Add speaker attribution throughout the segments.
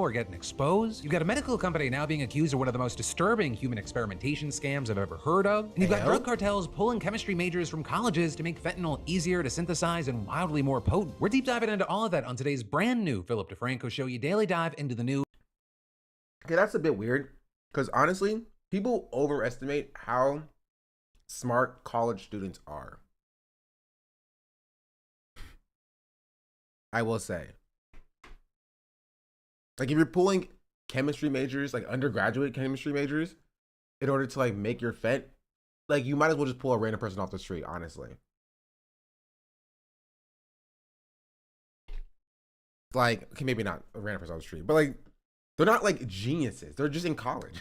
Speaker 1: are getting exposed. You've got a medical company now being accused of one of the most disturbing human experimentation scams I've ever heard of. And you've got drug cartels pulling chemistry majors from colleges to make fentanyl easier to synthesize and wildly more potent. We're deep diving into all of that on today's brand new Philip DeFranco Show, you daily dive into the new.
Speaker 2: Okay, that's a bit weird because honestly, people overestimate how smart college students are. I will say. Like if you're pulling chemistry majors, like undergraduate chemistry majors, in order to like make your fent, like you might as well just pull a random person off the street, honestly. Like, okay, maybe not a random person off the street, but like they're not like geniuses. They're just in college.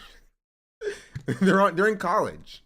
Speaker 2: they're in college.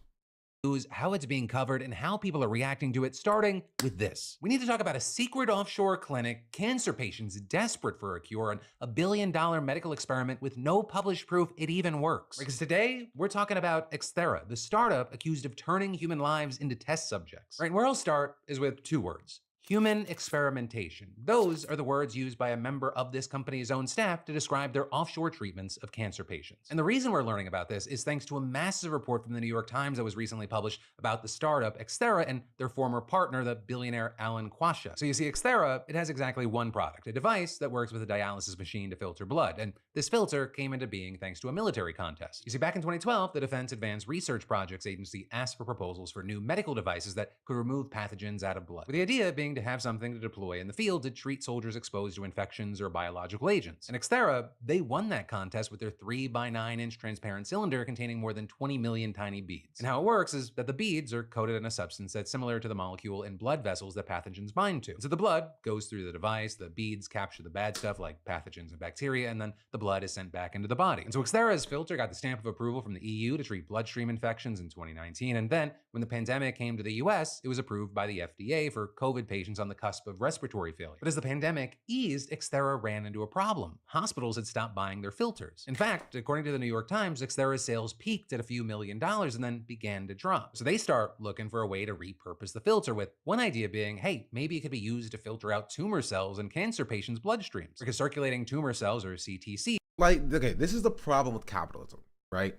Speaker 1: How it's being covered, and how people are reacting to it, starting with this. We need to talk about a secret offshore clinic, cancer patients desperate for a cure, and a $1 billion medical experiment with no published proof it even works. Because today, we're talking about Extera, the startup accused of turning human lives into test subjects. Right, where I'll start is with two words. Human experimentation. Those are the words used by a member of this company's own staff to describe their offshore treatments of cancer patients. And the reason we're learning about this is thanks to a massive report from the New York Times that was recently published about the startup Extera and their former partner, the billionaire Alan Quasha. So you see, Extera, it has exactly one product, a device that works with a dialysis machine to filter blood. And this filter came into being thanks to a military contest. You see, back in 2012, the Defense Advanced Research Projects Agency asked for proposals for new medical devices that could remove pathogens out of blood, with the idea being to have something to deploy in the field to treat soldiers exposed to infections or biological agents. And Extera, they won that contest with their 3x9-inch transparent cylinder containing more than 20 million tiny beads. And how it works is that the beads are coated in a substance that's similar to the molecule in blood vessels that pathogens bind to. So the blood goes through the device, the beads capture the bad stuff like pathogens and bacteria, and then the blood is sent back into the body. And so Extera's filter got the stamp of approval from the EU to treat bloodstream infections in 2019, and then when the pandemic came to the US, it was approved by the FDA for COVID patients on the cusp of respiratory failure. But as the pandemic eased, Extera ran into a problem. Hospitals had stopped buying their filters. In fact, according to the New York Times, Extera's sales peaked at a few $1 million and then began to drop. So they start looking for a way to repurpose the filter, with one idea being, hey, maybe it could be used to filter out tumor cells in cancer patients' bloodstreams. Because circulating tumor cells, or CTC.
Speaker 2: Like, okay, this is the problem with capitalism, right?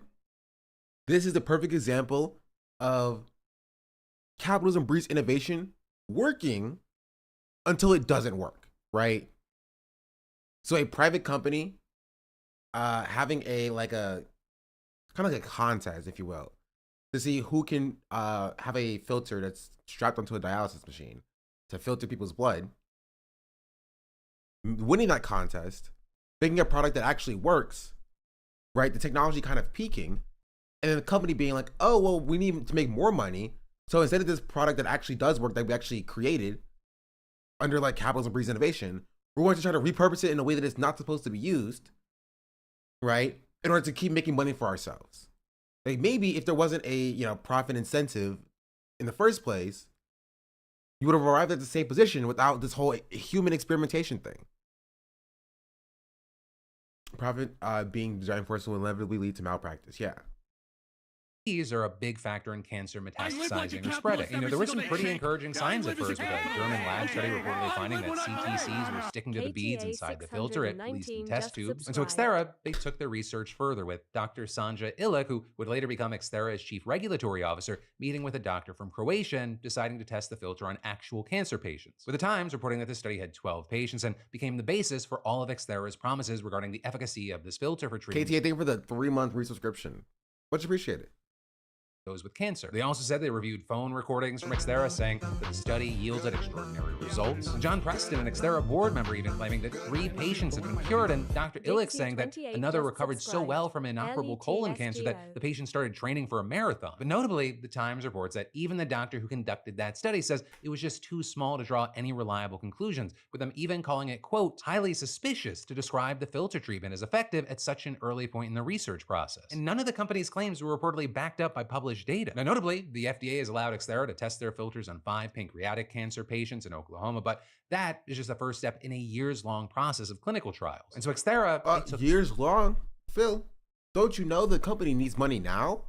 Speaker 2: This is the perfect example of capitalism breeds innovation working until it doesn't work, right? So a private company having a kind of like a contest, if you will, to see who can have a filter that's strapped onto a dialysis machine to filter people's blood, winning that contest, making a product that actually works, right? The technology kind of peaking, and then the company being like, oh, well, we need to make more money. So instead of this product that actually does work, that we actually created under like capitalism breeds innovation, we're going to try to repurpose it in a way that it's not supposed to be used, right? In order to keep making money for ourselves. Like maybe if there wasn't a profit incentive in the first place, you would have arrived at the same position without this whole human experimentation thing. Profit being the driving force will inevitably lead to malpractice. Yeah.
Speaker 1: These are a big factor in cancer metastasizing or spreading. There were some pretty encouraging signs at first, with a German lab study reportedly finding that CTCs were sticking to the beads inside the filter, at least in test tubes. And so Extera, they took their research further, with Dr. Sanja Ilic, who would later become Extera's chief regulatory officer, meeting with a doctor from Croatia and deciding to test the filter on actual cancer patients. With the Times reporting that the study had 12 patients and became the basis for all of Extera's promises regarding the efficacy of this filter for treatment.
Speaker 2: KT, I think for the 3-month resubscription. Much appreciated.
Speaker 1: Those with cancer. They also said they reviewed phone recordings from Extera saying that the study yielded extraordinary results. John Preston, an Extera board member, even claiming that 3 patients have been cured, and Dr. Ilic saying that another recovered so well from inoperable colon cancer that the patient started training for a marathon. But notably, the Times reports that even the doctor who conducted that study says it was just too small to draw any reliable conclusions, with them even calling it, quote, highly suspicious to describe the filter treatment as effective at such an early point in the research process. And none of the company's claims were reportedly backed up by published data. Now, notably, the FDA has allowed Extera to test their filters on 5 pancreatic cancer patients in Oklahoma, but that is just the first step in a years-long process of clinical trials. And so Extera...
Speaker 2: years long? Phil, don't you know the company needs money now?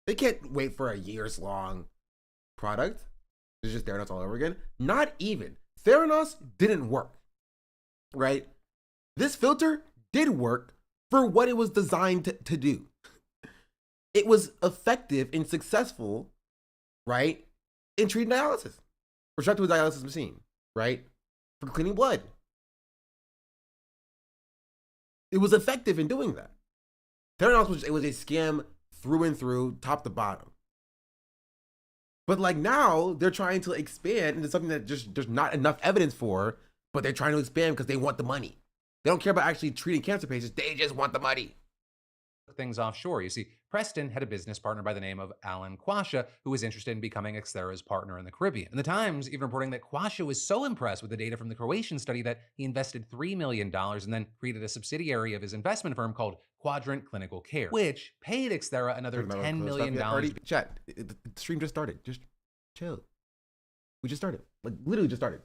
Speaker 2: They can't wait for a years-long product. It's just Theranos all over again. Not even. Theranos didn't work, right? This filter did work for what it was designed to do. It was effective and successful, right, in treating dialysis, or strapped to a dialysis machine, right, for cleaning blood. It was effective in doing that. Everything else it was a scam through and through, top to bottom. But like now, they're trying to expand into something that just there's not enough evidence for, but they're trying to expand because they want the money. They don't care about actually treating cancer patients. They just want the money.
Speaker 1: Things offshore. You see, Preston had a business partner by the name of Alan Quasha, who was interested in becoming Extera's partner in the Caribbean. And the Times even reporting that Quasha was so impressed with the data from the Croatian study that he invested $3 million and then created a subsidiary of his investment firm called Quadrant Clinical Care, which paid Extera another $10 million.
Speaker 2: Chat, the stream just started. Just chill. We just started. Like, literally just started.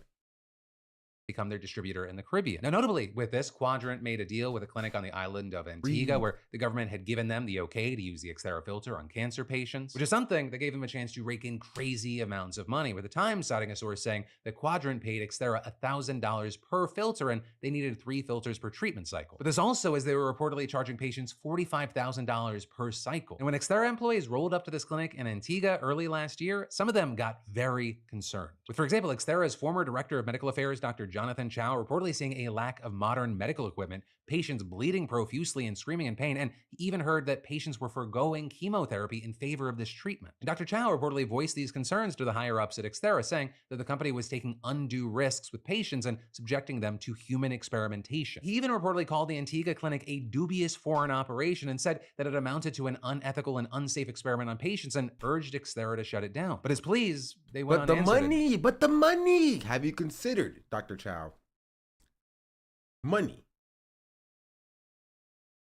Speaker 1: Become their distributor in the Caribbean. Now, notably, with this, Quadrant made a deal with a clinic on the island of Antigua where the government had given them the okay to use the Extera filter on cancer patients, which is something that gave them a chance to rake in crazy amounts of money, with the Times citing a source saying that Quadrant paid Extera $1,000 per filter and they needed 3 filters per treatment cycle. But this also as they were reportedly charging patients $45,000 per cycle. And when Extera employees rolled up to this clinic in Antigua early last year, some of them got very concerned. With, for example, Extera's former director of medical affairs, Dr. Jonathan Chow, reportedly seeing a lack of modern medical equipment, patients bleeding profusely and screaming in pain, and he even heard that patients were forgoing chemotherapy in favor of this treatment. And Dr. Chow reportedly voiced these concerns to the higher-ups at Extera, saying that the company was taking undue risks with patients and subjecting them to human experimentation. He even reportedly called the Antigua clinic a dubious foreign operation and said that it amounted to an unethical and unsafe experiment on patients and urged Extera to shut it down. But his pleas, they went unanswered.
Speaker 2: But the money! Have you considered, Dr. Chow? Money.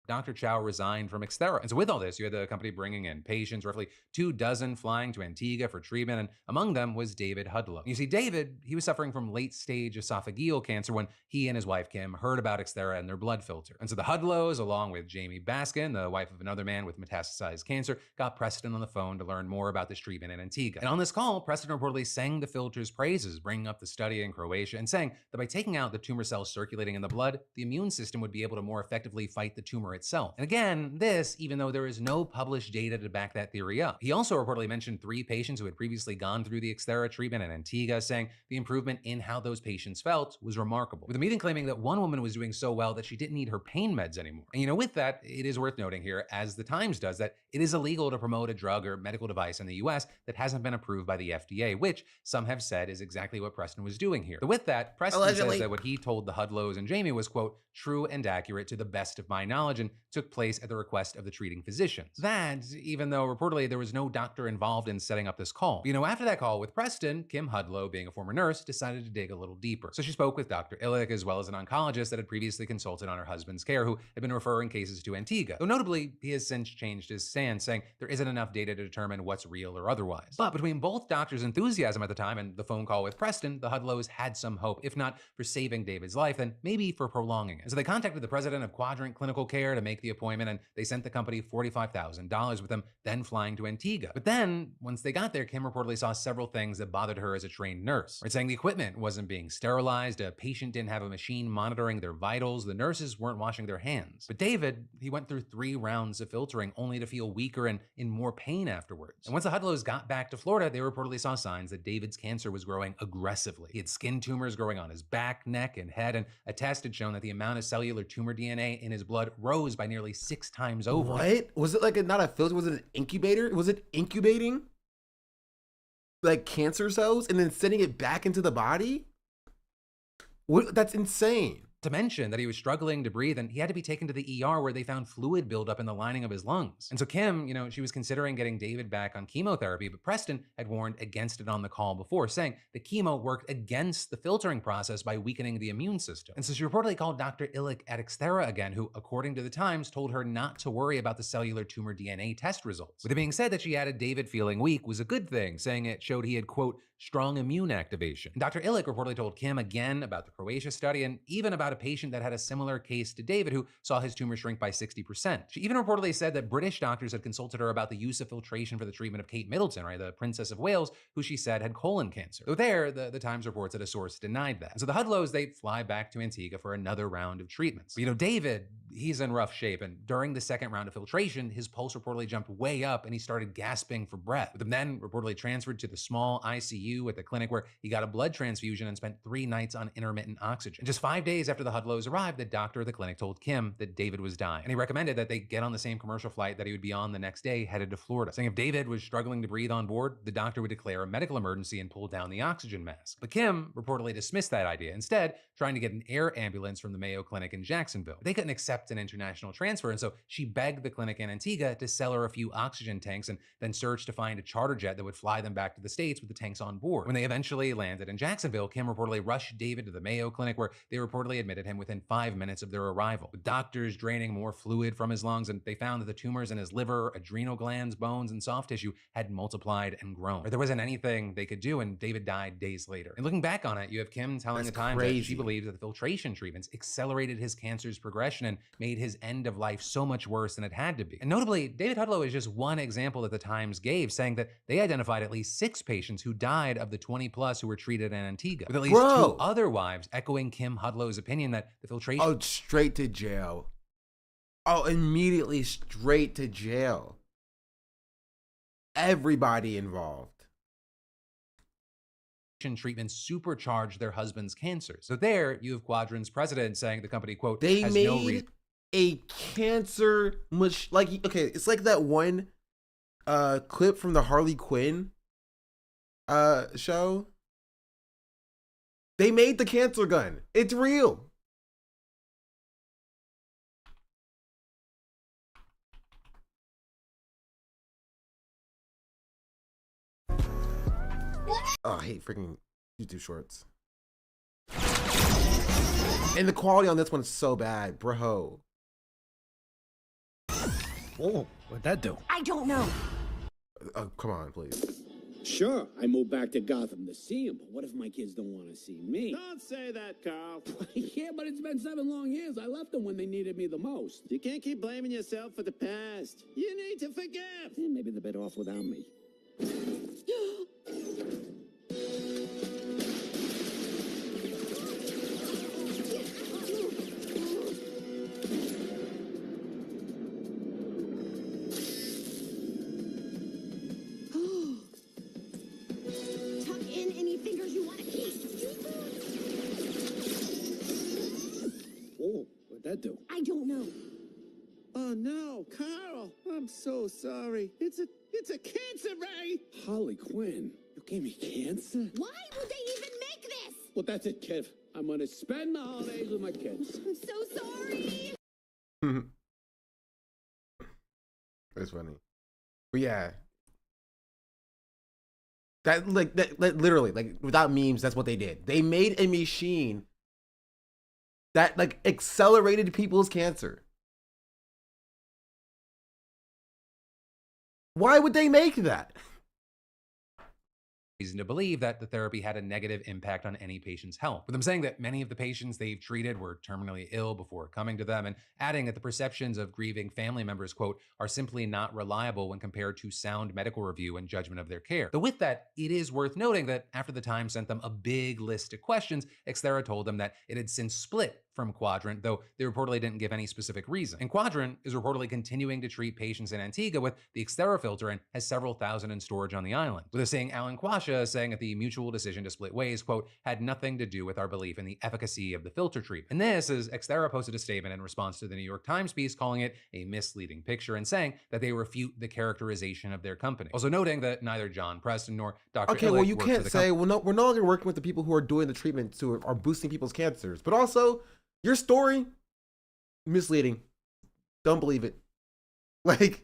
Speaker 1: Dr. Chow resigned from Extera. And so with all this, you had the company bringing in patients, roughly 24 flying to Antigua for treatment, and among them was David Hudlow. You see, David, he was suffering from late-stage esophageal cancer when he and his wife, Kim, heard about Extera and their blood filter. And so the Hudlows, along with Jamie Baskin, the wife of another man with metastasized cancer, got Preston on the phone to learn more about this treatment in Antigua. And on this call, Preston reportedly sang the filter's praises, bringing up the study in Croatia and saying that by taking out the tumor cells circulating in the blood, the immune system would be able to more effectively fight the tumor itself. And again, this, even though there is no published data to back that theory up. He also reportedly mentioned 3 patients who had previously gone through the Extera treatment in Antigua, saying the improvement in how those patients felt was remarkable, with him even claiming that one woman was doing so well that she didn't need her pain meds anymore. And with that, it is worth noting here, as the Times does, that it is illegal to promote a drug or medical device in the US that hasn't been approved by the FDA, which some have said is exactly what Preston was doing here. But with that, Preston says that what he told the Hudlows and Jamie was, quote, true and accurate to the best of my knowledge, and took place at the request of the treating physicians. That, even though reportedly there was no doctor involved in setting up this call. But, after that call with Preston, Kim Hudlow, being a former nurse, decided to dig a little deeper. So she spoke with Dr. Illick, as well as an oncologist that had previously consulted on her husband's care, who had been referring cases to Antigua. Though notably, he has since changed his stance, saying there isn't enough data to determine what's real or otherwise. But between both doctors' enthusiasm at the time and the phone call with Preston, the Hudlows had some hope, if not for saving David's life, then maybe for prolonging it. And so they contacted the president of Quadrant Clinical Care to make the appointment, and they sent the company $45,000, with them then flying to Antigua. But then, once they got there, Kim reportedly saw several things that bothered her as a trained nurse. Right, saying the equipment wasn't being sterilized, a patient didn't have a machine monitoring their vitals, the nurses weren't washing their hands. But David, he went through 3 rounds of filtering only to feel weaker and in more pain afterwards. And once the Hudlows got back to Florida, they reportedly saw signs that David's cancer was growing aggressively. He had skin tumors growing on his back, neck, and head, and a test had shown that the amount of cellular tumor DNA in his blood rose by nearly 6 times over.
Speaker 2: What? Was it like not a filter? Was it an incubator? Was it incubating like cancer cells and then sending it back into the body? What? That's insane.
Speaker 1: To mention that he was struggling to breathe and he had to be taken to the ER where they found fluid buildup in the lining of his lungs. And so Kim, she was considering getting David back on chemotherapy, but Preston had warned against it on the call before, saying the chemo worked against the filtering process by weakening the immune system. And so she reportedly called Dr. Illick at Extera again, who, according to the Times, told her not to worry about the cellular tumor DNA test results. With it being said that she added David feeling weak was a good thing, saying it showed he had, quote, strong immune activation. And Dr. Illick reportedly told Kim again about the Croatia study and even about a patient that had a similar case to David who saw his tumor shrink by 60%. She even reportedly said that British doctors had consulted her about the use of filtration for the treatment of Kate Middleton, right, the Princess of Wales, who she said had colon cancer. Though there, the Times reports that a source denied that. And so the Hudlows, they fly back to Antigua for another round of treatments. But, David, he's in rough shape, and during the second round of filtration, his pulse reportedly jumped way up and he started gasping for breath. With him then reportedly transferred to the small ICU at the clinic where he got a blood transfusion and spent 3 nights on intermittent oxygen. And just 5 days after the Hudlows arrived, the doctor at the clinic told Kim that David was dying. And he recommended that they get on the same commercial flight that he would be on the next day, headed to Florida, saying if David was struggling to breathe on board, the doctor would declare a medical emergency and pull down the oxygen mask. But Kim reportedly dismissed that idea, instead trying to get an air ambulance from the Mayo Clinic in Jacksonville. They couldn't accept an international transfer, and so she begged the clinic in Antigua to sell her a few oxygen tanks and then searched to find a charter jet that would fly them back to the States with the tanks on board. When they eventually landed in Jacksonville, Kim reportedly rushed David to the Mayo Clinic, where they reportedly admitted him within 5 minutes of their arrival. With doctors draining more fluid from his lungs, and they found that the tumors in his liver, adrenal glands, bones, and soft tissue had multiplied and grown. But there wasn't anything they could do, and David died days later. And looking back on it, you have Kim telling the Times that she believes that the filtration treatments accelerated his cancer's progression and made his end of life so much worse than it had to be. And notably, David Hudlow is just one example that the Times gave, saying that they identified at least 6 patients who died of the 20 plus who were treated in Antigua, with at least 2 other wives echoing Kim Hudlow's opinion that the filtration—
Speaker 2: Oh, straight to jail. Oh, immediately straight to jail. Everybody involved.
Speaker 1: treatments supercharged their husband's cancer. So there, you have Quadrant's president saying the company, quote,
Speaker 2: they
Speaker 1: has
Speaker 2: made
Speaker 1: no reason—
Speaker 2: a cancer okay, it's like that one clip from the Harley Quinn show. They made the cancer gun. It's real. Oh, I hate freaking YouTube shorts. And the quality on this one's so bad, bro.
Speaker 3: Whoa, what'd that do?
Speaker 4: I don't know.
Speaker 2: Come on, please.
Speaker 5: Sure, I moved back to Gotham to see him, but what if my kids don't want to see me?
Speaker 6: Don't say that, Carl.
Speaker 5: Yeah, but it's been 7 long years. I left them when they needed me the most.
Speaker 6: You can't keep blaming yourself for the past. You need to forgive.
Speaker 5: Yeah, maybe they're better off without me.
Speaker 4: Tuck in any fingers you want to kiss.
Speaker 5: Whoa, what'd that do?
Speaker 4: I don't know.
Speaker 6: Oh no, Carl! I'm so sorry. It's a cancer ray.
Speaker 5: Harley Quinn, you gave me cancer?
Speaker 4: Why would they even make this?
Speaker 5: Well, that's it, kid. I'm gonna spend the holidays with my kids.
Speaker 4: I'm so sorry.
Speaker 2: That's funny. But yeah. That literally, like, without memes, that's what they did. They made a machine that like accelerated people's cancer. Why would they make that?
Speaker 1: reason to believe that the therapy had a negative impact on any patient's health, with them saying that many of the patients they've treated were terminally ill before coming to them, and adding that the perceptions of grieving family members, quote, are simply not reliable when compared to sound medical review and judgment of their care. Though with that, it is worth noting that after the Times sent them a big list of questions, Extera told them that it had since split from Quadrant, though they reportedly didn't give any specific reason. And Quadrant is reportedly continuing to treat patients in Antigua with the Extera filter and has several thousand in storage on the island. With us seeing Alan Quasha saying that the mutual decision to split ways, quote, had nothing to do with our belief in the efficacy of the filter treatment. And this is Extera posted a statement in response to the New York Times piece calling it a misleading picture and saying that they refute the characterization of their company. Also noting that neither John Preston nor Dr.
Speaker 2: Okay, well, you can't say, well, no, we're no longer working with the people who are doing the treatments who are boosting people's cancers, but also your story, misleading. Don't believe it. Like,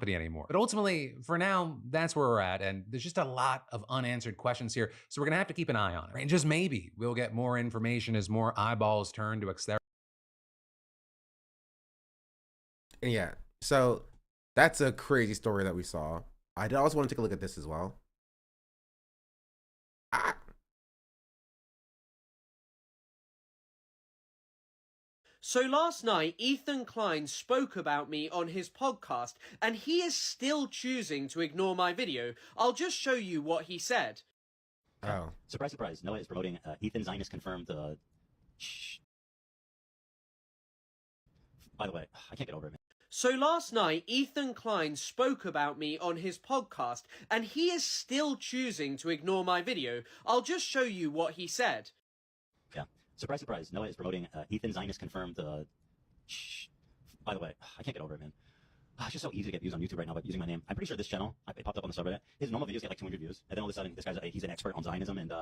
Speaker 1: anymore. But ultimately, for now, that's where we're at, and there's just a lot of unanswered questions here, so we're gonna have to keep an eye on it. Right? And just maybe we'll get more information as more eyeballs turn to Extera.
Speaker 2: Yeah, so that's a crazy story that we saw. I also want to take a look at this as well.
Speaker 7: So last night, Ethan Klein spoke about me on his podcast, and he is still choosing to ignore my video. I'll just show you what he said.
Speaker 2: Oh.
Speaker 8: Surprise, surprise. Noah is promoting Ethan Zionist confirmed. Shh. By the way, I can't get over it, man.
Speaker 7: So last night, Ethan Klein spoke about me on his podcast, and he is still choosing to ignore my video. I'll just show you what he said.
Speaker 8: Yeah. Surprise, surprise. Noah is promoting Ethan Zionist confirmed. Shh. By the way, I can't get over it, man. It's just so easy to get views on YouTube right now by using my name. I'm pretty sure this channel, it popped up on the subreddit, his normal videos get like 200 views. And then all of a sudden, this guy's he's an expert on Zionism and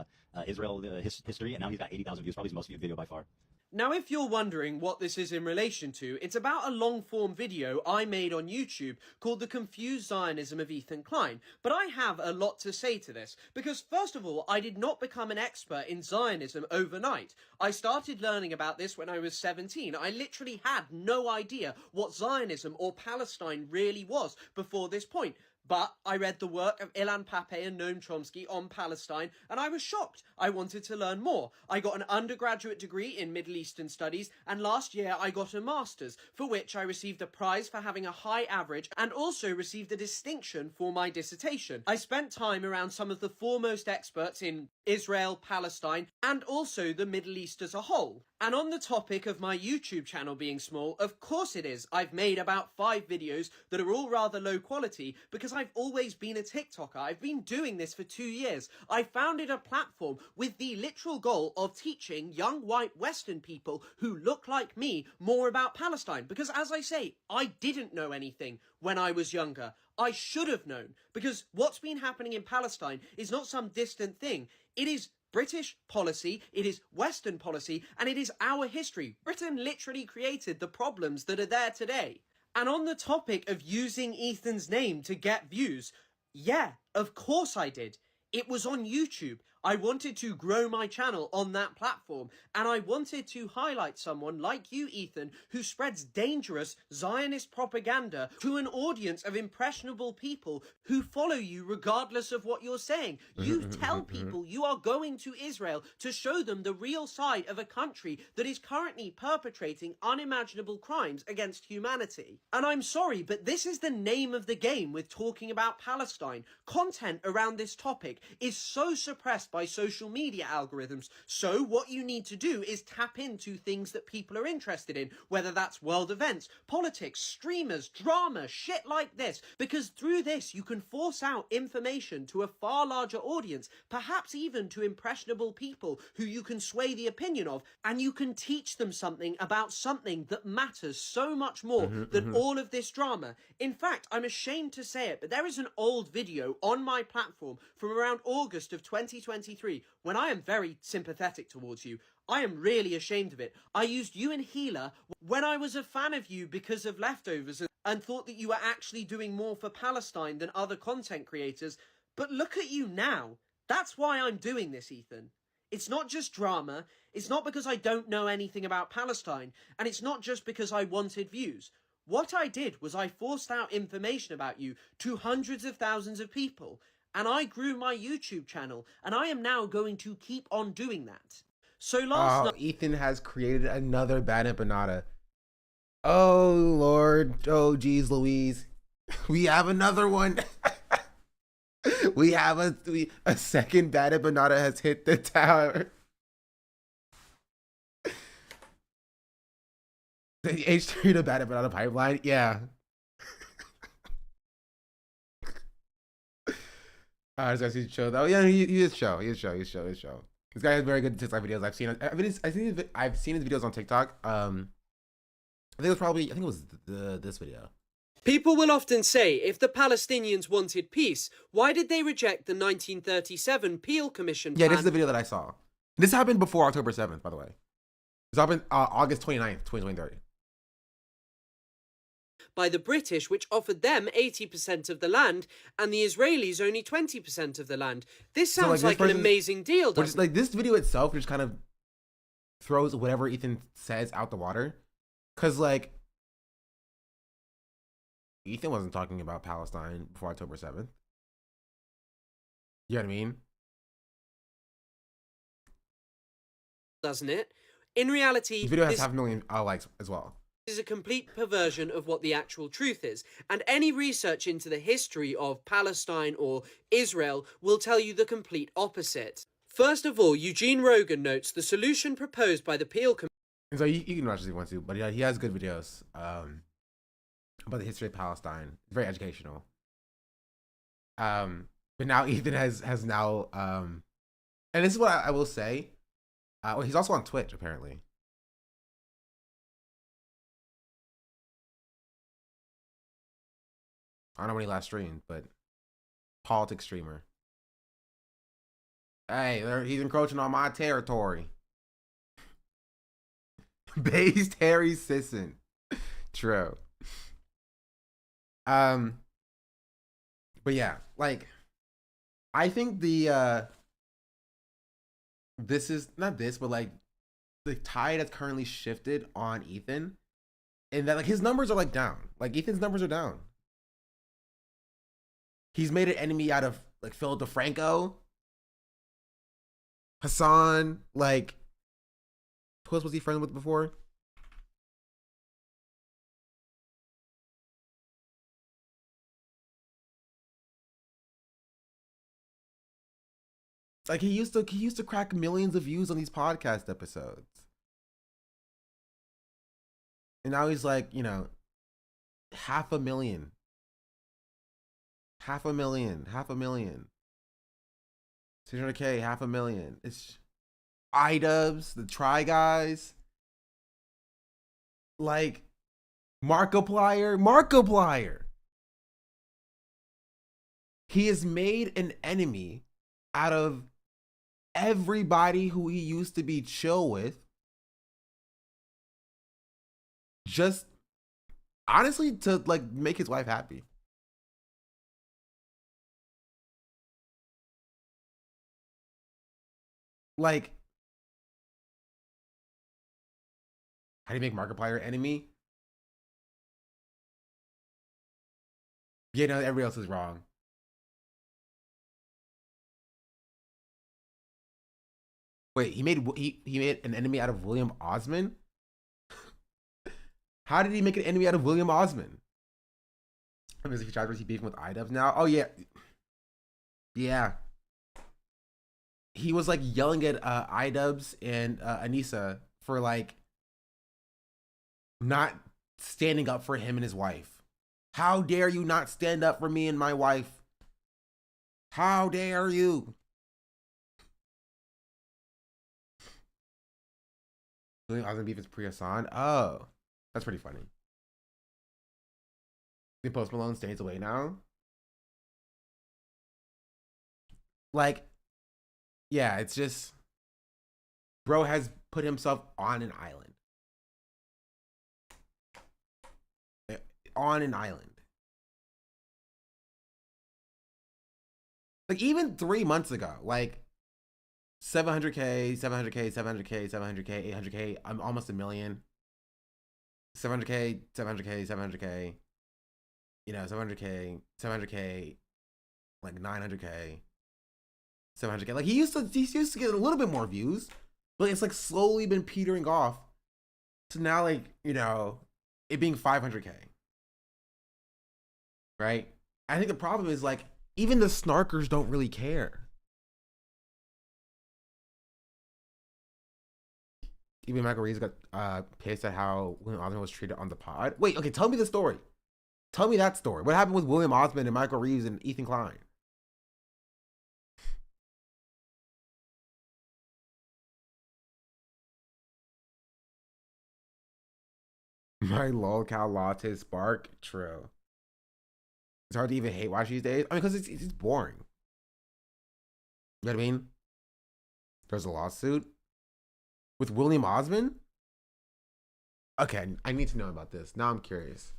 Speaker 8: Israel history, and now he's got 80,000 views, probably his most viewed video by far.
Speaker 7: Now, if you're wondering what this is in relation to, it's about a long-form video I made on YouTube called The Confused Zionism of Ethan Klein. But I have a lot to say to this, because first of all, I did not become an expert in Zionism overnight. I started learning about this when I was 17. I literally had no idea what Zionism or Palestine really was before this point. But I read the work of Ilan Pappé and Noam Chomsky on Palestine, and I was shocked. I wanted to learn more. I got an undergraduate degree in Middle Eastern Studies, and last year I got a master's, for which I received a prize for having a high average, and also received a distinction for my dissertation. I spent time around some of the foremost experts in Israel, Palestine, and also the Middle East as a whole. And on the topic of my YouTube channel being small, of course it is. I've made about 5 videos that are all rather low quality because I've always been a TikToker. I've been doing this for 2 years. I founded a platform with the literal goal of teaching young white Western people who look like me more about Palestine. Because as I say, I didn't know anything when I was younger. I should have known, because what's been happening in Palestine is not some distant thing. It is British policy, it is Western policy, and it is our history. Britain literally created the problems that are there today. And on the topic of using Ethan's name to get views, yeah, of course I did. It was on YouTube. I wanted to grow my channel on that platform, and I wanted to highlight someone like you, Ethan, who spreads dangerous Zionist propaganda to an audience of impressionable people who follow you regardless of what you're saying. You tell people you are going to Israel to show them the real side of a country that is currently perpetrating unimaginable crimes against humanity. And I'm sorry, but this is the name of the game with talking about Palestine. Content around this topic is so suppressed by social media algorithms. So what you need to do is tap into things that people are interested in, whether that's world events, politics, streamers, drama, shit like this, because through this you can force out information to a far larger audience, perhaps even to impressionable people who you can sway the opinion of, and you can teach them something about something that matters so much more than all of this drama. In fact, I'm ashamed to say it, but there is an old video on my platform from around August of 2023 when I am very sympathetic towards you. I am really ashamed of it. I used you and Healer when I was a fan of you because of Leftovers and thought that you were actually doing more for Palestine than other content creators. But look at you now. That's why I'm doing this, Ethan. It's not just drama. It's not because I don't know anything about Palestine. And it's not just because I wanted views. What I did was I forced out information about you to hundreds of thousands of people. And I grew my YouTube channel, and I am now going to keep on doing that. So last night,
Speaker 2: Ethan has created another bad empanada. Oh Lord, oh geez Louise, we have another one. We have a second bad empanada has hit the tower. The H3 to bad empanada pipeline, yeah. This guy's show though. Yeah, he is show. He is show. This guy has very good TikTok videos. I've seen his videos on TikTok. I think it was this video.
Speaker 7: people will often say, if the Palestinians wanted peace, why did they reject the 1937 Peel Commission plan?
Speaker 2: Yeah, this is the video that I saw. This happened before October 7th, by the way. This happened August 29th, 2023.
Speaker 7: By the British, which offered them 80% of the land, and the Israelis only 20% of the land. This sounds like an amazing deal, doesn't it?
Speaker 2: Like, this video itself just kind of throws whatever Ethan says out the water. Because, like, Ethan wasn't talking about Palestine before October 7th. You know what I mean?
Speaker 7: Doesn't it? In reality,
Speaker 2: This video has
Speaker 7: this
Speaker 2: 500,000 likes as well.
Speaker 7: is a complete perversion of what the actual truth is, and any research into the history of Palestine or Israel will tell you the complete opposite. First of all, Eugene Rogan notes the solution proposed by the Peel Commission.
Speaker 2: And so you can watch this if you want to, but yeah, he has good videos about the history of Palestine. It's very educational. But now Ethan has now and this is what I will say. Well, he's also on Twitch apparently. I don't know when he last streamed, but politics streamer. Hey, he's encroaching on my territory. Based Harry Sisson. True. But yeah, like I think the this is not this, but like the tide has currently shifted on Ethan, and that like his numbers are like down. Like Ethan's numbers are down. He's made an enemy out of like Phil DeFranco, Hassan, like who else was he friends with before? Like he used to crack millions of views on these podcast episodes. And now he's like, you know, 500,000. 500,000. 600K, 500,000. It's iDubbbz, the Try Guys. Like Markiplier. He has made an enemy out of everybody who he used to be chill with, just honestly to like make his wife happy. Like, how do you make Markiplier enemy? Yeah, no, everybody else is wrong. Wait, he made an enemy out of William Osman? How did he make an enemy out of William Osman? I mean, is he beefing with iDubbbz now? Oh yeah. Yeah. He was like yelling at iDubbbz and Anissa for like not standing up for him and his wife. How dare you not stand up for me and my wife? How dare you? William Osman beef is pre-Hassan. Oh, that's pretty funny. The Post Malone stays away now. Like, yeah, it's just bro has put himself on an island. On an island. Like even 3 months ago, like 700K, 700K, 700K, 700K, 800K, I'm almost a million. 700K, 700K, 700K, you know, 700K, 700K, like 900K, 700K. Like he used to get a little bit more views, but it's like slowly been petering off to now, like, you know, it being 500K. Right? I think the problem is like even the snarkers don't really care. Even Michael Reeves got pissed at how William Osman was treated on the pod. Wait, okay, tell me the story. Tell me that story. What happened with William Osman and Michael Reeves and Ethan Klein? My lolcow latte spark. True. It's hard to even hate watch these days. I mean, because it's boring. You know what I mean? There's a lawsuit with William Osman? Okay, I need to know about this. Now I'm curious.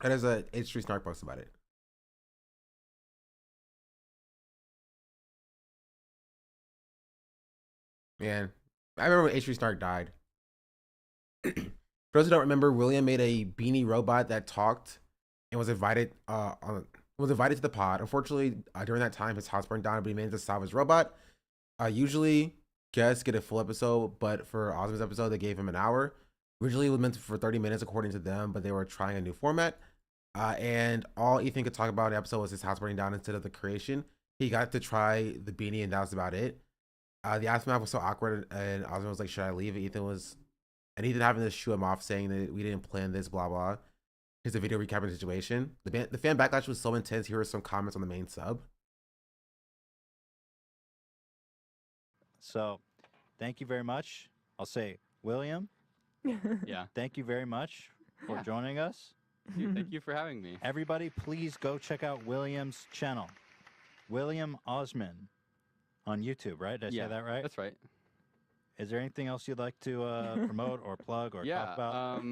Speaker 2: There's a H3 Snark post about it. Man, I remember when H3 Snark died. For those who don't remember, William made a beanie robot that talked and was invited to the pod. Unfortunately, during that time, his house burned down, but he managed to solve his robot. Usually, guests get a full episode, but for Osmond's episode, they gave him an hour. Originally, it was meant for 30 minutes, according to them, but they were trying a new format. And all Ethan could talk about in the episode was his house burning down instead of the creation. He got to try the beanie, and that was about it. The aftermath was so awkward, and Osmond was like, "Should I leave?" And Ethan having to shoo him off, saying that we didn't plan this, blah blah. Here's a video recapping the situation. The fan backlash was so intense. Here are some comments on the main sub.
Speaker 9: So, thank you very much. I'll say, William.
Speaker 10: Yeah.
Speaker 9: Thank you very much for joining us.
Speaker 10: Thank you for having me.
Speaker 9: Everybody, please go check out William's channel, William Osman, on YouTube. Right? Did I say that right?
Speaker 10: That's right.
Speaker 9: Is there anything else you'd like to promote or plug or talk about?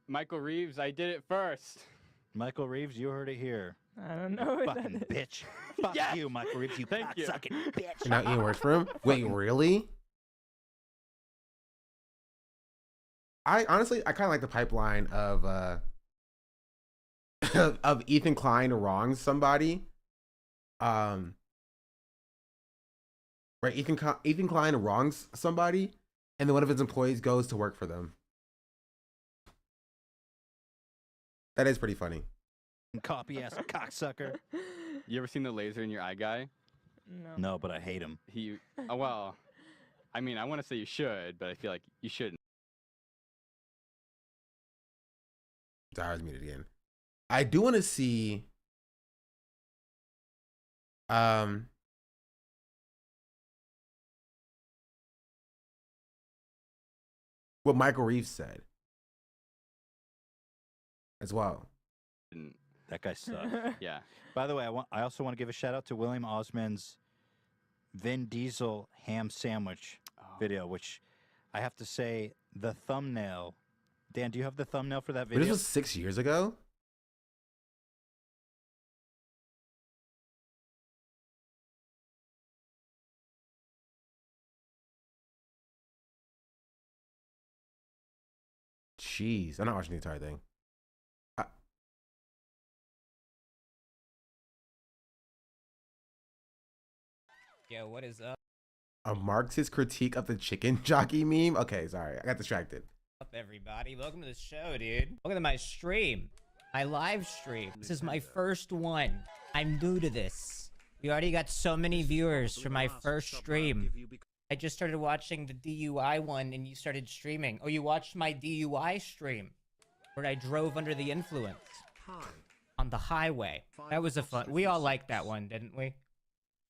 Speaker 10: Michael Reeves, I did it first.
Speaker 9: Michael Reeves, you heard it here.
Speaker 11: I don't know.
Speaker 9: Fucking bitch. Fuck you, Michael Reeves, you cocksucking bitch.
Speaker 2: You're not eating words for him? Wait, really? I kind of like the pipeline of of Ethan Klein wrongs somebody. Right, Ethan Klein wrongs somebody, and then one of his employees goes to work for them. That is pretty funny.
Speaker 9: Copy ass cocksucker.
Speaker 10: You ever seen the laser in your eye guy?
Speaker 11: No.
Speaker 9: No, but I hate him.
Speaker 10: Well, I mean, I want to say you should, but I feel like you shouldn't.
Speaker 2: Sorry, I was muted again. I do want to see what Michael Reeves said as well.
Speaker 9: That guy sucks.
Speaker 10: Yeah.
Speaker 9: By the way, I also want to give a shout out to William Osman's Vin Diesel ham sandwich video, which I have to say, the thumbnail. Dan, do you have the thumbnail for that video?
Speaker 2: But this was 6 years ago? Jeez, I'm not watching the entire thing.
Speaker 11: Yo, what is up?
Speaker 2: A Marxist critique of the chicken jockey meme? Okay, sorry, I got distracted.
Speaker 11: Up, everybody? Welcome to the show, dude. Welcome to my stream. My live stream. This is my first one. I'm new to this. We already got so many viewers for my first stream. I just started watching the DUI one and you started streaming. Oh, you watched my DUI stream where I drove under the influence on the highway. That was a fun. We all liked that one, didn't we?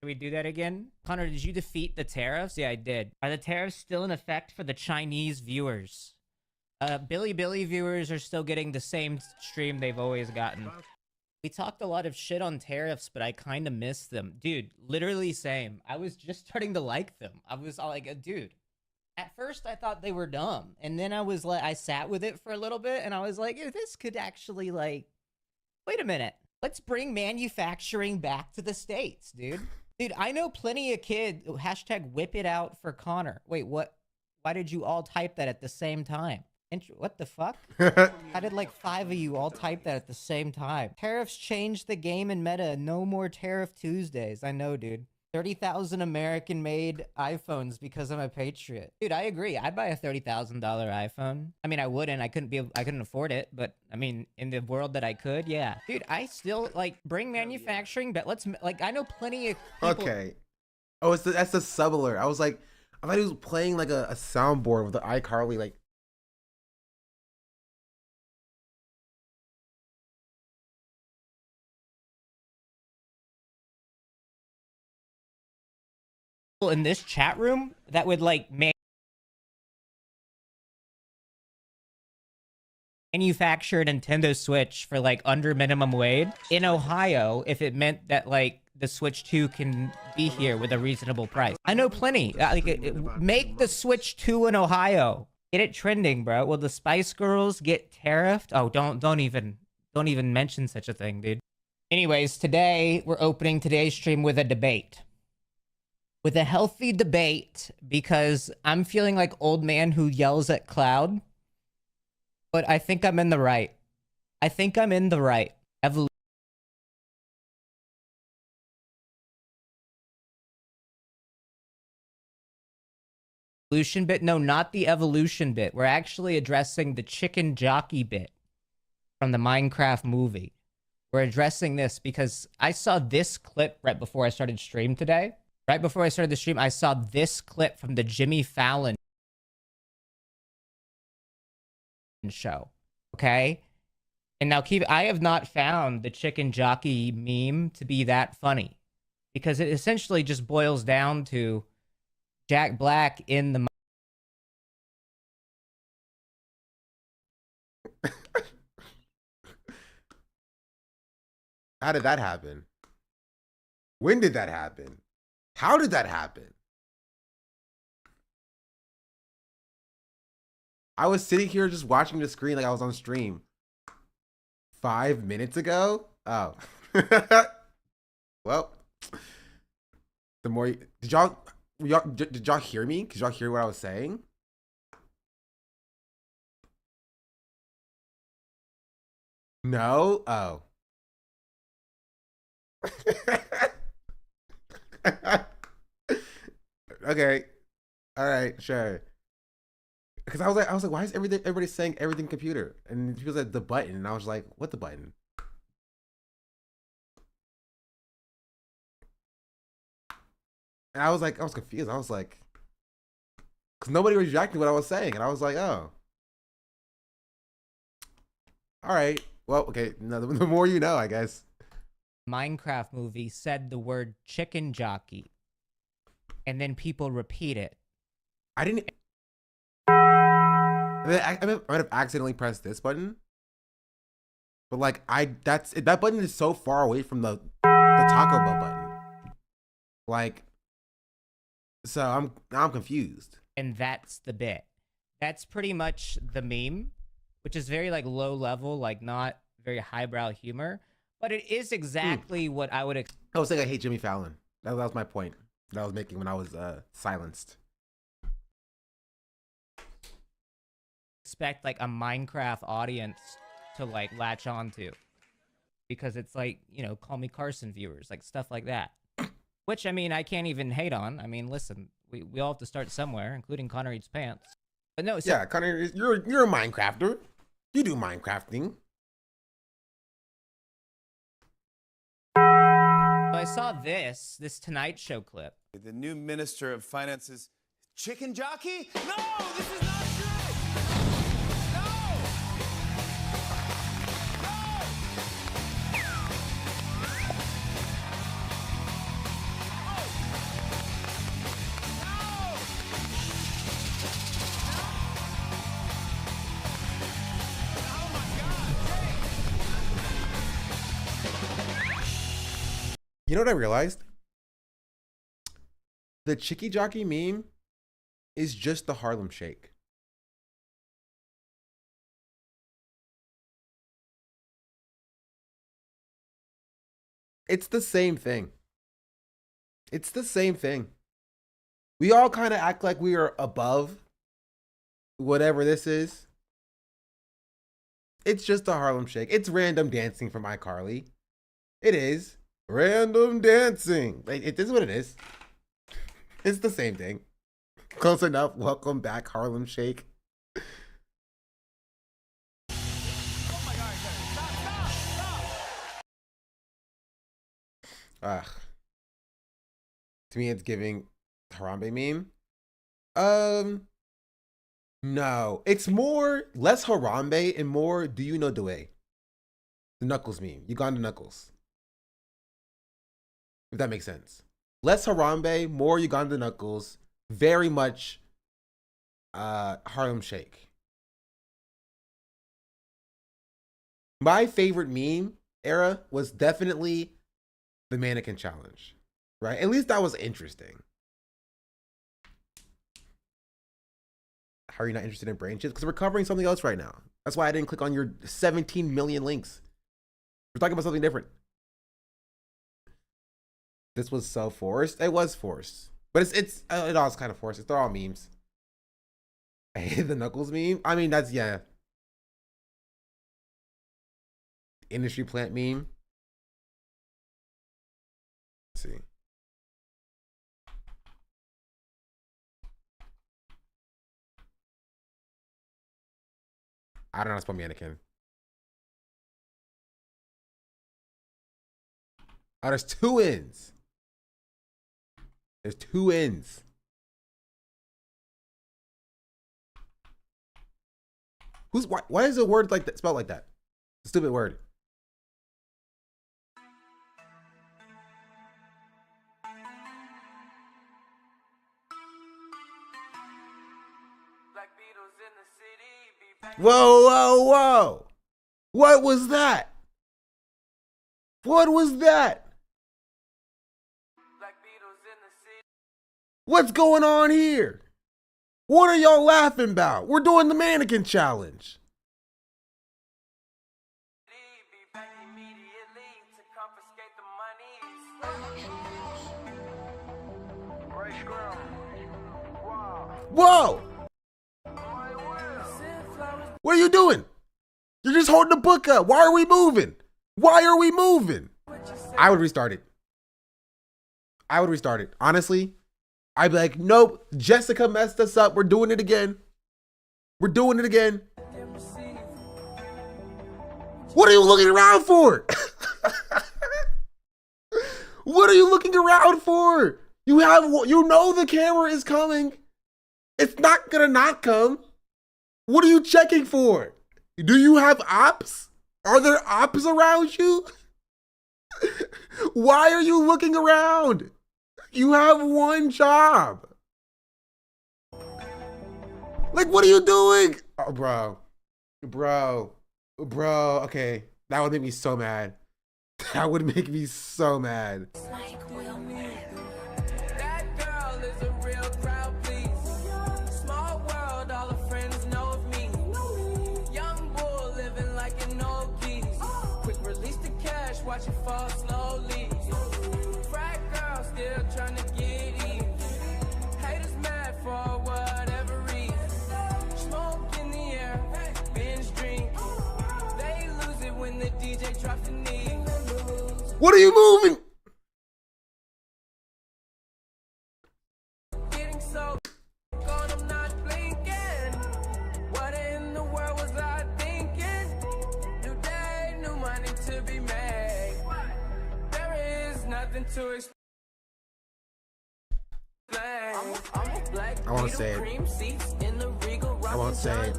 Speaker 11: Did we do that again? Connor, did you defeat the tariffs? Yeah, I did. Are the tariffs still in effect for the Chinese viewers? Billy viewers are still getting the same stream they've always gotten. We talked a lot of shit on tariffs, but I kind of miss them. Dude, literally same. I was just starting to like them. I was all like, dude. At first, I thought they were dumb. And then I was like, I sat with it for a little bit, and I was like, this could actually, like, wait a minute. Let's bring manufacturing back to the States, dude. Dude, I know plenty of kids. Hashtag whip it out for Connor. Wait, what? Why did you all type that at the same time? What the fuck? How did like 5 of you all type that at the same time? Tariffs changed the game in meta. No more Tariff Tuesdays. I know, dude. 30,000 American-made iPhones because I'm a patriot. Dude, I agree. I'd buy a $30,000 iPhone. I mean, I wouldn't. I couldn't afford it. But I mean, in the world that I could, yeah. Dude, I still like bring manufacturing, but let's like. I know plenty of people.
Speaker 2: Okay. Oh, that's the sub alert. I was like, I thought he was playing like a soundboard with the iCarly like.
Speaker 11: In this chat room that would like manufacture a Nintendo Switch for like under minimum wage in Ohio if it meant that like the Switch 2 can be here with a reasonable price. I know plenty. Make the Switch 2 in Ohio. Get it trending, bro. Will the Spice Girls get tariffed? Oh, don't even mention such a thing, dude. Anyways, today we're opening today's stream with a debate. with a healthy debate because I'm feeling like old man who yells at cloud. But I think I'm in the right. I think I'm in the right. Evolution bit? No, not the evolution bit. We're actually addressing the chicken jockey bit from the Minecraft movie. We're addressing this because I saw this clip right before I started stream today. Right before I started the stream, I saw this clip from the Jimmy Fallon show. Okay? And now I have not found the chicken jockey meme to be that funny because it essentially just boils down to Jack Black in the
Speaker 2: How did that happen? When did that happen? How did that happen? I was sitting here just watching the screen like I was on stream 5 minutes ago. Oh. Well, the more did y'all hear me? Did y'all hear what I was saying? No? Oh. Okay. All right, sure. Because I was like, why is everybody saying everything computer? And people said the button, and I was like, what the button? And I was confused. I was like, because nobody was reacting to what I was saying, and I was like, oh, all right. Well, okay. No, the more you know, I guess.
Speaker 11: Minecraft movie said the word chicken jockey, and then people repeat it.
Speaker 2: I didn't. I might have accidentally pressed this button, but like that button is so far away from the Taco Bell button. Like, so I'm confused.
Speaker 11: And that's the bit. That's pretty much the meme, which is very like low level, like not very highbrow humor, but it is exactly what I would.
Speaker 2: I was saying I hate Jimmy Fallon. That was my point that I was making when I was silenced.
Speaker 11: Expect like a Minecraft audience to like latch onto, because it's like, you know, Call Me Carson viewers, like stuff like that. Which I mean, I can't even hate on. I mean, listen, we all have to start somewhere, including Connor Eats Pants. But no, so,
Speaker 2: yeah, Connor, you're a Minecrafter. You do Minecrafting.
Speaker 11: I saw this Tonight Show clip.
Speaker 12: The new Minister of Finance's chicken jockey? No, this is not true.
Speaker 2: You know what I realized? The Chicky Jockey meme is just the Harlem Shake. It's the same thing. It's the same thing. We all kind of act like we are above whatever this is. It's just the Harlem Shake. It's random dancing from iCarly. It is. Random dancing. It is what it is. It's the same thing. Close enough. Welcome back, Harlem Shake. Ugh. To me, it's giving Harambe meme. No. It's less Harambe and more Do You Know the Way? The Knuckles meme. Uganda Knuckles. If that makes sense. Less Harambe, more Uganda Knuckles, very much Harlem Shake. My favorite meme era was definitely the Mannequin Challenge, right? At least that was interesting. How are you not interested in brain chips? Because we're covering something else right now. That's why I didn't click on your 17 million links. We're talking about something different. This was so forced. It was forced. But it all is kind of forced. They're all memes. I hate the Knuckles meme. I mean, that's, yeah. Industry plant meme. Let's see. I don't know how to spell mannequin. Oh, there's two ends. There's two ends. Why is a word like that spelled like that? It's a stupid word. Whoa, whoa, whoa. What was that? What was that? What's going on here? What are y'all laughing about? We're doing the mannequin challenge. Whoa! What are you doing? You're just holding the book up. Why are we moving? Why are we moving? I would restart it. I would restart it. Honestly, I'd be like, nope, Jessica messed us up. We're doing it again. We're doing it again. What are you looking around for? What are you looking around for? You know the camera is coming. It's not gonna not come. What are you checking for? Do you have ops? Are there ops around you? Why are you looking around? You have one job. Like, what are you doing? Oh, bro. Okay, that would make me so mad. That would make me so mad.
Speaker 13: Watch it fall slowly. Frat girl still trying to get in. Haters mad for whatever reason. Smoke in the air, binge drink. They lose it when the DJ drops the knee.
Speaker 2: What are you moving?
Speaker 13: Getting so gone, I'm not blinking. What in the world was I thinking? New day, new money to be made. Nothing to explain.
Speaker 2: I won't say it. I won't say it.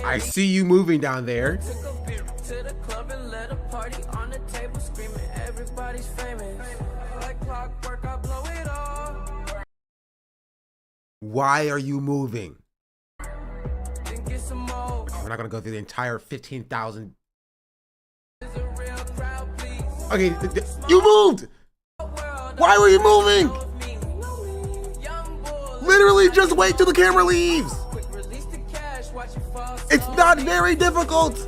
Speaker 2: I see you moving down there.
Speaker 13: To the club and let a party on the table screaming everybody's famous. Like clockwork, I blow it all.
Speaker 2: Why are you moving? We're not gonna go through the entire 15,000. Okay, you moved! Why were you moving? Literally just wait till the camera leaves. It's not very difficult.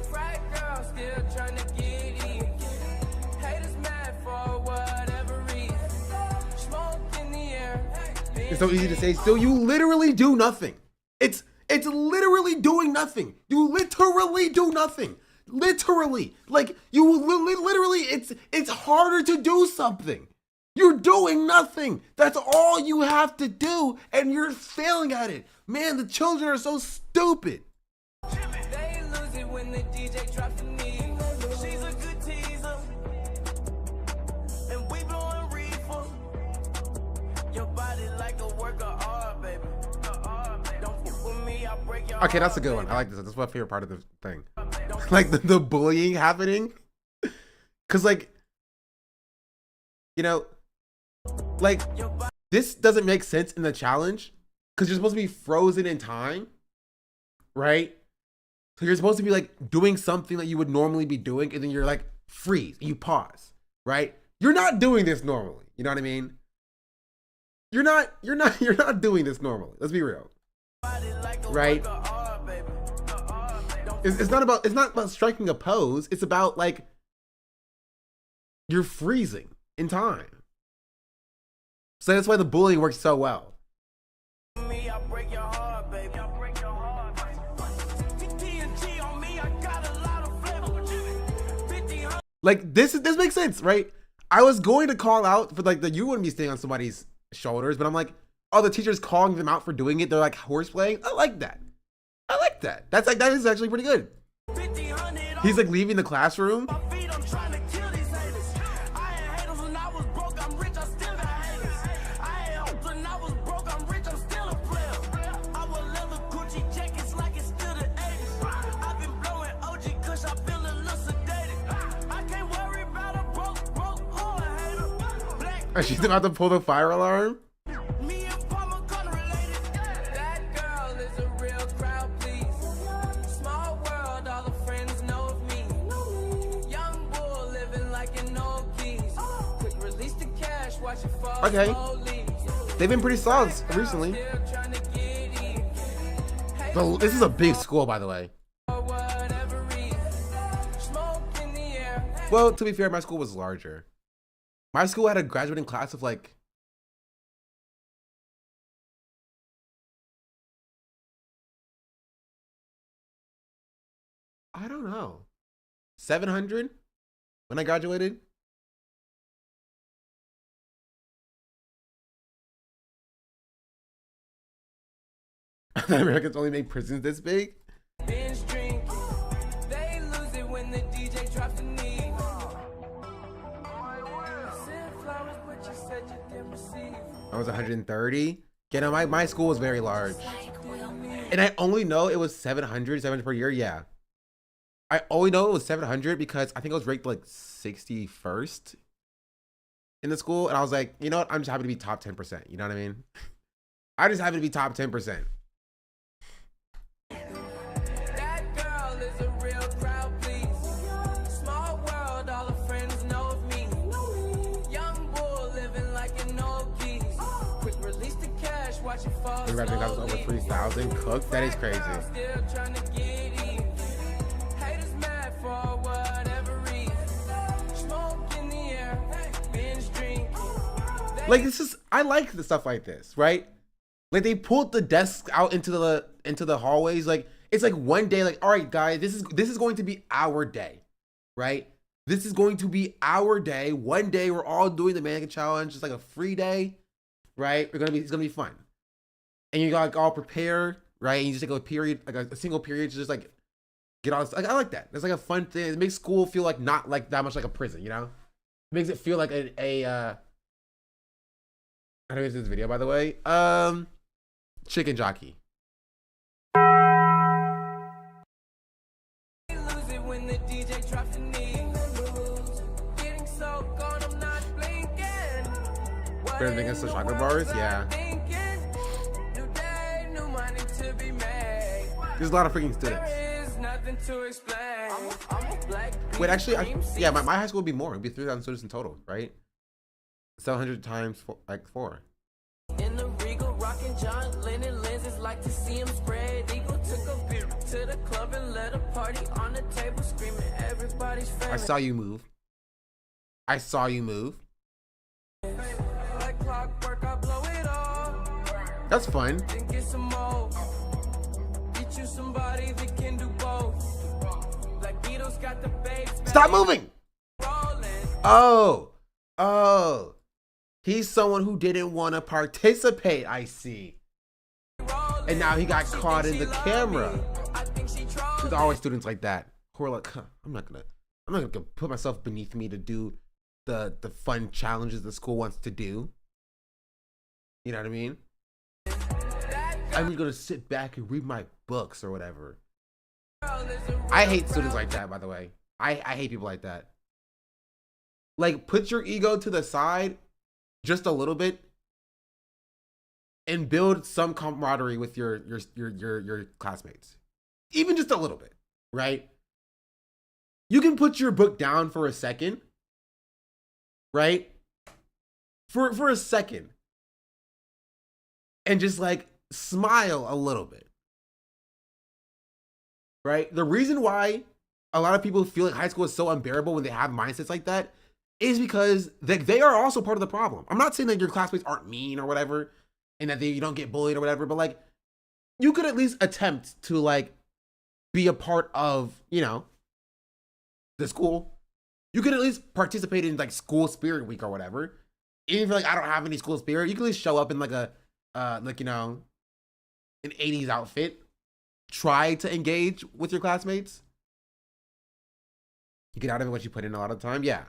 Speaker 2: It's so easy to say, so you literally do nothing. It's literally doing nothing. You literally do nothing. Literally, like literally, it's harder to do something. You're doing nothing. That's all you have to do, and you're failing at it. Man, the children are so stupid.
Speaker 13: They lose it when the DJ drops the knee. She's a good teaser, and we blowing reefer. Your body like a work of art, baby. Don't fuck with me, I'll break your
Speaker 2: Okay, that's a good one. I like this. That's my favorite part of the thing. Like the bullying happening. Cause like, you know, like this doesn't make sense in the challenge because you're supposed to be frozen in time, right? So you're supposed to be like doing something that you would normally be doing, and then you're like freeze, you pause, right? You're not doing this normally. You know what I mean? You're not doing this normally. Let's be real. Right? It's not about striking a pose. It's about like you're freezing in time. So that's why the bullying works so well.
Speaker 13: Me, I break your heart, baby. I break your heart. TNT on me, I got a lot of flavor. 50.
Speaker 2: Like this makes sense, right? I was going to call out for like you wouldn't be staying on somebody's shoulders, but I'm like, oh, the teacher's calling them out for doing it. They're like horseplaying. I like that. I like that. That's like that is actually pretty good. He's like leaving the classroom. She's about to pull the fire alarm. Okay, they've been pretty solid recently. This is a big school, by the way. Well, to be fair, my school was larger. My school had a graduating class of like I don't know, 700 when I graduated. Americans only make prisons this big.
Speaker 13: They lose it when the DJ drops the knee.
Speaker 2: I was 130. You know, my school was very large. And I only know it was 700 per year. Yeah. I only know it was 700 because I think I was ranked like 61st in the school. And I was like, you know what? I'm just happy to be top 10%. You know what I mean? I just happy to be top 10%. The graduating class was over 3,000 cooked. That is crazy. Like this is, I like the stuff like this, right? Like they pulled the desks out into the hallways. Like it's like one day, like all right, guys, this is going to be our day, right? This is going to be our day. One day we're all doing the mannequin challenge. It's like a free day, right? It's gonna be fun. And you got like all prepared, right? And you just take a period, like a single period, to just like get all this. Like I like that. It's like a fun thing. It makes school feel like not like that much like a prison, you know? It makes it feel like how do I do this video, by the way? Chicken jockey. Better than against the chocolate bars, yeah. There's a lot of freaking students. Wait, actually, my high school would be more. It'd be 3,000 students in total, right? 700 times four.
Speaker 13: In the Regal, rocking John Lennon lenses, like to see him spread eagle. Took a beer to the club and let a party on the table, screaming everybody's favorite.
Speaker 2: I saw you move. I saw you move.
Speaker 13: Like clockwork, I blow it all.
Speaker 2: That's fun.
Speaker 13: Then get some more. Get you somebody that can do both. Like Beatles got the bass.
Speaker 2: Stop moving. Oh. He's someone who didn't want to participate, I see. And now he got caught in the camera. There's always students like that who are like, I'm not gonna put myself beneath me to do the fun challenges the school wants to do. You know what I mean? I'm gonna sit back and read my books or whatever. I hate students like that, by the way. I hate people like that. Like, put your ego to the side just a little bit and build some camaraderie with your classmates. Even just a little bit, right? You can put your book down for a second, right? For a second. And just like smile a little bit. Right? The reason why a lot of people feel like high school is so unbearable when they have mindsets like that is because they are also part of the problem. I'm not saying that your classmates aren't mean or whatever, and that you don't get bullied or whatever, but like, you could at least attempt to like be a part of, you know, the school. You could at least participate in like school spirit week or whatever. Even if like I don't have any school spirit, you can at least show up in like a like, you know, an 80s outfit. Try to engage with your classmates. You get out of it what you put in a lot of time. Yeah.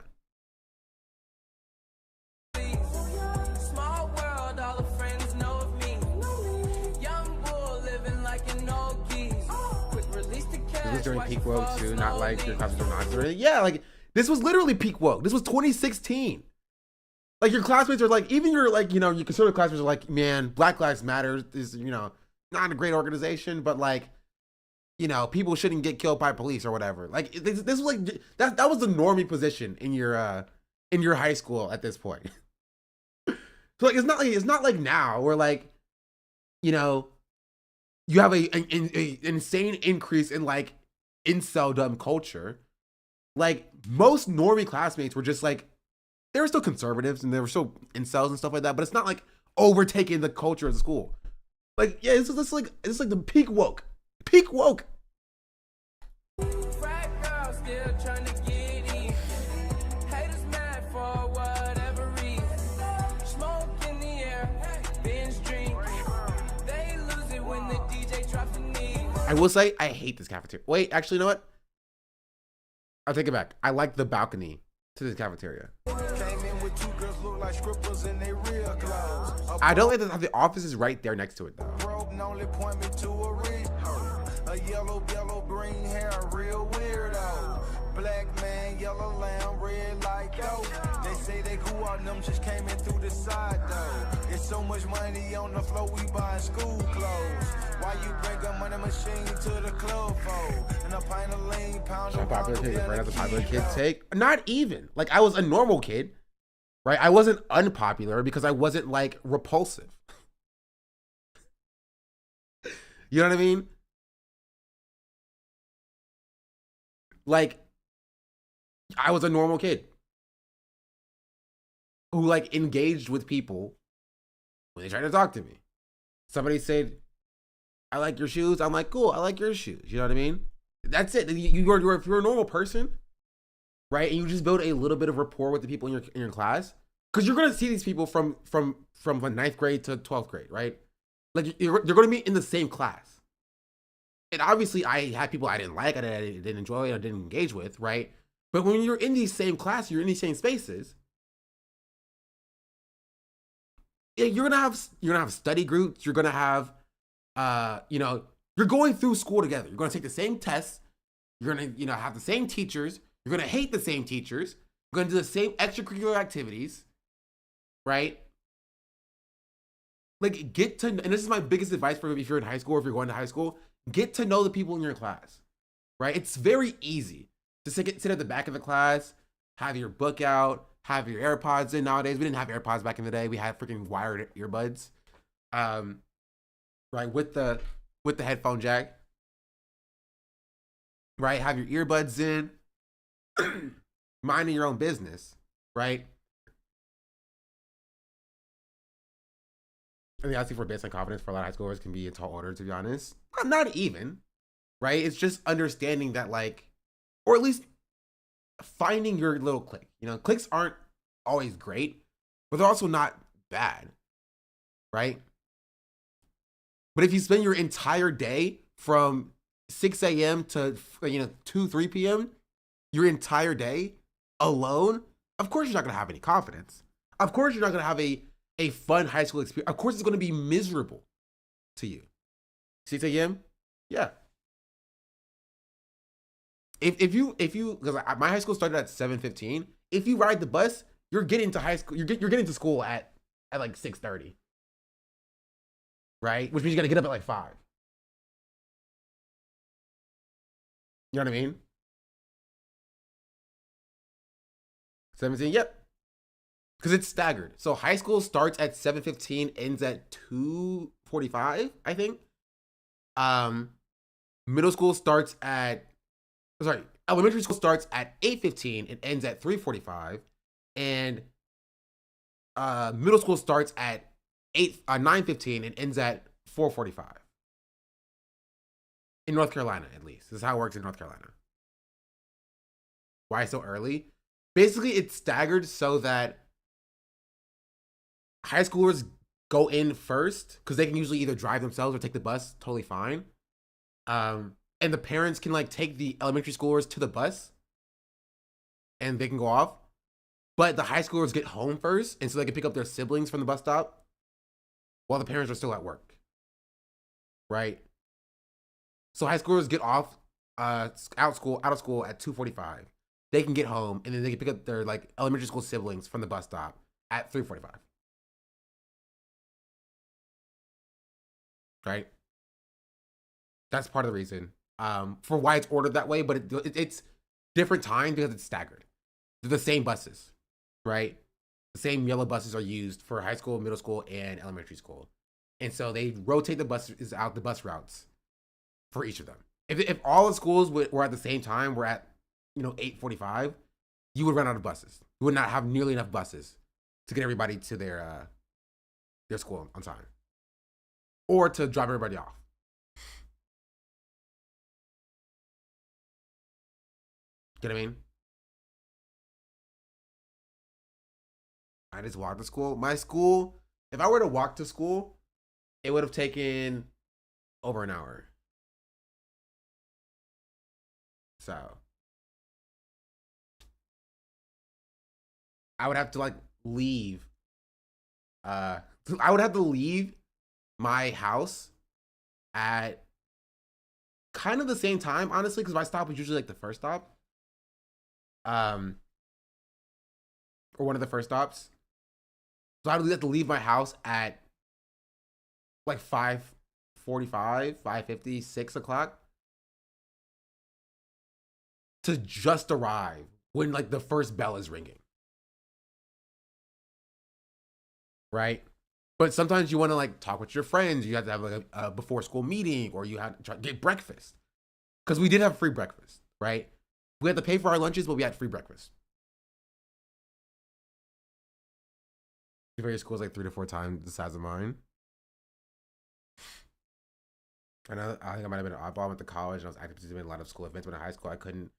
Speaker 13: Small world, all the friends know of me. Young bull living like an old geese. Quick release the cash.
Speaker 2: This was during peak woke too, not like your classes are not or anything. Yeah, like this was literally peak woke. This was 2016. Like your classmates are like, even your like, you know, your conservative classmates are like, man, Black Lives Matter is, you know, not a great organization, but like, you know, people shouldn't get killed by police or whatever. Like this was like that was the normie position in your high school at this point. So like it's not like now where like, you know, you have an insane increase in like incel-dumb culture. Like most normie classmates were just like, they were still conservatives and they were still incels and stuff like that, but it's not like overtaking the culture of the school. Like, yeah, it's like the peak woke. Peak woke.
Speaker 13: Frat girl still trying to get in. Haters mad for whatever reason. Smoke in the air, binge drink. They lose it when the DJ drops the knee.
Speaker 2: I will say, I hate this cafeteria. Wait, actually, you know what? I'll take it back. I like the balcony to this cafeteria. I don't like that the office is right there next to it though.
Speaker 13: A yellow green hair, real weirdo. Black man, yellow lamb, red light dope. They say they cool on them, just came in through the side though. It's so much money on the floor, we buying school clothes. Why you bring a money machine to the club for? And a pint of lean, pound of
Speaker 2: popular take right as a popular kid take. Not even. Like I was a normal kid, right? I wasn't unpopular because I wasn't like repulsive. You know what I mean? Like, I was a normal kid who like engaged with people when they tried to talk to me. Somebody said, I like your shoes. I'm like, cool, I like your shoes. You know what I mean? That's it. If you're a normal person, right? And you just build a little bit of rapport with the people in your class, because you're going to see these people from like 9th grade to 12th grade, right? Like you're going to be in the same class. And obviously I had people I didn't like, I didn't enjoy, I didn't engage with, right? But when you're in these same classes, you're in these same spaces, you're gonna have study groups, you're gonna have you know, you're going through school together. You're gonna take the same tests, you're gonna, you know, have the same teachers, you're gonna hate the same teachers, you're gonna do the same extracurricular activities, right? Like get to, and this is my biggest advice for if you're in high school or if you're going to high school, get to know the people in your class, right? It's very easy to sit at the back of the class, have your book out, have your AirPods in. Nowadays, we didn't have AirPods back in the day. We had freaking wired earbuds, right? With the headphone jack, right? Have your earbuds in, minding your own business, right? I mean, obviously for baseline confidence for a lot of high schoolers can be a tall order, to be honest. Not even, right? It's just understanding that, like, or at least finding your little clique. You know, cliques aren't always great, but they're also not bad, right? But if you spend your entire day from 6 a.m. to, you know, 3 p.m., your entire day alone, of course you're not going to have any confidence. Of course you're not going to have a fun high school experience. Of course it's going to be miserable to you. 6 a.m.? Yeah. If you, because my high school started at 7:15. If you ride the bus, you're getting to high school. You're getting to school at like 6:30, right? Which means you got to get up at like 5. You know what I mean? 17. Yep. Because it's staggered. So high school starts at 7:15, ends at 2:45, I think. Middle school starts at, sorry, elementary school starts at 8:15 and ends at 3:45. and middle school starts at 9:15 and ends at 4:45. In North Carolina, at least. This is how it works in North Carolina. Why so early? Basically, it's staggered so that high schoolers go in first because they can usually either drive themselves or take the bus, totally fine. And the parents can like take the elementary schoolers to the bus and they can go off. But the high schoolers get home first, and so they can pick up their siblings from the bus stop while the parents are still at work. Right? So high schoolers get off out of school at 2:45. They can get home, and then they can pick up their like elementary school siblings from the bus stop at 3:45. Right? That's part of the reason for why it's ordered that way, but it's different time because it's staggered. They're the same buses, right? The same yellow buses are used for high school, middle school, and elementary school. And so they rotate the buses out, the bus routes for each of them. If all the schools were at the same time, we're at 8:45, you would run out of buses. You would not have nearly enough buses to get everybody to their school on time, or to drop everybody off. Get what I mean? I just walked to school. My school, if I were to walk to school, it would have taken over an hour. So I would have to like leave. I would have to leave my house at kind of the same time, honestly, because my stop was usually like the first stop. Or one of the first stops. So I would have to leave my house at like 5:45, 5:50, 6 o'clock to just arrive when like the first bell is ringing. Right? But sometimes you want to like talk with your friends. You have to have like a before school meeting, or you have to try to get breakfast. Because we did have free breakfast, right? We had to pay for our lunches, but we had free breakfast. Your school is like 3 to 4 times the size of mine. I think I might have been an oddball. I went to college and I was active participating in a lot of school events. But in high school, I couldn't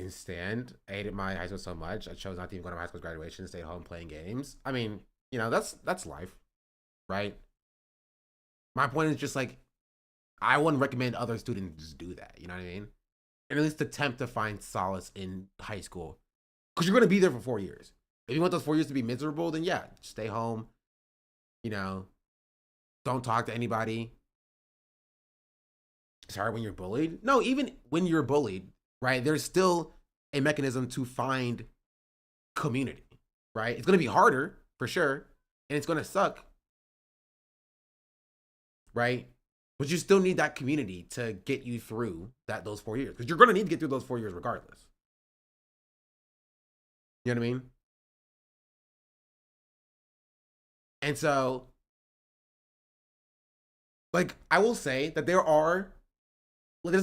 Speaker 2: stand. I hated my high school so much. I chose not to even go to my high school graduation, stay at home playing games. I mean, that's life, right? My point is just like, I wouldn't recommend other students do that. You know what I mean? And at least attempt to find solace in high school, because you're going to be there for 4 years. If you want those 4 years to be miserable, then yeah, stay home. Don't talk to anybody. It's hard when you're bullied. No, even when you're bullied, right? There's still a mechanism to find community, right? It's going to be harder for sure, and it's going to suck, right? But you still need that community to get you through those 4 years, because you're going to need to get through those 4 years regardless. You know what I mean? And so, like, I will say that there's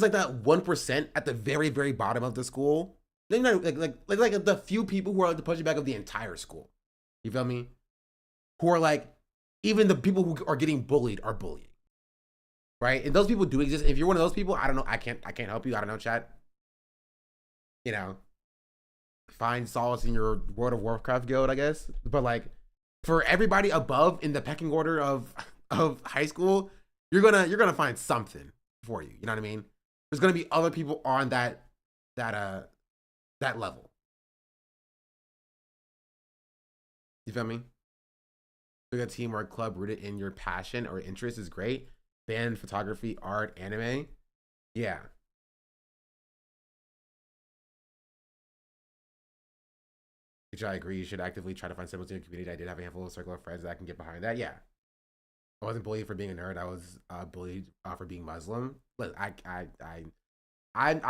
Speaker 2: like that 1% at the very, very bottom of the school. Like the few people who are like the punching bag of the entire school. You feel me? Who are like, even the people who are getting bullied are bullying. Right? And those people do exist. If you're one of those people, I don't know. I can't help you. I don't know, chat. Find solace in your World of Warcraft guild, I guess. But like, for everybody above in the pecking order of high school, you're gonna find something for you. You know what I mean? There's gonna be other people on that level. You feel me? Like a teamwork club rooted in your passion or interest is great. Band, photography, art, anime. Yeah. Which I agree. You should actively try to find siblings in your community. I did have a handful of circle of friends that I can get behind that. Yeah. I wasn't bullied for being a nerd. I was bullied for being Muslim. But I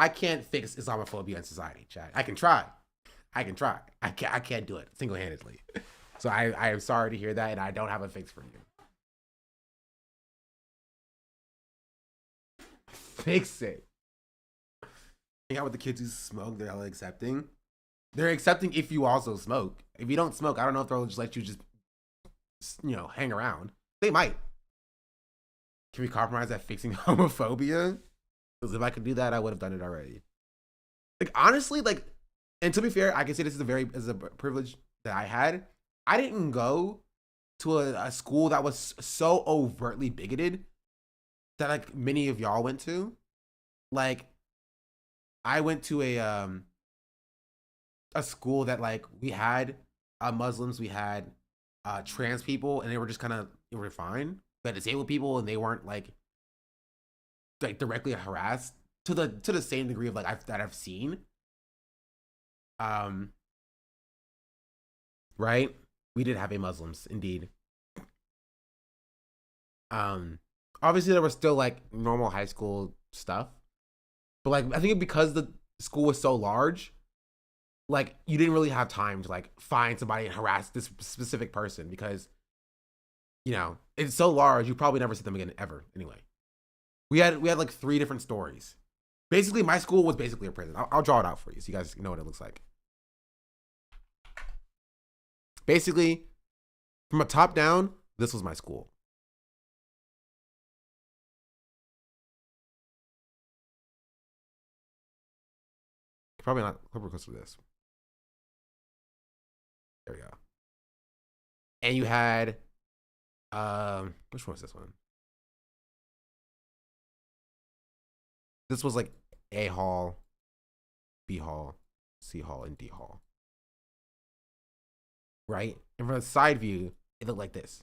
Speaker 2: can't fix Islamophobia in society, chat. I can try. I can't do it single-handedly. So I am sorry to hear that, and I don't have a fix for you. Fix it. Hang out with the kids who smoke, they're all accepting. They're accepting if you also smoke. If you don't smoke, I don't know if they'll just let you hang around. They might. Can we compromise at fixing homophobia? Because if I could do that, I would have done it already. Like, honestly, like, and to be fair, I can say this is a privilege that I had. I didn't go to a school that was so overtly bigoted that like many of y'all went to. Like, I went to a school that like we had Muslims, we had trans people, and they were just kind of, they were fine. We had disabled people, and they weren't like directly harassed to the same degree of like I've seen. Right? We did have a Muslims, indeed. Obviously there was still like normal high school stuff, but like I think because the school was so large, like you didn't really have time to like find somebody and harass this specific person because, you know, it's so large you probably never see them again ever. Anyway, we had like 3 different stories. Basically, my school was basically a prison. I'll draw it out for you so you guys know what it looks like. Basically, from a top down, this was my school. Probably close to this. There we go. And you had, which one was this one? This was like A hall, B hall, C hall, and D hall. Right? And from the side view, it looked like this.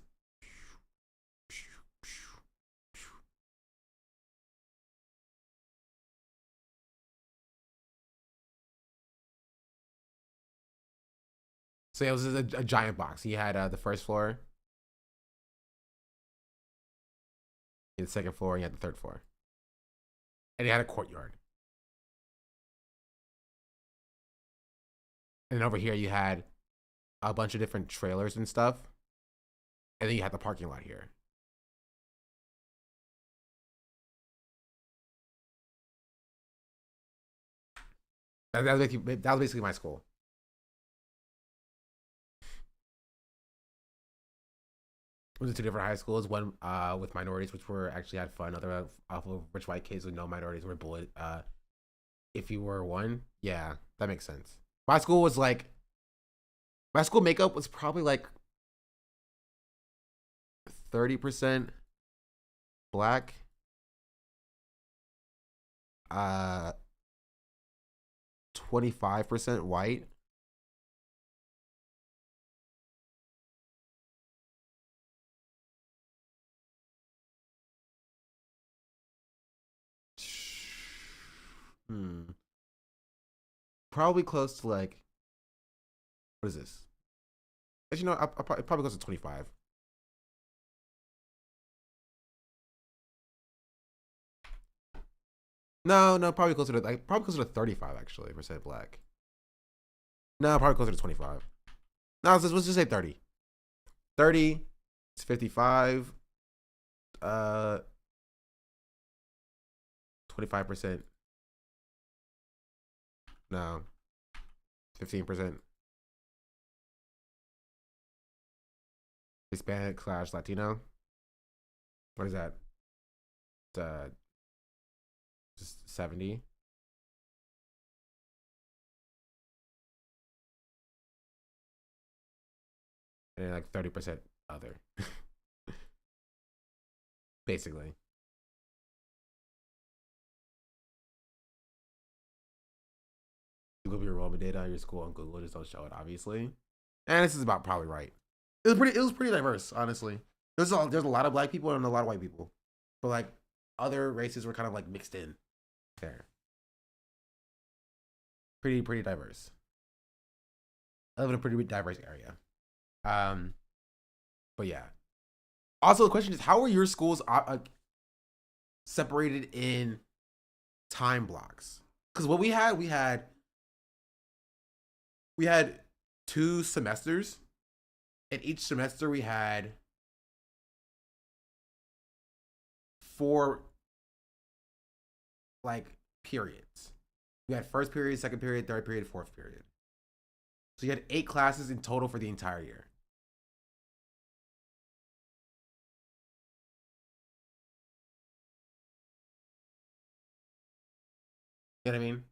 Speaker 2: So it was a giant box. You had the first floor, you had the second floor, and you had the third floor. And you had a courtyard. And then over here you had a bunch of different trailers and stuff. And then you had the parking lot here. That was basically my school. Went to 2 different high schools. One with minorities, which were actually had fun. Other off of rich white kids with no minorities were bullied. If you were one, yeah, that makes sense. My school was like, my school makeup was probably like 30% black, 25% white. Probably close to like, what is this? As you know, probably close to 25. No, probably closer to 35 actually percent black. No, probably closer to 25. No, let's just say 30. 30, it's 55. 25%. No. 15%. Hispanic / Latino. What is that? Just 70. And then like 30% other. Basically. Google your enrollment data on your school on Google, just don't show it, obviously. And this is about probably right. It was pretty diverse, honestly. There's a lot of black people and a lot of white people, but like other races were kind of like mixed in there. Pretty diverse. I live in a pretty diverse area. But yeah. Also, the question is, how are your schools separated in time blocks? Because what we had 2 semesters. And each semester we had 4 like periods. We had first period, second period, third period, fourth period. So you had 8 classes in total for the entire year. You know what I mean?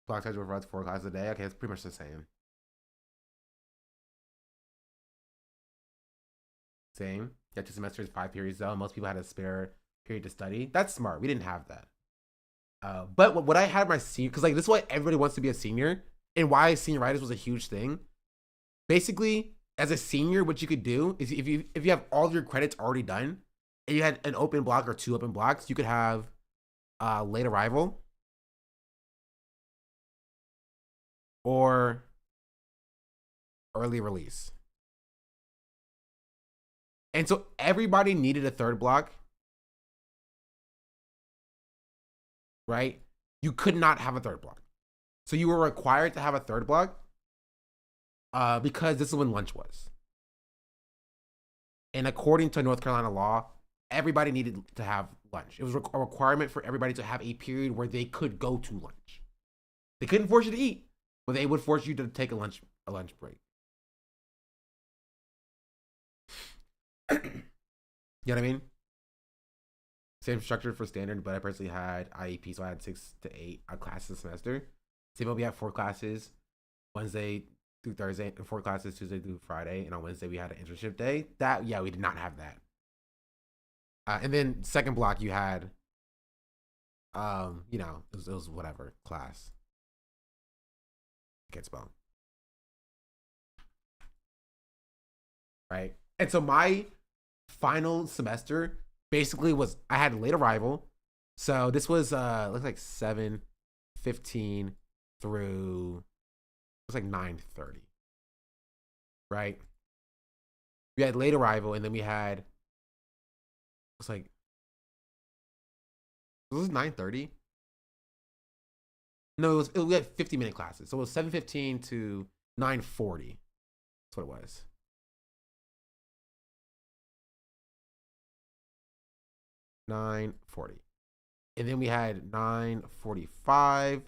Speaker 2: Block schedule runs 4 classes a day. Okay, it's pretty much the same. Same. You had 2 semesters, 5 periods though. Most people had a spare period to study. That's smart. We didn't have that. But what I had my senior, because like this is why everybody wants to be a senior, and why senioritis was a huge thing. Basically, as a senior, what you could do is if you have all of your credits already done, and you had an open block or 2 open blocks, you could have late arrival or early release. And so everybody needed a 3rd block, right? You could not have a 3rd block. So you were required to have a 3rd block because this is when lunch was. And according to North Carolina law, everybody needed to have lunch. It was a requirement for everybody to have a period where they could go to lunch. They couldn't force you to eat, but they would force you to take a lunch break. You know what I mean? Same structure for standard, but I personally had IEP, so I had 6 to 8 classes a semester. Same, we had 4 classes Wednesday through Thursday, and 4 classes Tuesday through Friday, and on Wednesday we had an internship day. That, yeah, we did not have that. And then 2nd block you had, you know, it was whatever class. Gets bone. Right? And so my final semester basically was, I had late arrival. So this was looks like 7:15 through, it was like 9:30. Right? We had late arrival, and then we had, it was like, was this 9:30? No, we had 50-minute classes. So it was 7:15 to 9:40. That's what it was. $9.40. And then we had 9:45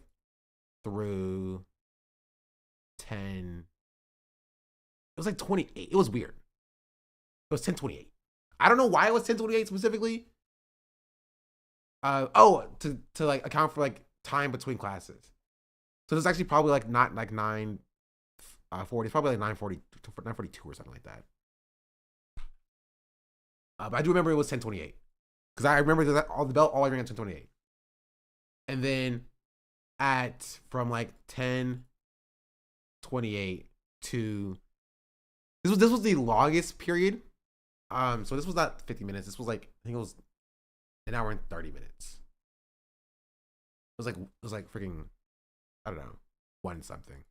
Speaker 2: through 10. It was like 28. It was weird. It was 10:28. I don't know why it was 10:28 specifically. To like account for like time between classes. So it's actually probably like not like 9:40. It's probably like 9:40, 9:42 or something like that. But I do remember it was 10:28. Because I remember that all the bell all rang at 10:28. And then from like 10:28 to this was the longest period. So this was not 50 minutes. This was like, I think it was an hour and 30 minutes. It was like freaking, I don't know, 1 something.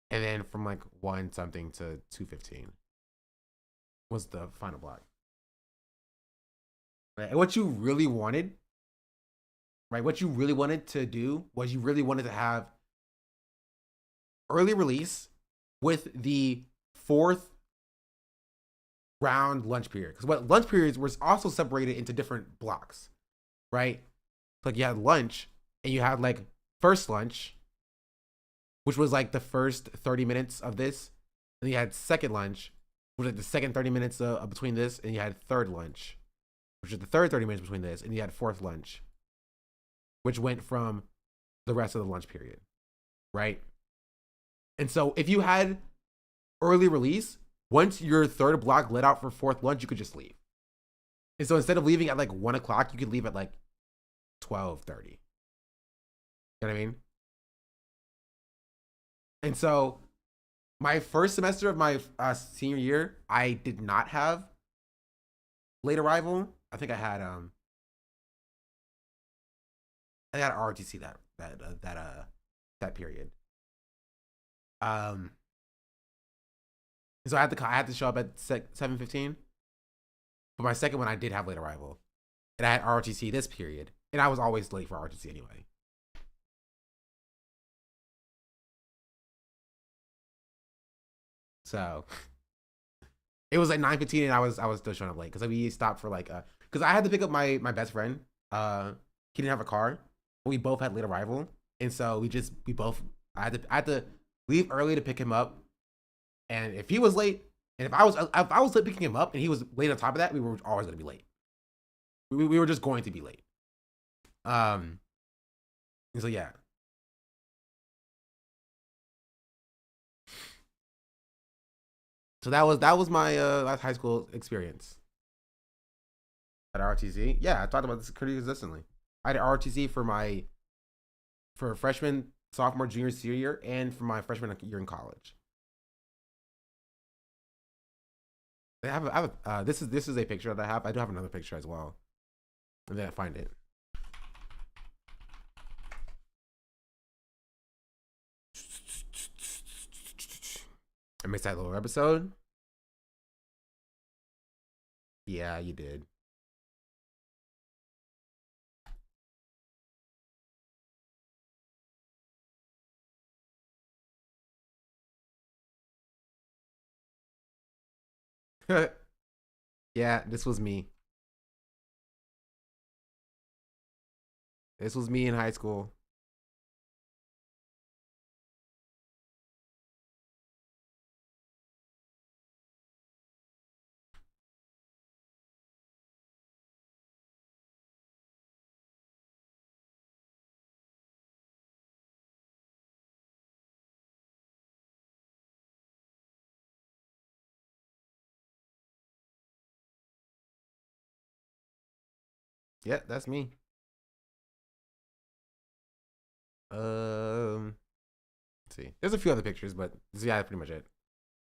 Speaker 2: And then from like 1 something to 2:15 was the final block. Right? And what you really wanted, right? What you really wanted to do was you really wanted to have early release with the 4th round lunch period. Because what lunch periods were also separated into different blocks, right? Like you had lunch, and you had like first lunch, which was like the first 30 minutes of this. And you had second lunch, which was like the second 30 minutes between this. And you had third lunch, which was the third 30 minutes between this. And you had fourth lunch, which went from the rest of the lunch period, right? And so if you had early release, once your third block let out for fourth lunch, you could just leave. And so instead of leaving at like 1 o'clock, you could leave at like 12:30. You know what I mean? And so my first semester of my senior year, I did not have late arrival. I think I had ROTC that period. So I had to show up at 7:15. But my second one, I did have late arrival, and I had ROTC this period, and I was always late for ROTC anyway. So it was like 9:15, and I was still showing up late because we stopped for like because I had to pick up my best friend. He didn't have a car, but we both had late arrival, and so I had to leave early to pick him up, and if he was late, and if I was late picking him up, and he was late on top of that, we were always gonna be late. We were just going to be late. And so yeah. So that was my last high school experience at ROTC. Yeah, I talked about this pretty consistently. I had ROTC for freshman, sophomore, junior, senior year, and for my freshman year in college. This is a picture that I have. I do have another picture as well. And then I find it. I missed that little episode. Yeah, you did. Yeah, this was me. This was me in high school. Yeah, that's me. Let's see. There's a few other pictures, but yeah, that's pretty much it.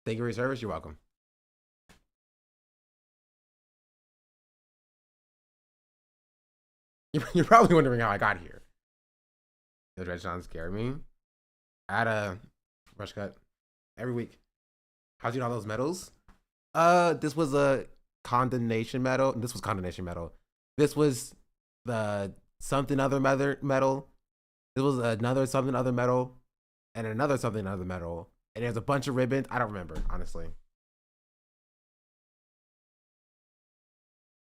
Speaker 2: Thank you for your service. You're welcome. You're probably wondering how I got here. The red sounds scare me. I had a brush cut every week. How'd you know all those medals? This was a condemnation medal. This was condemnation medal. This was the something other medal. This was another something other medal, and another something other medal. And there's a bunch of ribbons. I don't remember, honestly.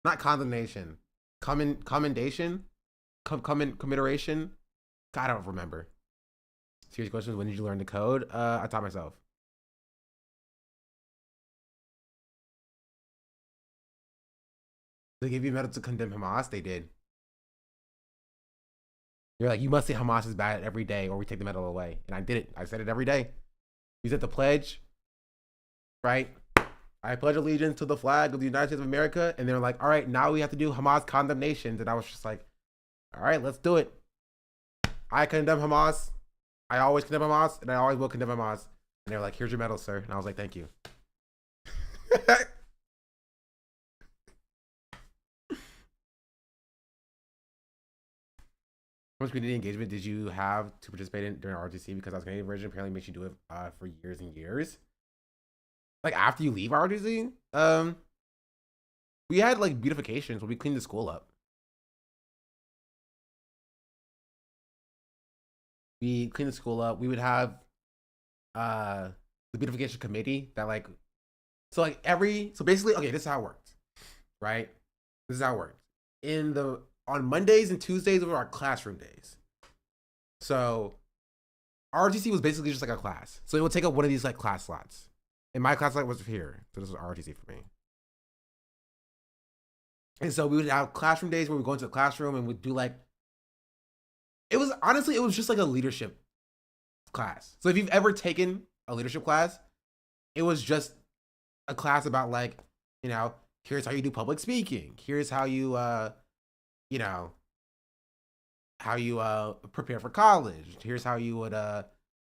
Speaker 2: Not condemnation. Commendation? Commiseration? God, I don't remember. Serious questions. When did you learn the code? I taught myself. They gave you a medal to condemn Hamas? They did. You're like, you must say Hamas is bad every day or we take the medal away. And I did it. I said it every day. You said the pledge, right? I pledge allegiance to the flag of the United States of America. And they're like, all right, now we have to do Hamas condemnations. And I was just like, all right, let's do it. I condemn Hamas. I always condemn Hamas. And I always will condemn Hamas. And they're like, here's your medal, sir. And I was like, thank you. How much community engagement did you have to participate in during ROTC? Because I was Canadian version apparently makes you do it for years and years. Like after you leave ROTC, we had like beautifications when we cleaned the school up. We cleaned the school up. We would have the beautification committee that like, so basically, okay, this is how it worked, right? This is how it worked. On Mondays and Tuesdays were our classroom days. So ROTC was basically just like a class. So it would take up one of these like class slots. And my class slot was here. So this was ROTC for me. And so we would have classroom days where we go into the classroom and we'd do like, it was just like a leadership class. So if you've ever taken a leadership class, it was just a class about like, you know, here's how you do public speaking. Here's how you, you know, how you prepare for college. Here's how you would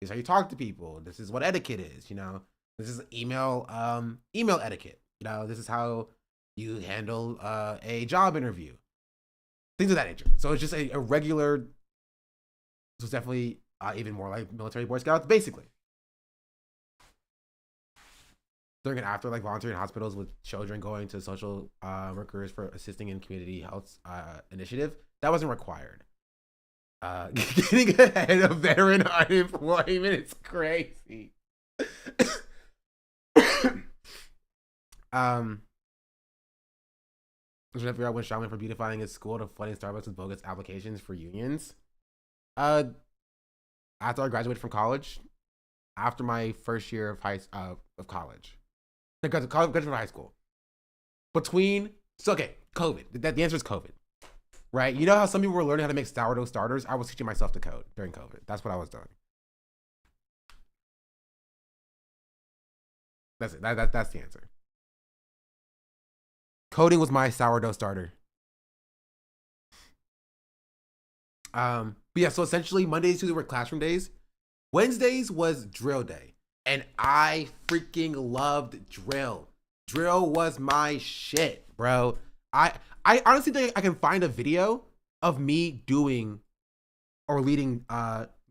Speaker 2: here's how you talk to people. This is what etiquette is, you know. This is email etiquette. You know, this is how you handle a job interview. Things of that nature. So it's just a regular, so it's definitely even more like military Boy Scouts, basically. During and after, like volunteering in hospitals with children, going to social workers for assisting in community health initiative, that wasn't required. Getting ahead of veteran unemployment is crazy. I was trying to figure out when Sean went from beautifying his school to flooding Starbucks with bogus applications for unions. After I graduated from college, after my first year of college, I graduated from high school. COVID. The answer is COVID, right? You know how some people were learning how to make sourdough starters? I was teaching myself to code during COVID. That's what I was doing. That's it. That's the answer. Coding was my sourdough starter. But yeah, so essentially Mondays, Tuesdays were classroom days. Wednesdays was drill day. And I freaking loved drill. Drill was my shit, bro. I honestly think I can find a video of me doing or leading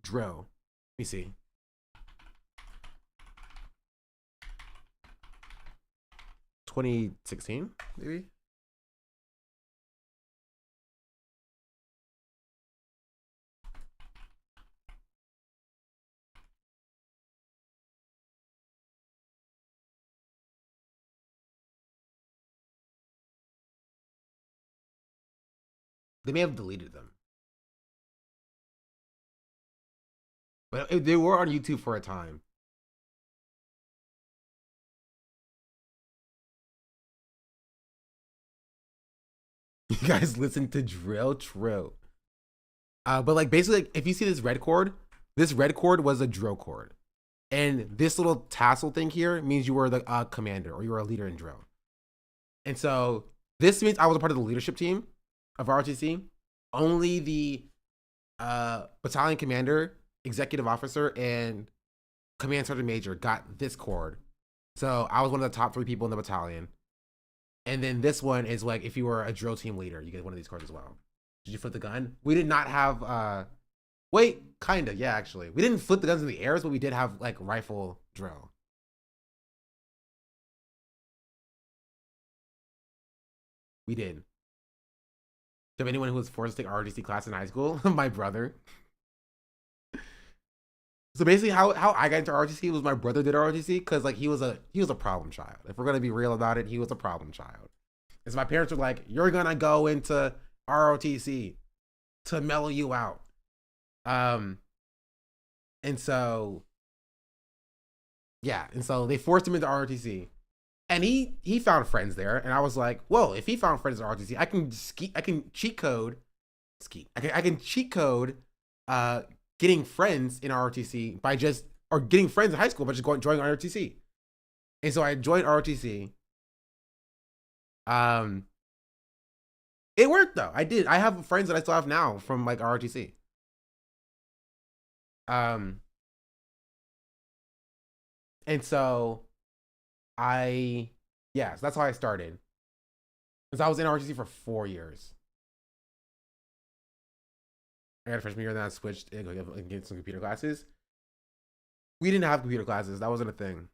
Speaker 2: drill. Let me see. (2016) maybe. They may have deleted them. But they were on YouTube for a time. You guys listen to drill? True. But like basically, if you see this red cord was a drill cord. And this little tassel thing here means you were the commander or you were a leader in drill. And so this means I was a part of the leadership team of ROTC. Only the battalion commander, executive officer, and command sergeant major got this cord. So I was one of the top 3 people in the battalion. And then this one is like if you were a drill team leader, you get one of these cords as well. Did you flip the gun? We did not have wait, kinda, yeah, actually. We didn't flip the guns in the airs, but we did have like rifle drill. We did. Do you have anyone who was forced to take ROTC class in high school? My brother. So basically how I got into ROTC was my brother did ROTC because like he was a problem child. If we're gonna be real about it, he was a problem child. And so my parents were like, you're gonna go into ROTC to mellow you out. And so yeah, and so they forced him into ROTC. And he found friends there, and I was like, whoa, if he found friends at ROTC, I can cheat code getting friends in ROTC by just, or getting friends in high school by just joining ROTC. And so I joined ROTC. It worked though. I did. I have friends that I still have now from like ROTC. And so so that's how I started. Because I was in ROTC for 4 years. I got a freshman year, and then I switched and get some computer classes. We didn't have computer classes. That wasn't a thing.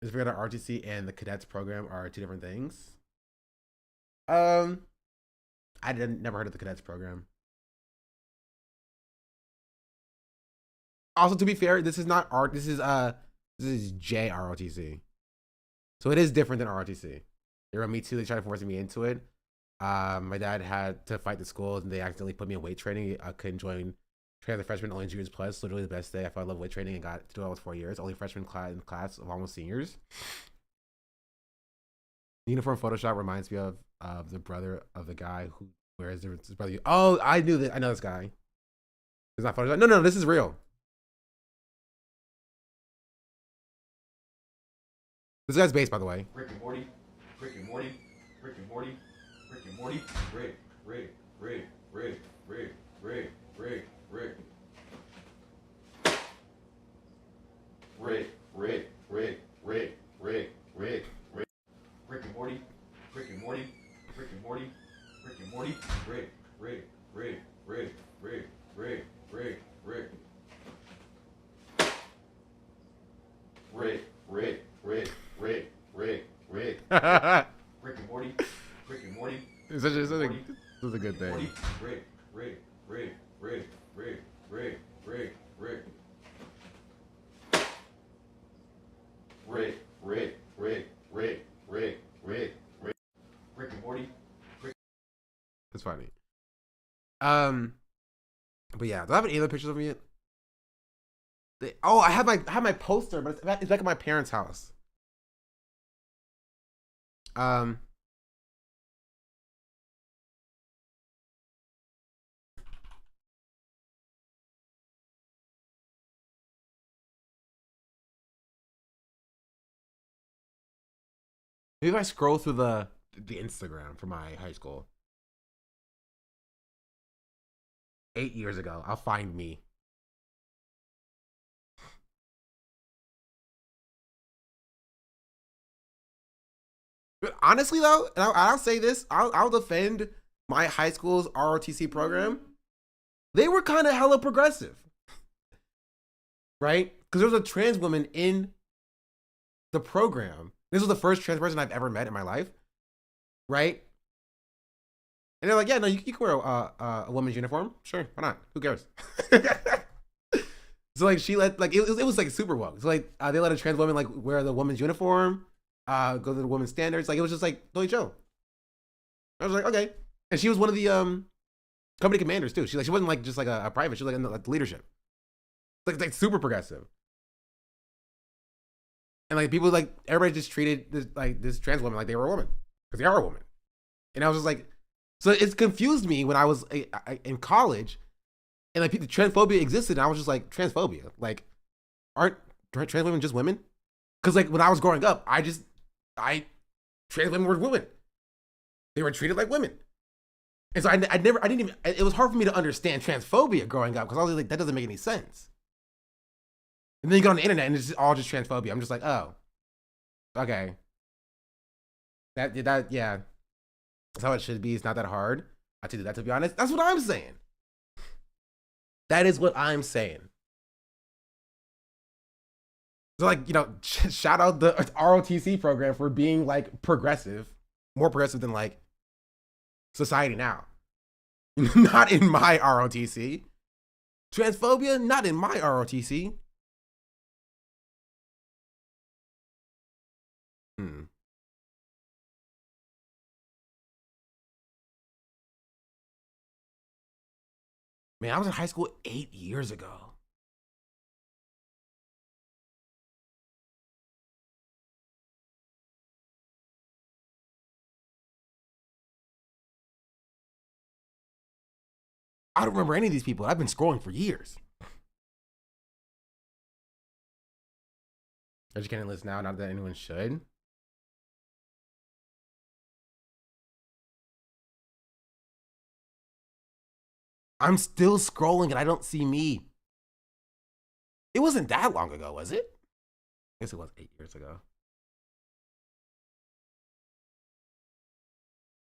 Speaker 2: Just figured out ROTC and the cadets program are 2 different things. I never heard of the cadets program. Also, to be fair, this is not art. This is JROTC. So it is different than ROTC. They were me too. They tried forcing me into it. My dad had to fight the schools, and they accidentally put me in weight training. I couldn't join training the freshman, only juniors plus. Literally the best day. I fell in love with weight training and got to do it with 4 years. Only freshman class of almost seniors. The uniform Photoshop reminds me of the brother of the guy who wears his brother. Oh, I knew that. I know this guy. It's not Photoshop. No, this is real. This guy's based, by the way.
Speaker 14: Rick and Morty. Rick and Morty. Rick and Morty. Rick and Morty. Rick. Rick. Rick. Rick. Rick. Rick. Rick. Rick. Rick. Rick. Rick. Rick. Rick. Rick. Rick. Rick and Morty. Rick and Morty. Rick and Morty. Rick and Morty. Rick. Rick. Rick. Rick. Rick. Rick. Rick. Rick. Rick. Rick. Rick. Rick. Rick. Rick. Rick and Morty. Rick and Morty.
Speaker 2: It's such a good thing.
Speaker 14: Morty. Rick. Rick. Rick. Rick. Rick. Rick. Rick. Rick. Rick. Rick. Rick. Rick. Rick. Rick. Rick. Rick and Morty. Rick.
Speaker 2: It's funny. But yeah, do I have any other pictures of me? Oh, I have my poster, but it's back at my parents' house. Maybe if I scroll through the Instagram for my high school. 8 years ago, I'll find me. But honestly though, and I'll say this, I'll defend my high school's ROTC program. They were kind of hella progressive, right? Because there was a trans woman in the program. This was the first trans person I've ever met in my life, right? And they're like, yeah, no, you can wear a woman's uniform. Sure, why not? Who cares? So like she let like it was like super woke. So like they let a trans woman like wear the woman's uniform, go to the women's standards. Like it was just like totally chill. I was like, okay. And she was one of the company commanders too. She wasn't like just like a private. She was like in the leadership. Like super progressive. And like people like everybody just treated this trans woman like they were a woman because they are a woman. And I was just like, so it's confused me when I was in college, and like the transphobia existed. And I was just like, transphobia, like aren't trans women just women? Because like when I was growing up, trans women were women. They were treated like women. And so I didn't even, it was hard for me to understand transphobia growing up because I was like, that doesn't make any sense. And then you go on the internet and it's all just transphobia. I'm just like, oh, okay. That yeah. That's how it should be. It's not that hard. I to do that, to be honest. That's what I'm saying. That is what I'm saying. So like, you know, shout out the ROTC program for being like progressive, more progressive than like society now. Not in my ROTC. Transphobia, not in my ROTC. Man, I was in high school 8 years ago. I don't remember any of these people. I've been scrolling for years. Educating list now, not that anyone should. I'm still scrolling and I don't see me. It wasn't that long ago, was it? I guess it was 8 years ago.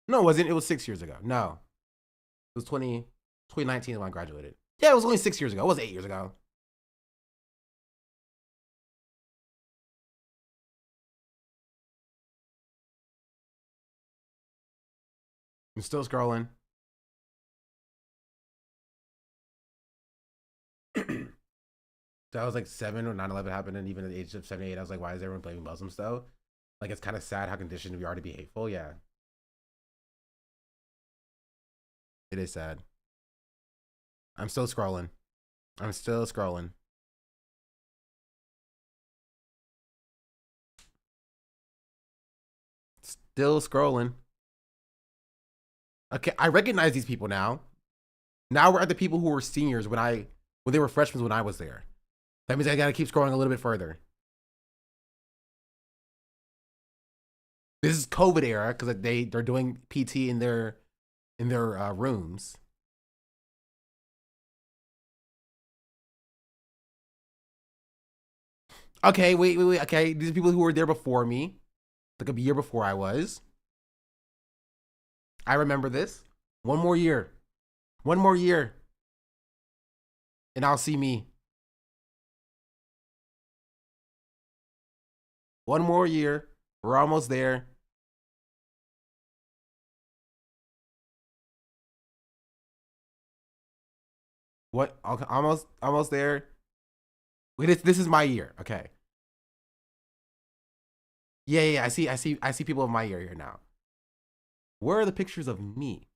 Speaker 2: No, it wasn't. It was 6 years ago. No. It was 2019 when I graduated. Yeah, it was only 6 years ago. It was 8 years ago. I'm still scrolling. So I was like 7 when 9/11 happened, and even at the age of 78, I was like, why is everyone blaming Muslims though? Like, it's kind of sad how conditioned we are to be hateful. Yeah. It is sad. I'm still scrolling. I'm still scrolling. Still scrolling. Okay, I recognize these people now. Now we're at the people who were seniors when they were freshmen when I was there. That means I gotta keep scrolling a little bit further. This is COVID era because they're doing PT in their rooms. Okay, wait. Okay, these are people who were there before me, like a year before I was. I remember this. One more year, and I'll see me. One more year. We're almost there. What? Okay, almost there. Wait, this is my year. Okay. Yeah. I see people of my year here now. Where are the pictures of me?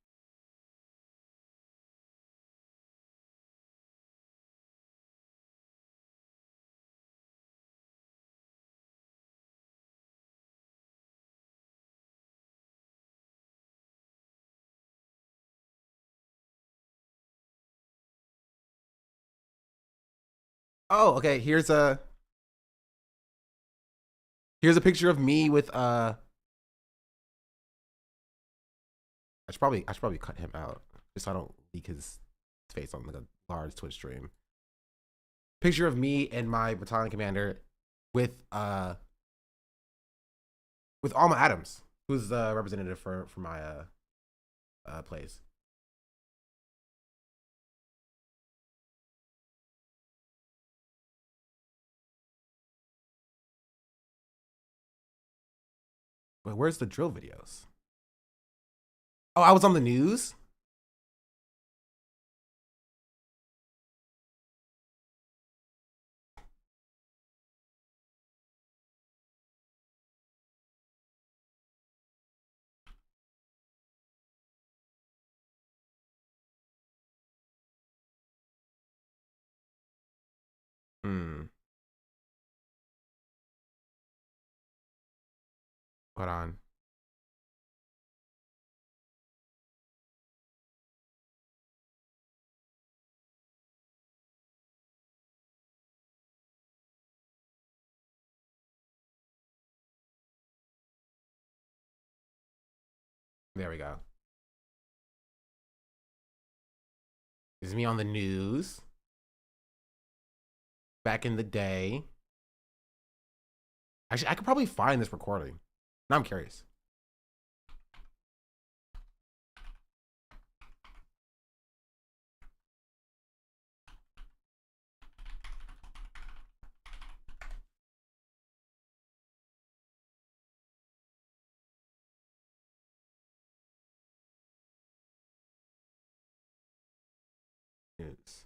Speaker 2: Oh, okay. Here's a picture of me with I should probably cut him out just so I don't leak his face on like a large Twitch stream. Picture of me and my battalion commander with Alma Adams, who's the representative for my place. Wait, where's the drill videos? Oh, I was on the news? Hold on. There we go. This is me on the news. Back in the day. Actually, I could probably find this recording. Now I'm curious. News.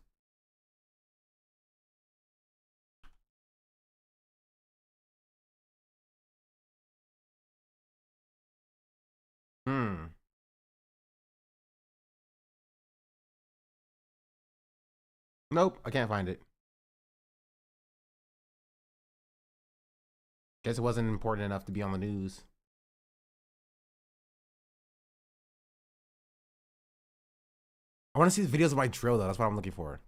Speaker 2: Nope, I can't find it. Guess it wasn't important enough to be on the news. I want to see the videos of my drill though. That's what I'm looking for.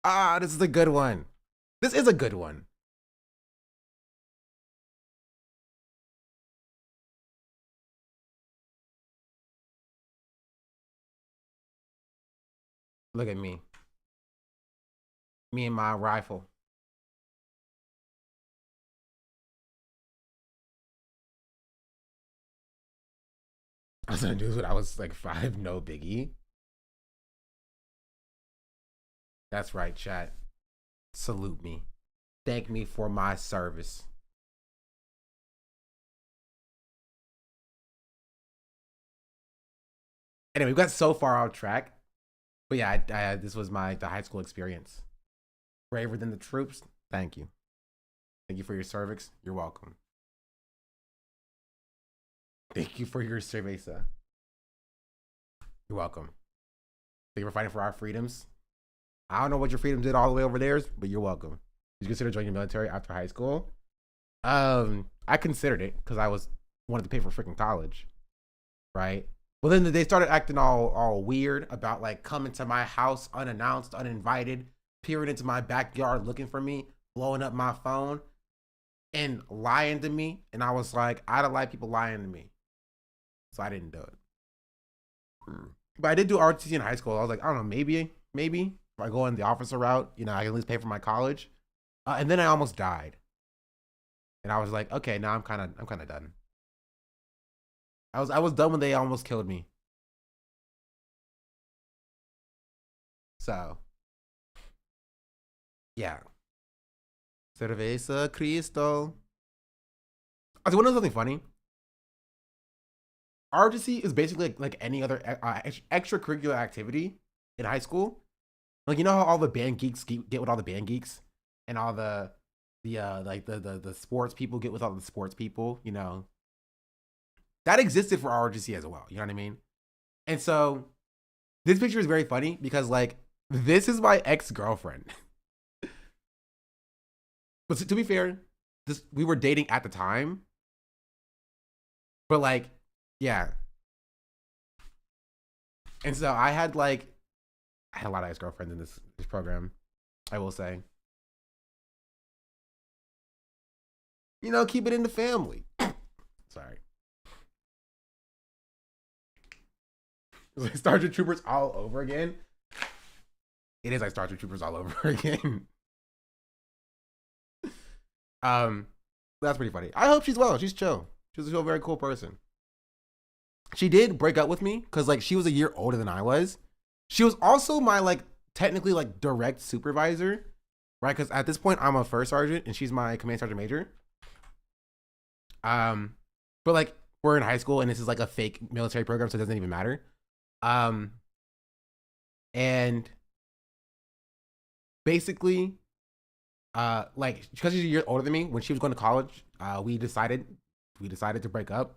Speaker 2: Ah, this is a good one. This is a good one. Look at me. Me and my rifle. I was gonna do this when I was like 5, no biggie. That's right, chat. Salute me. Thank me for my service. Anyway, we got so far off track. But yeah, this was the high school experience. Braver than the troops. Thank you. Thank you for your service. You're welcome. Thank you for your service. You're welcome. Thank you for fighting for our freedoms. I don't know what your freedom did all the way over there, but you're welcome. Did you consider joining the military after high school? I considered it because I wanted to pay for freaking college, right? Well, then they started acting all weird about like coming to my house unannounced, uninvited, peering into my backyard looking for me, blowing up my phone, and lying to me. And I was like, I don't like people lying to me, so I didn't do it. But I did do ROTC in high school. I was like, I don't know, maybe if I go in the officer route, I can at least pay for my college. And then I almost died, and I was like, okay, now I'm kind of done. I was done when they almost killed me. So, yeah. Cerveza Cristo. I was want to know something funny. ROTC is basically like any other extracurricular activity in high school. Like, you know how all the band geeks get with all the band geeks, and all the sports people get with all the sports people, that existed for ROTC as well. You know what I mean? And so this picture is very funny because like this is my ex-girlfriend. But to be fair, we were dating at the time. But like, yeah. And so I had a lot of ex-girlfriends in this program, I will say. You know, keep it in the family. Sorry. It's like Star Trek Troopers all over again. It is like Star Trek Troopers all over again. That's pretty funny. I hope she's well. She's chill. She's a very cool person. She did break up with me because like she was a year older than I was. She was also my like technically like direct supervisor, right? Because at this point I'm a first sergeant and she's my command sergeant major. But like we're in high school and this is like a fake military program, so it doesn't even matter. And basically, like because she's a year older than me, when she was going to college, we decided to break up.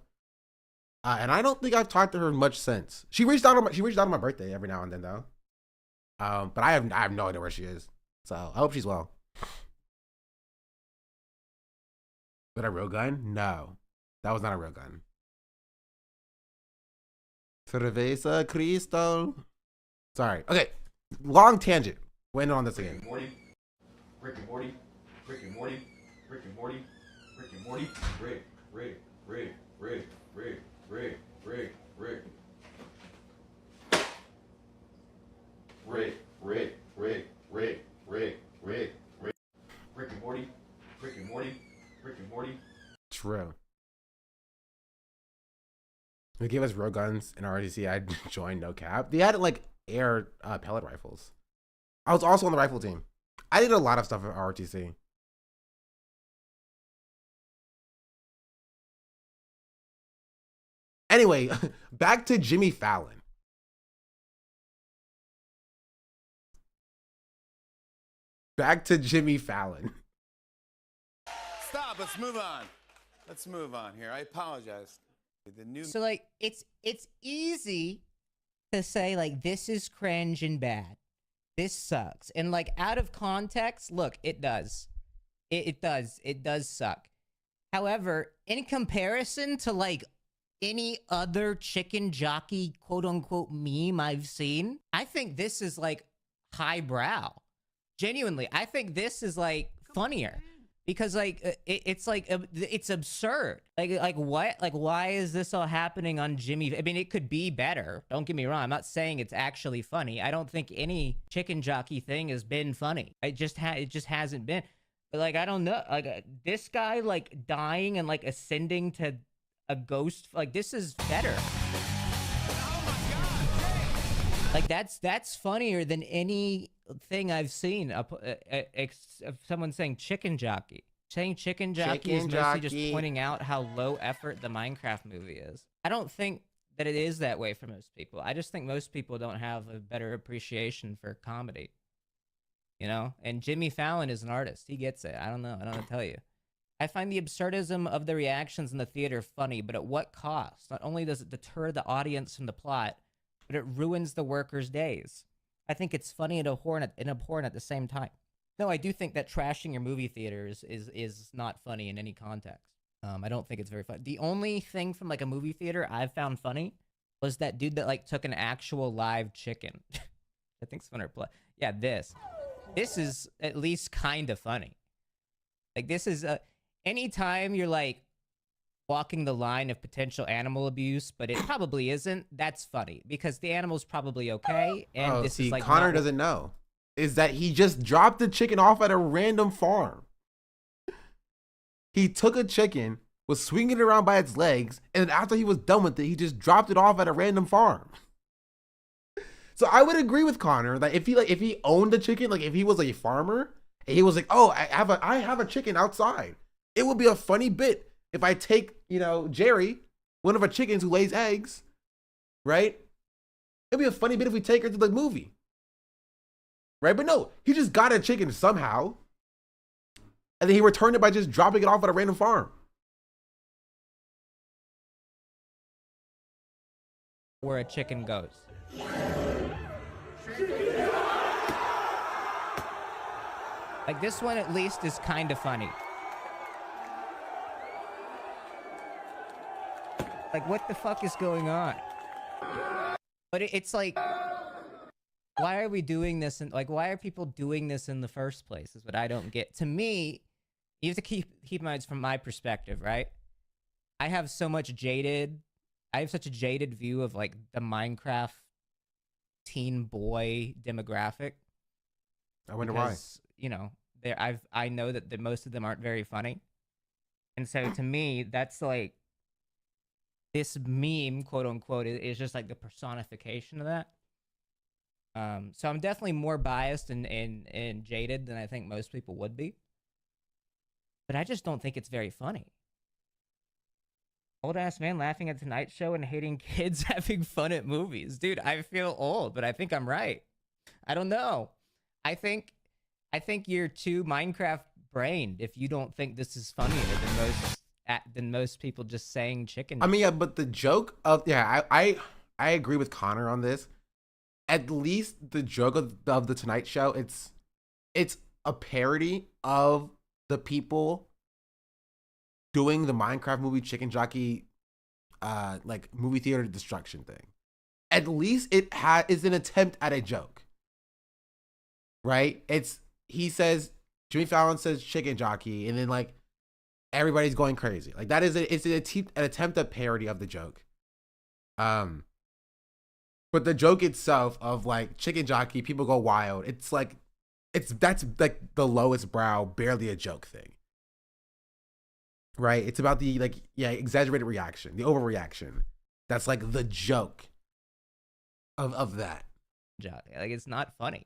Speaker 2: And I don't think I've talked to her much since. She reached out on my birthday every now and then though. But I have no idea where she is. So I hope she's well. But a real gun? No, that was not a real gun. Cerveza Cristo. Sorry. Okay. Long tangent. We're ending on this again.
Speaker 14: Rick and Morty. Rick and Morty. Rick and Morty. Rick and Morty. Rick. Rick. Rick. Rick. Rick. Rick. Rick. Rick. Rick. Rick. Rick. Rick. Rick. Rick. Rick. Rick and Morty. Rick and Morty. Rick and Morty.
Speaker 2: True. They gave us road guns in ROTC. I joined, no cap. They had like air pellet rifles. I was also on the rifle team. I did a lot of stuff at ROTC. Anyway, back to Jimmy Fallon. Back to Jimmy Fallon.
Speaker 12: Stop. Let's move on. Let's move on here. I apologize.
Speaker 11: So like it's easy to say like this is cringe and bad. This sucks. And like out of context, look, it does. It does suck. However, in comparison to like any other chicken jockey quote unquote meme I've seen, I think this is like highbrow. Genuinely, I think this is like funnier. Because like it's like it's absurd. Like what? Like why is this all happening on Jimmy? I mean, it could be better. Don't get me wrong. I'm not saying it's actually funny. I don't think any chicken jockey thing has been funny. It just hasn't been. But like I don't know. Like this guy like dying and like ascending to a ghost. Like this is better. Like that's funnier than anything I've seen. Of someone saying chicken jockey. Saying chicken jockey is mostly just pointing out how low effort the Minecraft movie is. I don't think that it is that way for most people. I just think most people don't have a better appreciation for comedy. You know? And Jimmy Fallon is an artist. He gets it. I don't know. I don't know what to tell you. I find the absurdism of the reactions in the theater funny, but at what cost? Not only does it deter the audience from the plot, but it ruins the workers' days. I think it's funny and abhorrent at the same time. No, I do think that trashing your movie theaters is not funny in any context. I don't think it's very funny. The only thing from like a movie theater I've found funny was that dude that like took an actual live chicken. I think someone replied. Yeah, this is at least kind of funny. Like this is anytime you're like walking the line of potential animal abuse, but it probably isn't. That's funny because the animal's probably okay. And this is like
Speaker 2: Connor doesn't know is that he just dropped the chicken off at a random farm. He took a chicken, was swinging it around by its legs, and then after he was done with it, he just dropped it off at a random farm. So I would agree with Connor that if he owned a chicken, like if he was a farmer and he was like, oh, I have a chicken outside, it would be a funny bit if I take, you know, Jerry, one of our chickens who lays eggs, right? It'd be a funny bit if we take her to the movie. Right? But no, he just got a chicken somehow. And then he returned it by just dropping it off at a random farm.
Speaker 11: where a chicken goes. Like this one at least is kind of funny. Like what the fuck is going on? But it's like, why are we doing this? And like, why are people doing this in the first place is what I don't get. To me, you have to keep in mind from my perspective, right? I have such a jaded view of like the Minecraft teen boy demographic.
Speaker 2: I wonder
Speaker 11: because, you know, I know that most of them aren't very funny. And so to me, that's like, this meme, quote unquote, is just like the personification of that. So I'm definitely more biased and jaded than I think most people would be. But I just don't think it's very funny. Old ass man laughing at Tonight Show and hating kids having fun at movies. Dude, I feel old, but I think I'm right. I don't know. I think you're too Minecraft brained if you don't think this is funnier than most people just saying chicken.
Speaker 2: I mean, yeah, but the joke of I agree with Connor on this. At least the joke of the Tonight Show, it's a parody of the people doing the Minecraft movie chicken jockey, like movie theater destruction thing. At least it is an attempt at a joke, right? He says, Jimmy Fallon says chicken jockey, and then like everybody's going crazy. Like that is it's an attempt at parody of the joke. But the joke itself of like chicken jockey, people go wild. That's like the lowest brow, barely a joke thing. Right? It's about the exaggerated reaction, the overreaction. That's like the joke of that.
Speaker 11: Like it's not funny.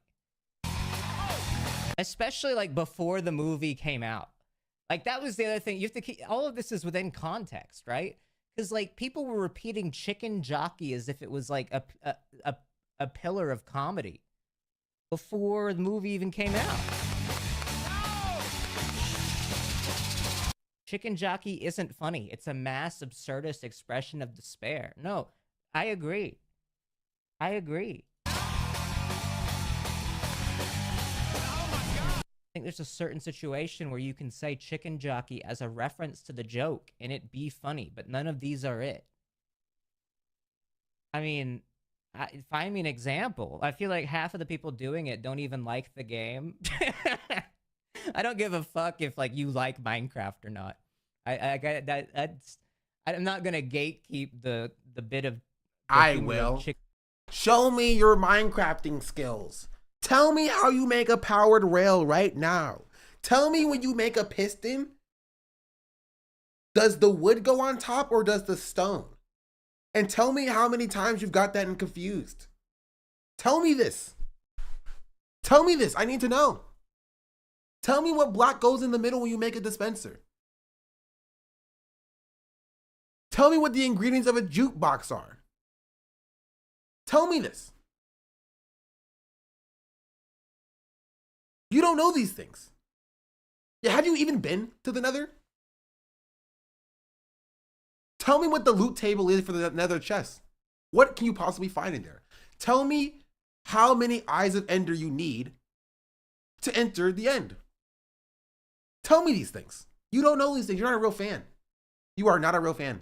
Speaker 11: Especially like before the movie came out. Like that was the other thing. You have to keep all of this is within context, right? Because like people were repeating chicken jockey as if it was like a pillar of comedy before the movie even came out. Chicken jockey isn't funny. It's a mass absurdist expression of despair. No, I agree. I think there's a certain situation where you can say chicken jockey as a reference to the joke and it be funny, but none of these are it. I mean, find me an example. I feel like half of the people doing it don't even like the game. I don't give a fuck if like you like Minecraft or not. I'm not gonna gatekeep the bit of.
Speaker 2: I will. Show me your Minecrafting skills. Tell me how you make a powered rail right now. Tell me when you make a piston, does the wood go on top or does the stone? And tell me how many times you've got that and confused. Tell me this. Tell me this. I need to know. Tell me what block goes in the middle when you make a dispenser. Tell me what the ingredients of a jukebox are. Tell me this. You don't know these things. Yeah, have you even been to the Nether? Tell me what the loot table is for the Nether chest. What can you possibly find in there? Tell me how many eyes of Ender you need to enter the end. Tell me these things. You don't know these things. You're not a real fan. You are not a real fan.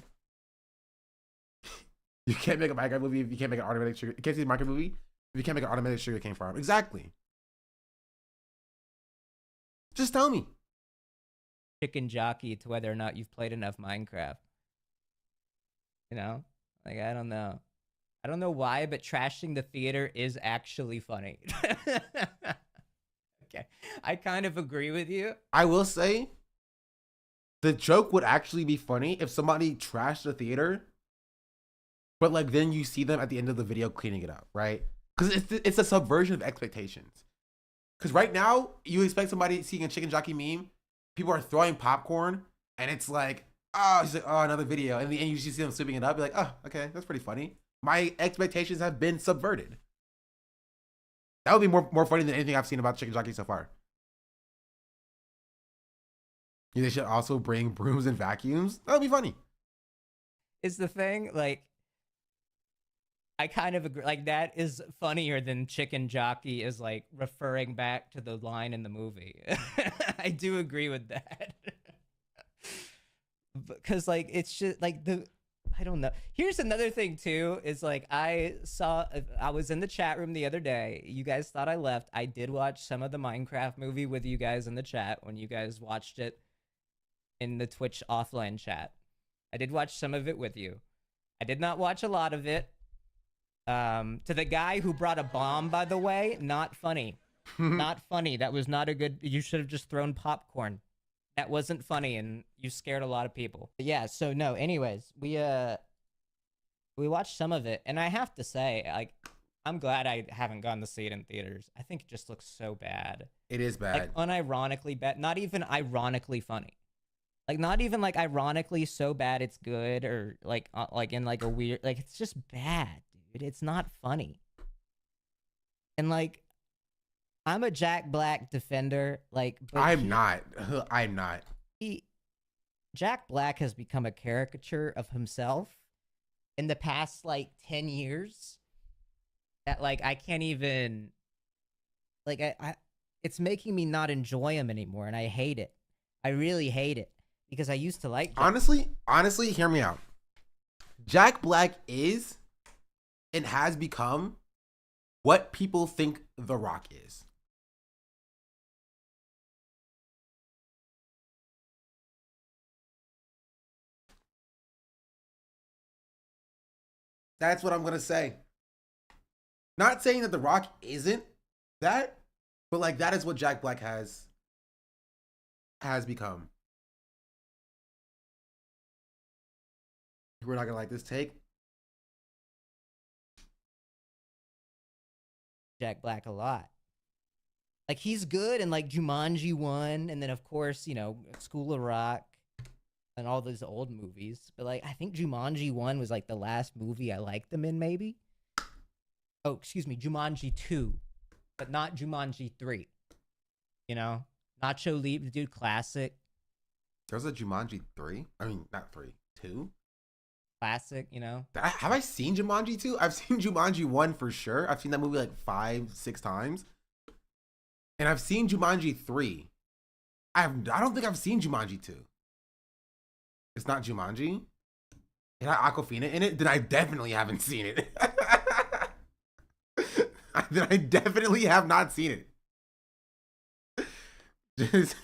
Speaker 2: You can't make a Minecraft movie if you can't make an automatic sugar. You can't see a Minecraft movie if you can't make an automatic sugar cane farm. Exactly. Just tell me.
Speaker 11: Chicken jockey to whether or not you've played enough Minecraft. You know? Like, I don't know. I don't know why, but trashing the theater is actually funny. Okay. I kind of agree with you.
Speaker 2: I will say, the joke would actually be funny if somebody trashed the theater, but like then you see them at the end of the video cleaning it up, right? Because it's a subversion of expectations. Because right now, you expect somebody seeing a chicken jockey meme, people are throwing popcorn, and it's like, oh, she's like, oh, another video. And you see them sweeping it up, you're like, oh, okay, that's pretty funny. My expectations have been subverted. That would be more funny than anything I've seen about chicken jockey so far. They should also bring brooms and vacuums. That would be funny.
Speaker 11: Is the thing, like, I kind of agree. Like, that is funnier than Chicken Jockey is like referring back to the line in the movie. I do agree with that. Because like it's just like I don't know. Here's another thing too, is like I was in the chat room the other day. You guys thought I left. I did watch some of the Minecraft movie with you guys in the chat when you guys watched it in the Twitch offline chat. I did watch some of it with you. I did not watch a lot of it. To the guy who brought a bomb, by the way, not funny. Not funny. That was not a good, you should have just thrown popcorn. That wasn't funny, and you scared a lot of people. But yeah, so no, anyways, we watched some of it, and I have to say, like, I'm glad I haven't gone to see it in theaters. I think it just looks so bad.
Speaker 2: It is bad.
Speaker 11: Like, unironically bad. Not even ironically funny. Like, not even, like, ironically so bad it's good, or, like in, like, a weird... Like, it's just bad, dude. It's not funny. And, like, I'm a Jack Black defender, like...
Speaker 2: I'm not.
Speaker 11: Jack Black has become a caricature of himself in the past, like, 10 years that, like, I can't even... Like, it's making me not enjoy him anymore, and I hate it. I really hate it, because I used to like Jack.
Speaker 2: Honestly, hear me out. Jack Black is and has become what people think The Rock is. That's what I'm going to say. Not saying that The Rock isn't that, but like that is what Jack Black has become. We're not going to like this take.
Speaker 11: Jack Black a lot. Like, he's good in, like, Jumanji 1, and then, of course, you know, School of Rock, and all those old movies. But, like, I think Jumanji 1 was, like, the last movie I liked them in, maybe. Oh, excuse me, Jumanji 2, but not Jumanji 3. You know? Nacho Libre, dude, classic.
Speaker 2: There's a Jumanji 3? I mean, not 3, 2?
Speaker 11: Classic, you know?
Speaker 2: Have I seen Jumanji 2? I've seen Jumanji 1 for sure. I've seen that movie like 5-6 times. And I've seen Jumanji 3. I don't think I've seen Jumanji 2. It's not Jumanji? It had Aquafina in it? Then I definitely haven't seen it. Then I definitely have not seen it. Just...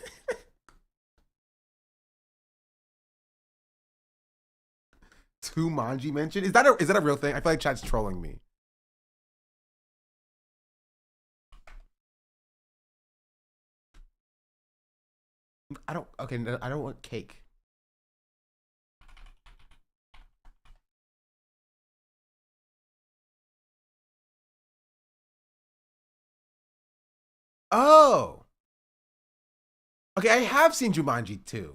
Speaker 2: Jumanji mention? Is that a real thing? I feel like chat's trolling me. I don't want cake. Oh. Okay, I have seen Jumanji 2.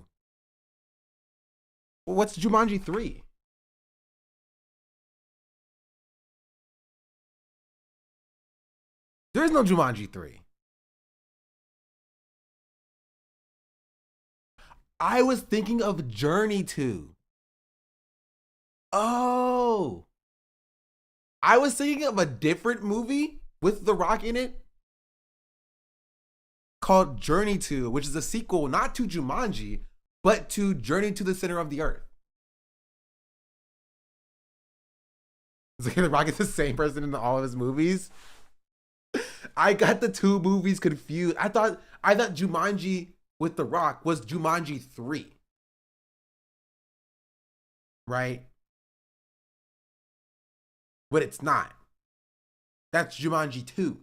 Speaker 2: Well, what's Jumanji 3? There is no Jumanji 3. I was thinking of Journey 2. Oh. I was thinking of a different movie with The Rock in it called Journey 2, which is a sequel not to Jumanji, but to Journey to the Center of the Earth. It's like The Rock is the same person in all of his movies. I got the two movies confused. I thought Jumanji with The Rock was Jumanji 3. Right? But it's not. That's Jumanji 2.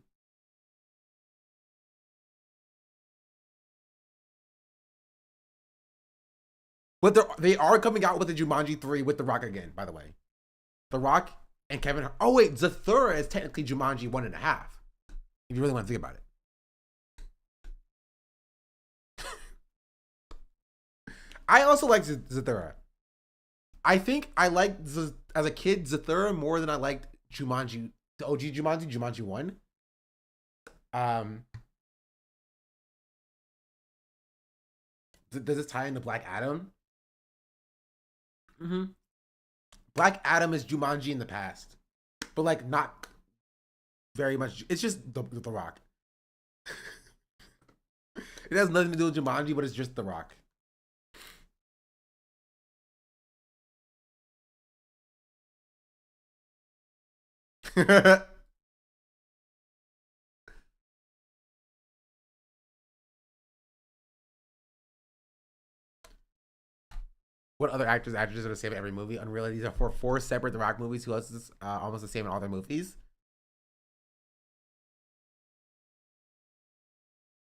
Speaker 2: But they are coming out with a Jumanji 3 with The Rock again, by the way. The Rock and Kevin Hart. Oh wait, Zathura is technically Jumanji 1.5. If you really want to think about it. I also like Zathura. I think I liked, as a kid, Zathura more than I liked Jumanji, the OG Jumanji 1. Does this tie into Black Adam? Black Adam is Jumanji in the past. but like not very much. It's just the Rock. It has nothing to do with Jumanji, but it's just the Rock. What other actors are the same in every movie? Unreal. These are four separate The Rock movies. Who else is almost the same in all their movies?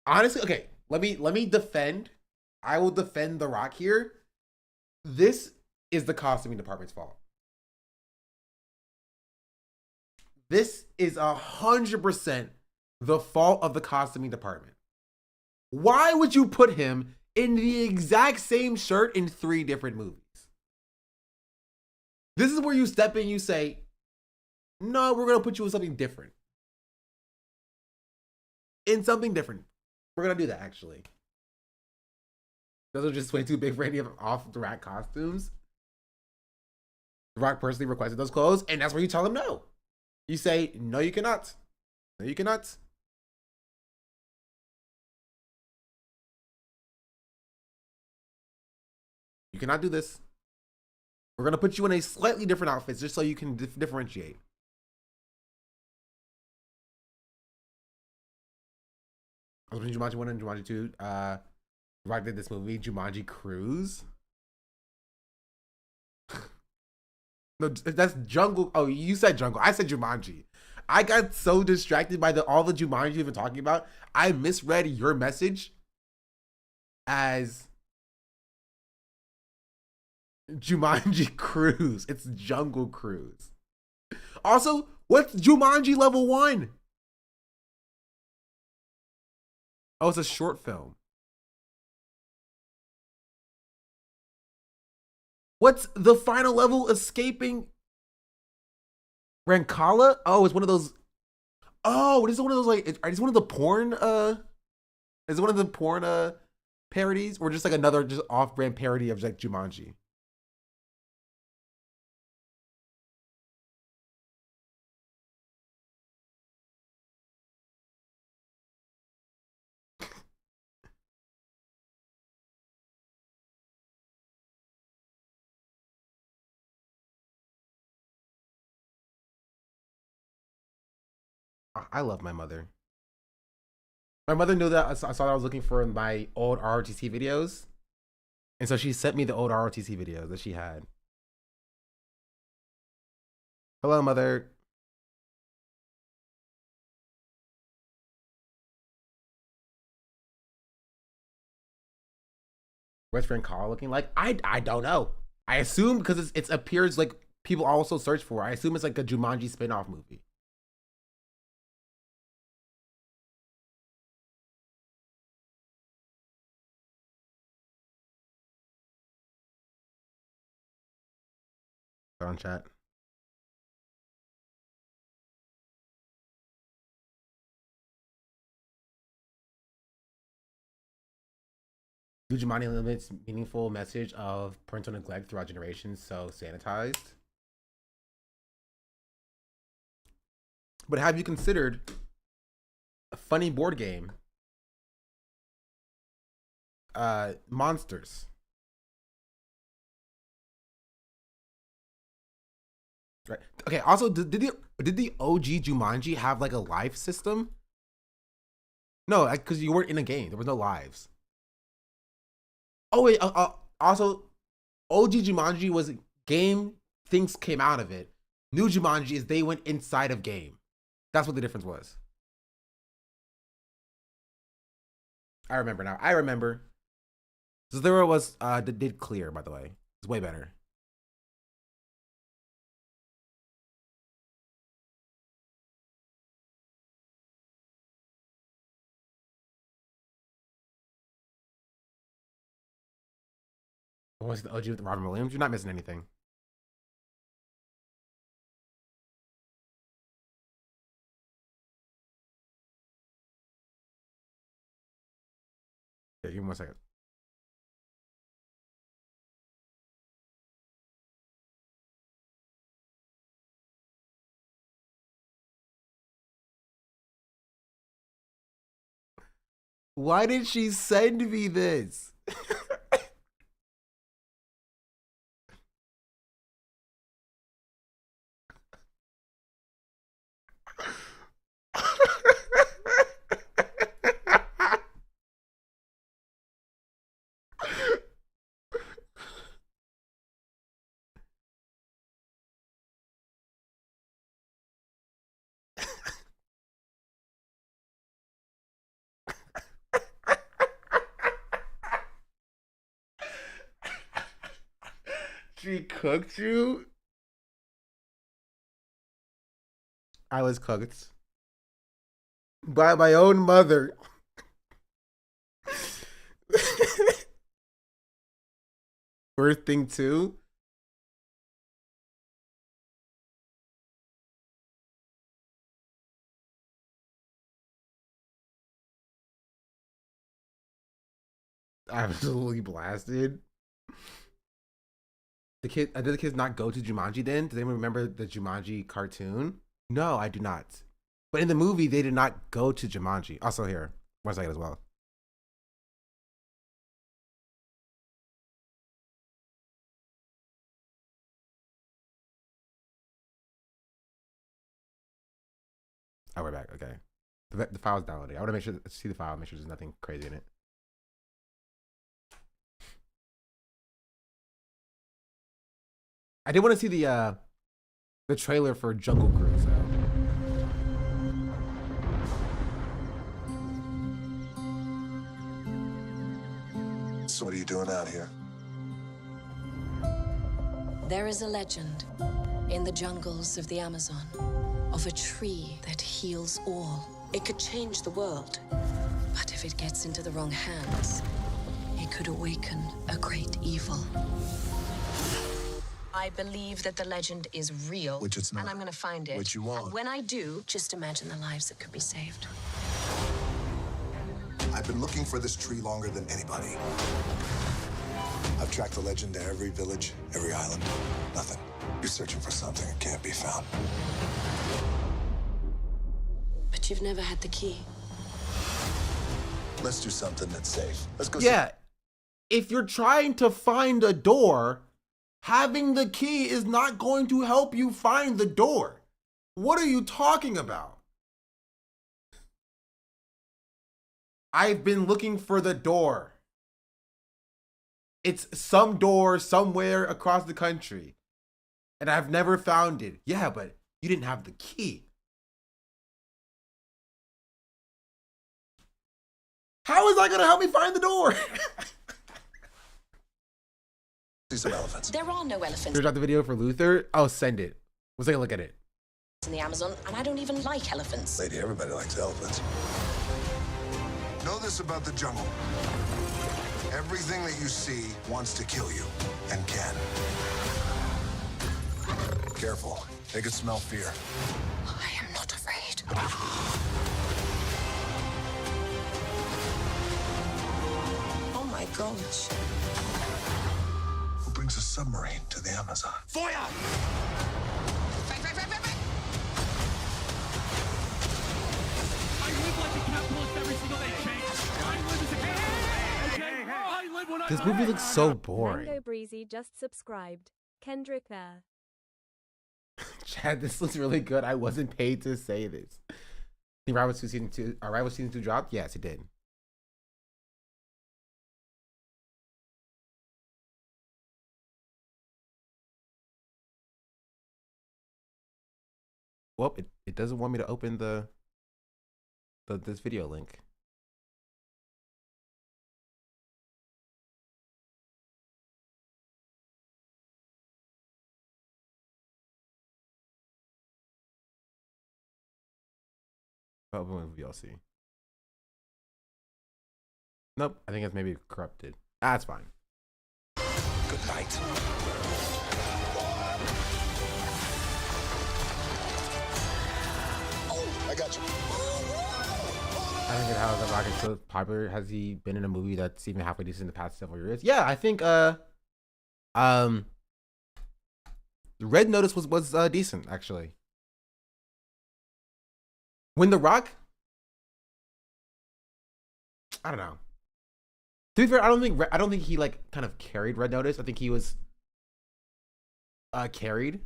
Speaker 2: Honestly, okay. Let me defend. I will defend The Rock here. This is the costuming department's fault. This is 100% the fault of the costuming department. Why would you put him in the exact same shirt in 3 different movies? This is where you step in, you say, no, we're going to put you in something different. In something different. We're going to do that, actually. Those are just way too big for any of off the rack costumes. The Rock personally requested those clothes, and that's where you tell him no. You say, no, you cannot. No, you cannot. You cannot do this. We're going to put you in a slightly different outfit just so you can differentiate. I was watching Jumanji 1 and Jumanji 2. Rock did this movie, Jumanji Cruise. No, that's Jungle. Oh, you said Jungle. I said Jumanji. I got so distracted by all the Jumanji you've been talking about. I misread your message as Jumanji Cruise. It's Jungle Cruise. Also, what's Jumanji level 1? Oh, it's a short film. What's the final level? Escaping Rancala? Oh, it's one of those. Oh, is it one of those like? Is one of the porn? Is it one of the porn parodies, or just like another just off-brand parody of like Jumanji? I love my mother. My mother knew that I saw that I was looking for my old ROTC videos. And so she sent me the old ROTC videos that she had. Hello, Mother. What's friend Carl looking like? I don't know. I assume because it appears like people also search for it. I assume it's like a Jumanji spin-off movie. On chat. Do Jumanji limits meaningful message of parental neglect throughout generations, so sanitized? But have you considered a funny board game? Monsters. Right. Okay. Also, did the OG Jumanji have like a life system? No, because you weren't in a game. There was no lives. Oh wait. Also, OG Jumanji was game. Things came out of it. New Jumanji is they went inside of game. That's what the difference was. I remember now. I remember. Zero was did clear, by the way. It's way better. What was the OG with Robin Williams? You're not missing anything. Yeah, give me 1 second. Why did she send me this? She cooked you? I was cooked. By my own mother. First thing too. Absolutely blasted. Did the kids not go to Jumanji then? Do they remember the Jumanji cartoon? No, I do not. But in the movie, they did not go to Jumanji. Also here, 1 second as well. Oh, we're back. Okay. The file's downloaded. I want to make sure see the file, make sure there's nothing crazy in it. I did want to see the trailer for Jungle Cruise though.
Speaker 15: So what are you doing out here?
Speaker 16: There is a legend in the jungles of the Amazon of a tree that heals all. It could change the world, but if it gets into the wrong hands, it could awaken a great evil. I believe that the legend is real.
Speaker 15: Which it's not.
Speaker 16: And I'm gonna find it.
Speaker 15: Which you won't.
Speaker 16: And when I do, just imagine the lives that could be saved.
Speaker 15: I've been looking for this tree longer than anybody. I've tracked the legend to every village, every island. Nothing. You're searching for something that can't be found.
Speaker 16: But you've never had the key.
Speaker 15: Let's do something that's safe. Let's go.
Speaker 2: Yeah. If you're trying to find a door, having the key is not going to help you find the door. What are you talking about? I've been looking for the door. It's some door somewhere across the country. And I've never found it. Yeah, but you didn't have the key. How is that going to help me find the door?
Speaker 15: See some elephants.
Speaker 16: There are no elephants
Speaker 2: Here's out the video for Luther. Oh, send it. Let's take a look at it.
Speaker 16: in the Amazon, and I don't even like elephants.
Speaker 15: Lady, everybody likes elephants. Know this about the jungle. Everything that you see wants to kill you, and can. Careful. They could smell fear.
Speaker 16: I am not afraid. Oh my gosh.
Speaker 15: Who brings a submarine to the Amazon?
Speaker 16: Fire!
Speaker 17: I live like a capitalist every single day, Shanks. I live as a capitalist. Okay? I live when
Speaker 2: This movie looks so boring.
Speaker 18: Mango Breezy just subscribed. Kendrick there.
Speaker 2: Chad, this looks really good. I wasn't paid to say this. The Rival 2 season 2, Rival season 2 dropped? Yes, it did. Well, it doesn't want me to open this video link. Open with VLC. Nope, I think it's maybe corrupted. That's fine.
Speaker 15: Good night. Oh, I got you.
Speaker 2: I think how The Rock is so popular. Has he been in a movie that's even halfway decent in the past several years? Yeah, I think Red Notice was decent actually. When The Rock, I don't know. To be fair, I don't think he like kind of carried Red Notice. I think he was carried.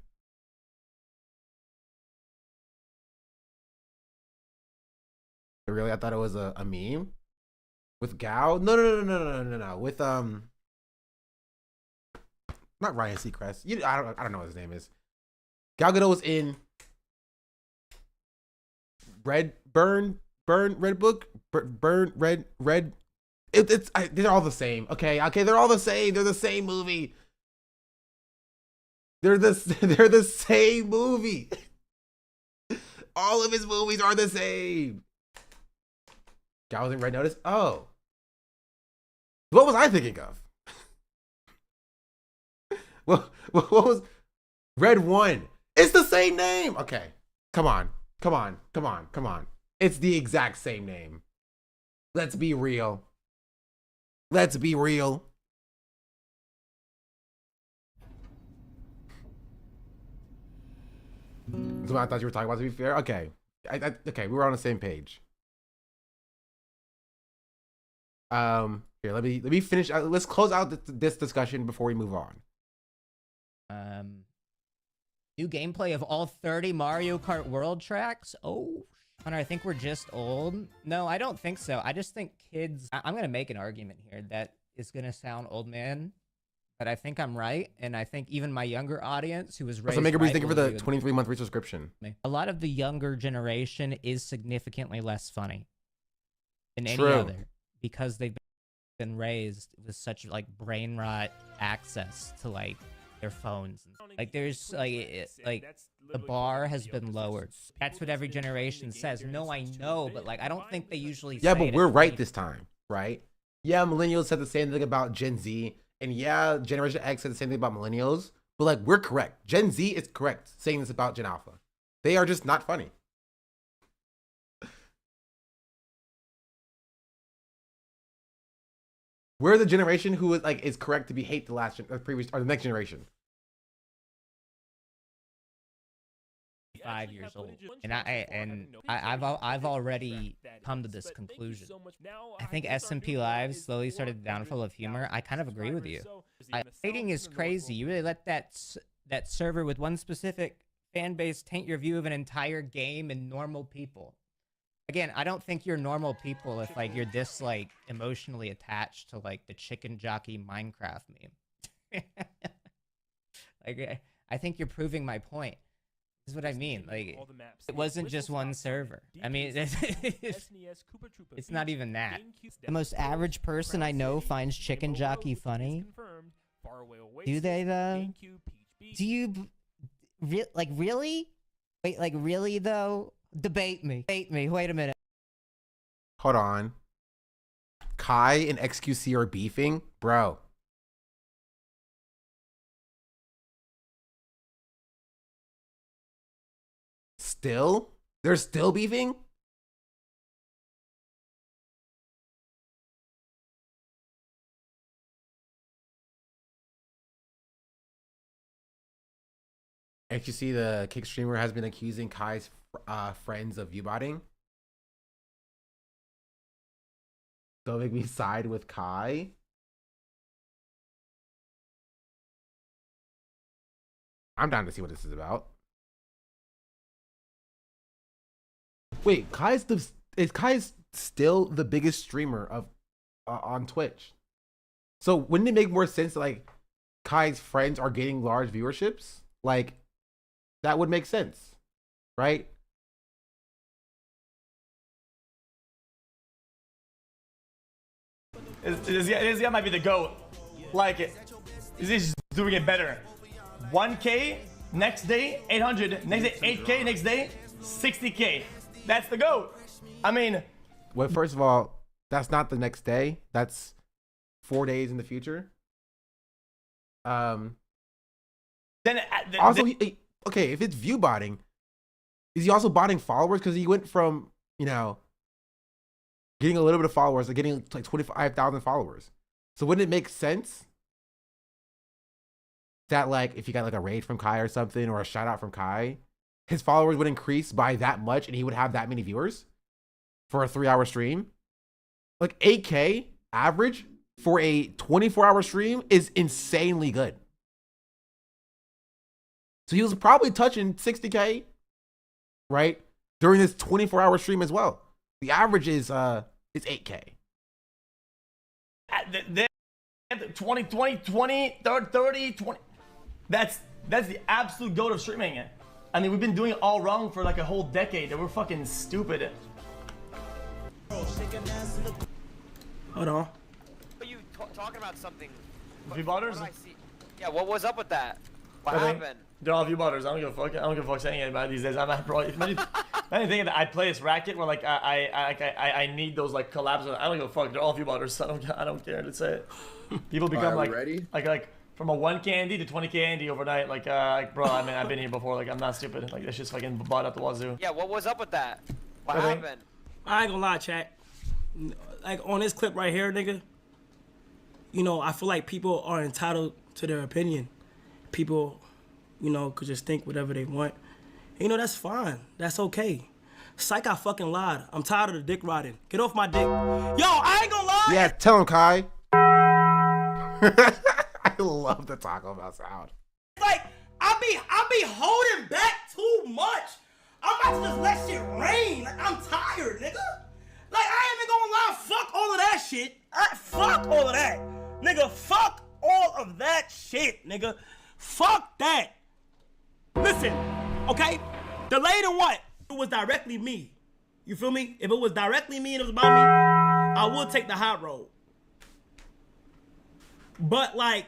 Speaker 2: Really, I thought it was a meme with Gao. No. With not Ryan Seacrest. I don't know what his name is. Gal Gadot was in Red Book. They're all the same. Okay, they're all the same. They're the same movie. They're the same movie. All of his movies are the same. Gal was in Red Notice. Oh, what was I thinking of? what was Red One? It's the same name. Okay, come on. It's the exact same name. Let's be real. That's what I thought you were talking about, to be fair. Okay. Okay, we were on the same page. Here, let me finish. Let's close out this discussion before we move on.
Speaker 11: New gameplay of all 30 Mario Kart World tracks? Oh, Hunter, I think we're just old. No, I don't think so. I just think kids... I'm going to make an argument here that is going to sound old man, but I think I'm right, and I think even my younger audience who was raised...
Speaker 2: So, Maker, thank you for the 23-month free subscription.
Speaker 11: A lot of the younger generation is significantly less funny than any
Speaker 2: True.
Speaker 11: other because they've been raised with such, like, brain rot access to, like, their phones. Like, there's, like the bar has been lowered. That's what every generation says. No, I know, but, like, I don't think they usually say
Speaker 2: Yeah, but
Speaker 11: it
Speaker 2: we're
Speaker 11: at
Speaker 2: right
Speaker 11: 20.
Speaker 2: this time, right? Yeah, millennials said the same thing about Gen Z. And yeah, Generation X said the same thing about millennials. But, like, we're correct. Gen Z is correct saying this about Gen Alpha. They are just not funny. We're the generation who is correct to be hate the the next generation.
Speaker 11: 5 years old, and I've already come to this conclusion. I think SMP Live slowly started the downfall of humor. I kind of agree with you. Hating is crazy. You really let that server with one specific fan base taint your view of an entire game and normal people. Again, I don't think you're normal people if like you're this like emotionally attached to like the chicken jockey Minecraft meme. Like I think you're proving my point. This is what I mean. Like it wasn't just one server. I mean, it's not even that. The most average person I know finds chicken jockey funny. Do they though? Do you really? Wait, like really though? Debate me. Wait a minute.
Speaker 2: Hold on. Kai and XQC are beefing? Bro. Still? They're still beefing? XQC, the kick streamer, has been accusing Kai's friends of viewbotting. Don't make me side with Kai. I'm down to see what this is about. Wait, Kai's still the biggest streamer of on Twitch. So wouldn't it make more sense that like Kai's friends are getting large viewerships? Like that would make sense, right?
Speaker 19: This guy might be the GOAT. Like, he's doing it better. 1K, next day, 800, next day, 8K, next day, 60K. That's the GOAT. I mean...
Speaker 2: Well, first of all, that's not the next day. That's 4 days in the future. Also, okay, if it's view botting, is he also botting followers? Because he went from, you know, getting a little bit of followers to getting like 25,000 followers. So wouldn't it make sense that like if you got like a raid from Kai or something or a shout out from Kai, his followers would increase by that much and he would have that many viewers for a 3-hour stream? Like 8K average for a 24-hour stream is insanely good. So he was probably touching 60K, right? During this 24-hour stream as well. The average is 8K.
Speaker 19: 20, 30, 20. That's the absolute goat of streaming. I mean, we've been doing it all wrong for like a whole decade, and we're fucking stupid.
Speaker 20: Hold on.
Speaker 21: Are you talking about something?
Speaker 19: V-butters?
Speaker 21: Yeah, what was up with that? What
Speaker 19: I think
Speaker 21: happened?
Speaker 19: they're all V-butters. I don't give a fuck. I don't give a fuck saying anybody these days. I'm not probably. Imagine thinking that I play this racket where like I need those like collabs. I don't give a fuck. They're all V-butters. I don't care to say it. People become like from a 1K Andy to 20K Andy overnight. Like bro, I mean I've been here before. Like I'm not stupid. Like this shit's fucking bought up the wazoo.
Speaker 21: Yeah, what was up with that? What happened?
Speaker 20: I ain't gonna lie, chat. Like on this clip right here, nigga. You know, I feel like people are entitled to their opinion. People, you know, could just think whatever they want. You know, that's fine. That's okay. Psych, I fucking lied. I'm tired of the dick riding. Get off my dick. Yo, I ain't gonna lie.
Speaker 2: Yeah, tell him, Kai. I love the Taco Bell sound.
Speaker 20: Like, I be holding back too much. I'm about to just let shit rain. Like, I'm tired, nigga. Like, I ain't even gonna lie. Fuck all of that shit. Fuck all of that. Nigga, fuck all of that shit, nigga. Fuck that. Listen, okay? Delayed in what? It was directly me. You feel me? If it was directly me and it was about me, I would take the hot road. But like,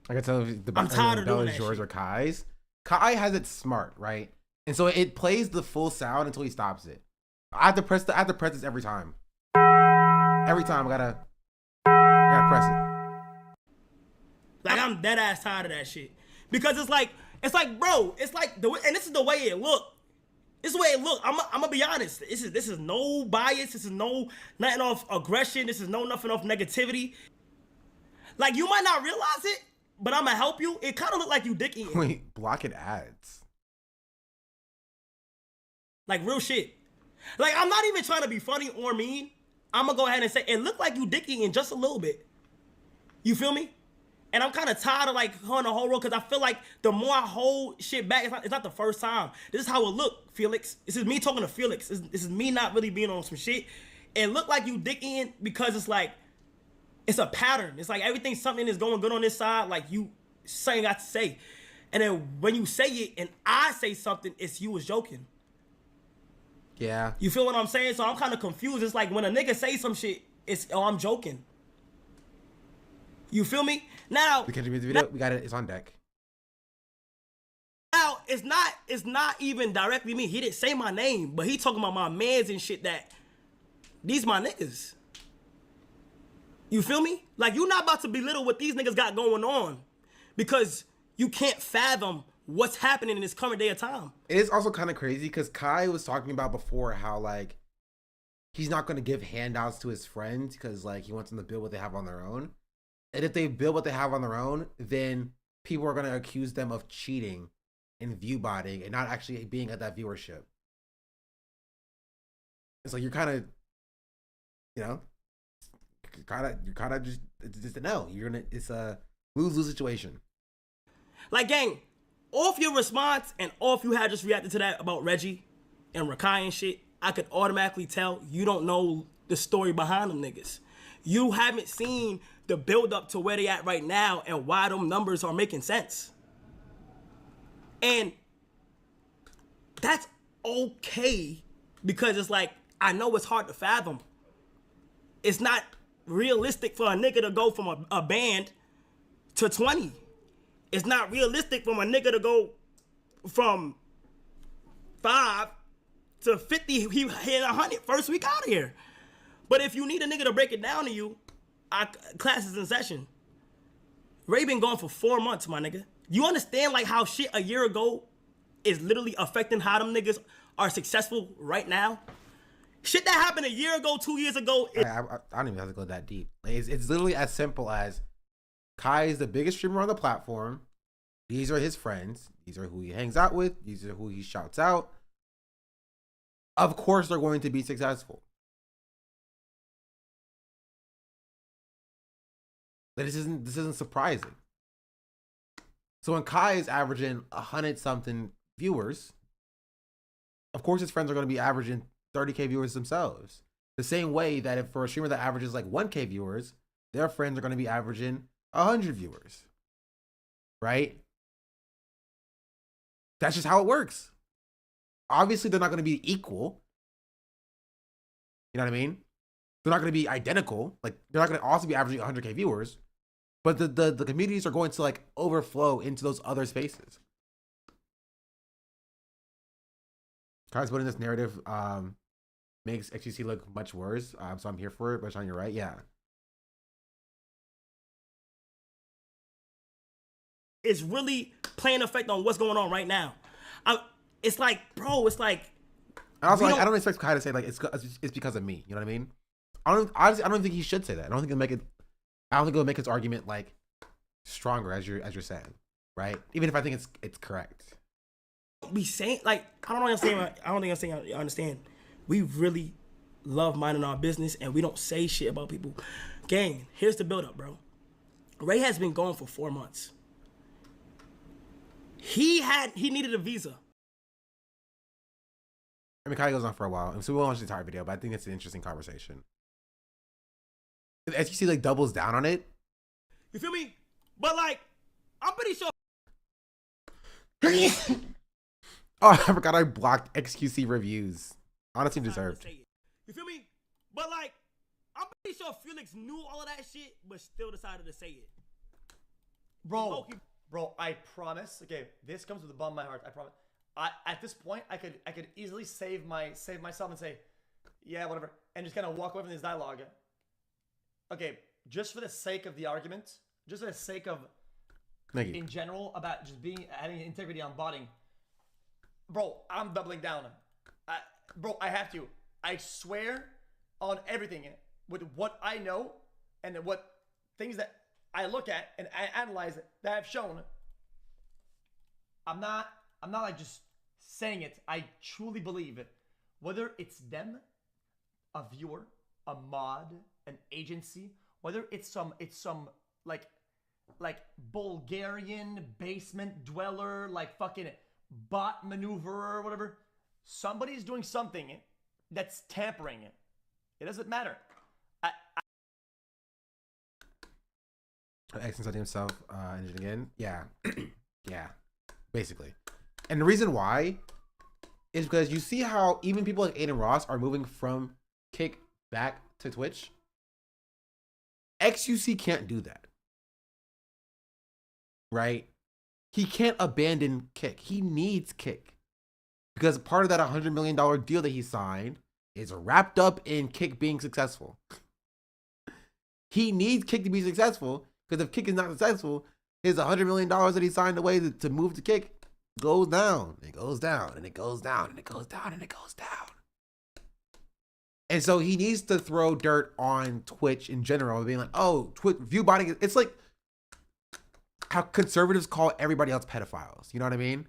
Speaker 2: I can tell if
Speaker 20: I'm tired of doing that
Speaker 2: yours
Speaker 20: shit.
Speaker 2: or Kai's. Kai has it smart, right? And so it plays the full sound until he stops it. I have to press this every time. Every time I gotta press it.
Speaker 20: Like I'm dead ass tired of that shit. Because it's like, bro, it's like and this is the way it look. This is the way it look. I'm gonna be honest. This is no bias. This is nothing off aggression. This is nothing off negativity. Like you might not realize it, but I'm gonna help you. It kind of look like you dick eating.
Speaker 2: Wait, blocking ads.
Speaker 20: Like real shit. Like I'm not even trying to be funny or mean. I'm gonna go ahead and say it looked like you dick eating just a little bit. You feel me? And I'm kind of tired of like on the whole road because I feel like the more I hold shit back, it's not the first time. This is how it look, Felix. This is me talking to Felix. This is me not really being on some shit. It looked like you dick in because it's like, it's a pattern. It's like everything, something is going good on this side, like you something got to say. And then when you say it and I say something, it's you was joking.
Speaker 2: Yeah.
Speaker 20: You feel what I'm saying? So I'm kind of confused. It's like when a nigga say some shit, it's, oh, I'm joking. You feel me? Now,
Speaker 2: We catch the video. We got it. It's on deck.
Speaker 20: Now it's not even directly me. He didn't say my name, but he talking about my mans and shit. That these my niggas. You feel me? Like you not about to belittle what these niggas got going on, because you can't fathom what's happening in this current day of time.
Speaker 2: It is also kind of crazy because Kai was talking about before how like he's not going to give handouts to his friends because like he wants them to build what they have on their own. And if they build what they have on their own, then people are going to accuse them of cheating and view botting and not actually being at that viewership. It's like you're kind of, you know, you're kind of just a no. It's a lose-lose situation.
Speaker 20: Like, gang, off your response and off you had just reacted to that about Reggie and Rakai and shit, I could automatically tell you don't know the story behind them niggas. You haven't seen the build up to where they at right now and why them numbers are making sense. And that's okay, because it's like, I know it's hard to fathom. It's not realistic for a nigga to go from a band to 20. It's not realistic for a nigga to go from 5 to 50. He hit 100 first week out of here. But if you need a nigga to break it down to you, class is in session. Ray been gone for 4 months, my nigga. You understand like how shit a year ago is literally affecting how them niggas are successful right now? Shit that happened a year ago, 2 years ago.
Speaker 2: I don't even have to go that deep. Like, it's literally as simple as Kai is the biggest streamer on the platform. These are his friends. These are who he hangs out with. These are who he shouts out. Of course, they're going to be successful. That this isn't surprising. So when Kai is averaging 100-something viewers, of course his friends are going to be averaging 30K viewers themselves. The same way that if for a streamer that averages like 1K viewers, their friends are going to be averaging 100 viewers. Right? That's just how it works. Obviously, they're not going to be equal. You know what I mean? They're not going to be identical. Like, they're not going to also be averaging 100K viewers. But the communities are going to like overflow into those other spaces. Kai's putting this narrative makes XQC look much worse. So I'm here for it. But Sean, you're right. Yeah.
Speaker 20: It's really playing effect on what's going on right now. It's like, bro, it's like.
Speaker 2: And also, like, I don't expect Kai to say like it's because of me. You know what I mean? Honestly, I don't think he should say that. I don't think it'll make his argument like stronger as you're saying, right? Even if I think it's correct.
Speaker 20: We saying like I don't think I understand. We really love minding our business and we don't say shit about people. Gang, here's the build up, bro. Ray has been gone for 4 months. He needed a visa.
Speaker 2: I mean, Kai goes on for a while, and so we won't watch the entire video, but I think it's an interesting conversation. The SEC like doubles down on it.
Speaker 20: You feel me? But like, I'm pretty sure.
Speaker 2: Oh, I forgot I blocked XQC reviews. Honestly deserved.
Speaker 20: You feel me? But like, I'm pretty sure Felix knew all of that shit, but still decided to say it.
Speaker 19: Bro, I promise. Okay, this comes with a bum in my heart. I promise. At this point, I could easily save myself and say, yeah, whatever, and just kind of walk away from this dialogue. Okay, just for the sake of the argument, just for the sake of, in general, about just having integrity on botting. Bro, I'm doubling down. Bro, I have to. I swear on everything with what I know and what things that I look at and I analyze that I've shown. I'm not like just saying it. I truly believe it. Whether it's them, a viewer, a mod, an agency, whether it's some like Bulgarian basement dweller, like fucking bot maneuverer or whatever, somebody's doing something that's tampering it. It doesn't matter.
Speaker 2: Asking something himself, and again, yeah, yeah, basically. And the reason why is because you see how even people like Aiden Ross are moving from Kick back to Twitch. XQC can't do that, right? He can't abandon Kick. He needs Kick because part of that $100 million deal that he signed is wrapped up in Kick being successful. He needs Kick to be successful because if Kick is not successful, his $100 million that he signed away to move to Kick goes down. It goes down and it goes down and it goes down and it goes down. And so he needs to throw dirt on Twitch in general, being like, oh, Twitch view botting. It's like how conservatives call everybody else pedophiles. You know what I mean?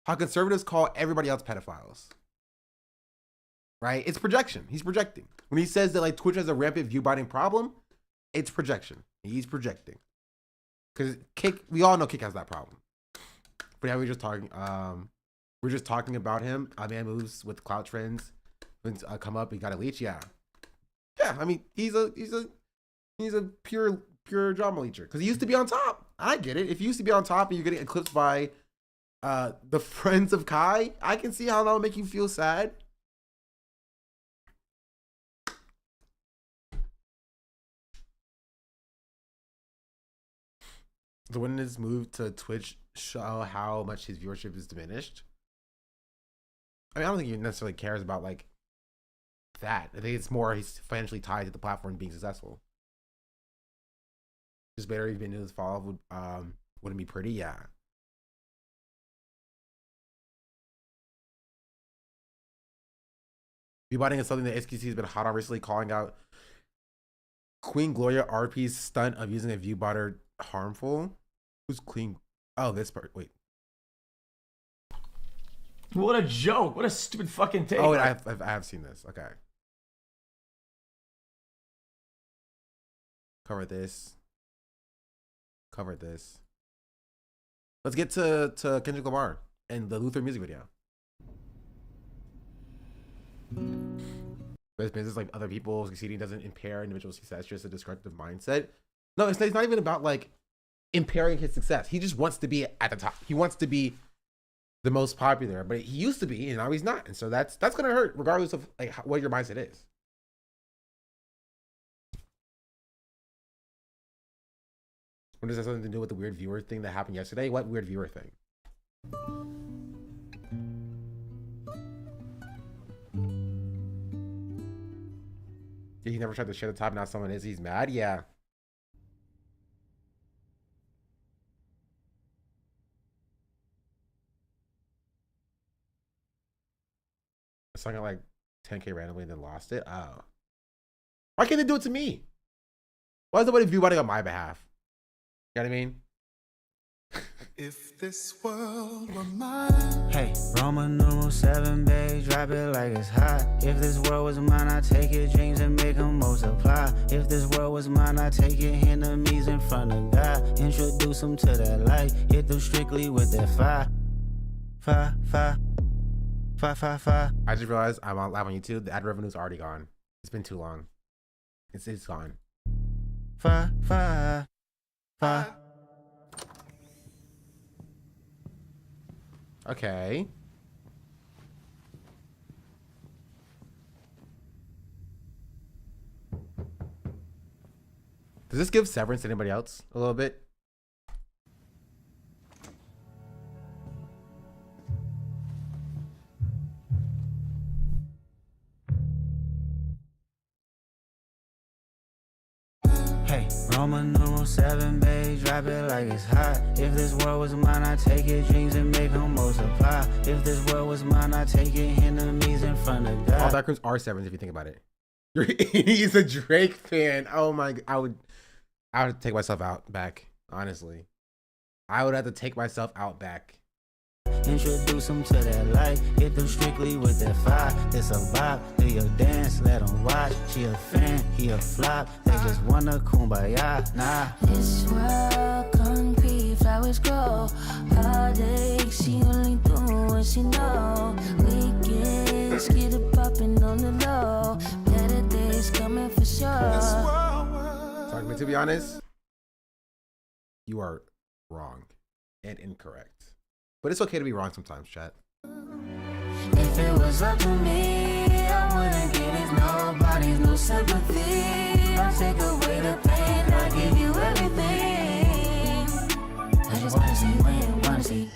Speaker 2: How conservatives call everybody else pedophiles. Right? It's projection. He's projecting. When he says that like Twitch has a rampant view botting problem, it's projection. He's projecting. Because Kick, we all know Kick has that problem. But yeah, we're just talking about him. A man moves with clout trends. When come up, he got a leech. Yeah. Yeah, I mean, he's a pure drama leecher. Because he used to be on top. I get it. If you used to be on top and you're getting eclipsed by the friends of Kai, I can see how that would make you feel sad. So when his move to Twitch show how much his viewership is diminished? I mean, I don't think he necessarily cares about like that. I think it's more he's financially tied to the platform being successful. Just better even his follow wouldn't be pretty, yeah. Viewbotting is something that SQC has been hot on recently, calling out Queen Gloria RP's stunt of using a viewbotter harmful. Who's Queen? Oh, this part. Wait.
Speaker 19: What a joke. What a stupid fucking take.
Speaker 2: Oh, wait, I have seen this. Okay. Covered this. Covered this. Let's get to Kendrick Lamar and the Luther music video. Business like other people succeeding doesn't impair individual success, it's just a destructive mindset. No, it's not even about like impairing his success. He just wants to be at the top. He wants to be the most popular, but he used to be and now he's not. And so that's gonna hurt regardless of like what your mindset is. What does that have something to do with the weird viewer thing that happened yesterday? What weird viewer thing? He never tried to share the top. Now someone is. He's mad. Yeah. I sung at like 10K randomly and then lost it. Oh. Why can't they do it to me? Why is nobody viewing on my behalf? You know what I mean?
Speaker 13: If this world were mine.
Speaker 3: Hey, Roman numeral 7, babe, drop it like it's hot. If this world was mine, I'd take your dreams and make them multiply. If this world was mine, I'd take your enemies in front of God. Introduce them to that light, hit them strictly with that fire. Fire.
Speaker 2: I just realized I'm on live on YouTube. The ad revenue's already gone. It's been too long. It's gone.
Speaker 3: Fire.
Speaker 2: Okay. Does this give Severance to anybody else a little bit?
Speaker 3: Hey, Roman numeral 7, babe, drop it like it's hot. If this world was mine, I'd take your dreams and make them multiply. If this world was mine, I'd take your enemies in front of God.
Speaker 2: All backgrounds are Severance if you think about it. He's a Drake fan. Oh my, I would take myself out back, honestly. I would have to take myself out back.
Speaker 3: Introduce them to that light, hit them strictly with that fire. It's a vibe, do your dance, let them watch. She a fan, he a flop, they just wanna kumbaya, nah.
Speaker 22: This world, concrete, flowers grow. Heartache, she only do what she know. Weekends, get it popping on the low. Better days coming for sure.
Speaker 2: So, but to be honest, you are wrong and incorrect. But it's okay to be wrong sometimes, chat.
Speaker 22: If it was up to me, I wouldn't give it nobody's no sympathy. I'll take away the pain, I'll give you everything. I just wanna see when, wanna see.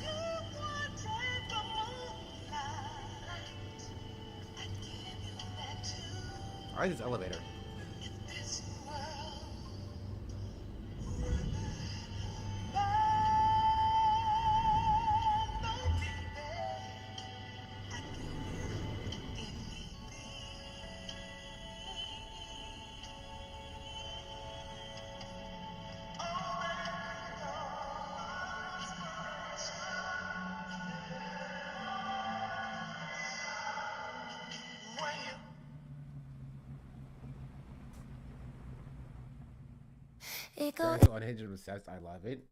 Speaker 2: I like this elevator. Unhinged and obsessed, I love it.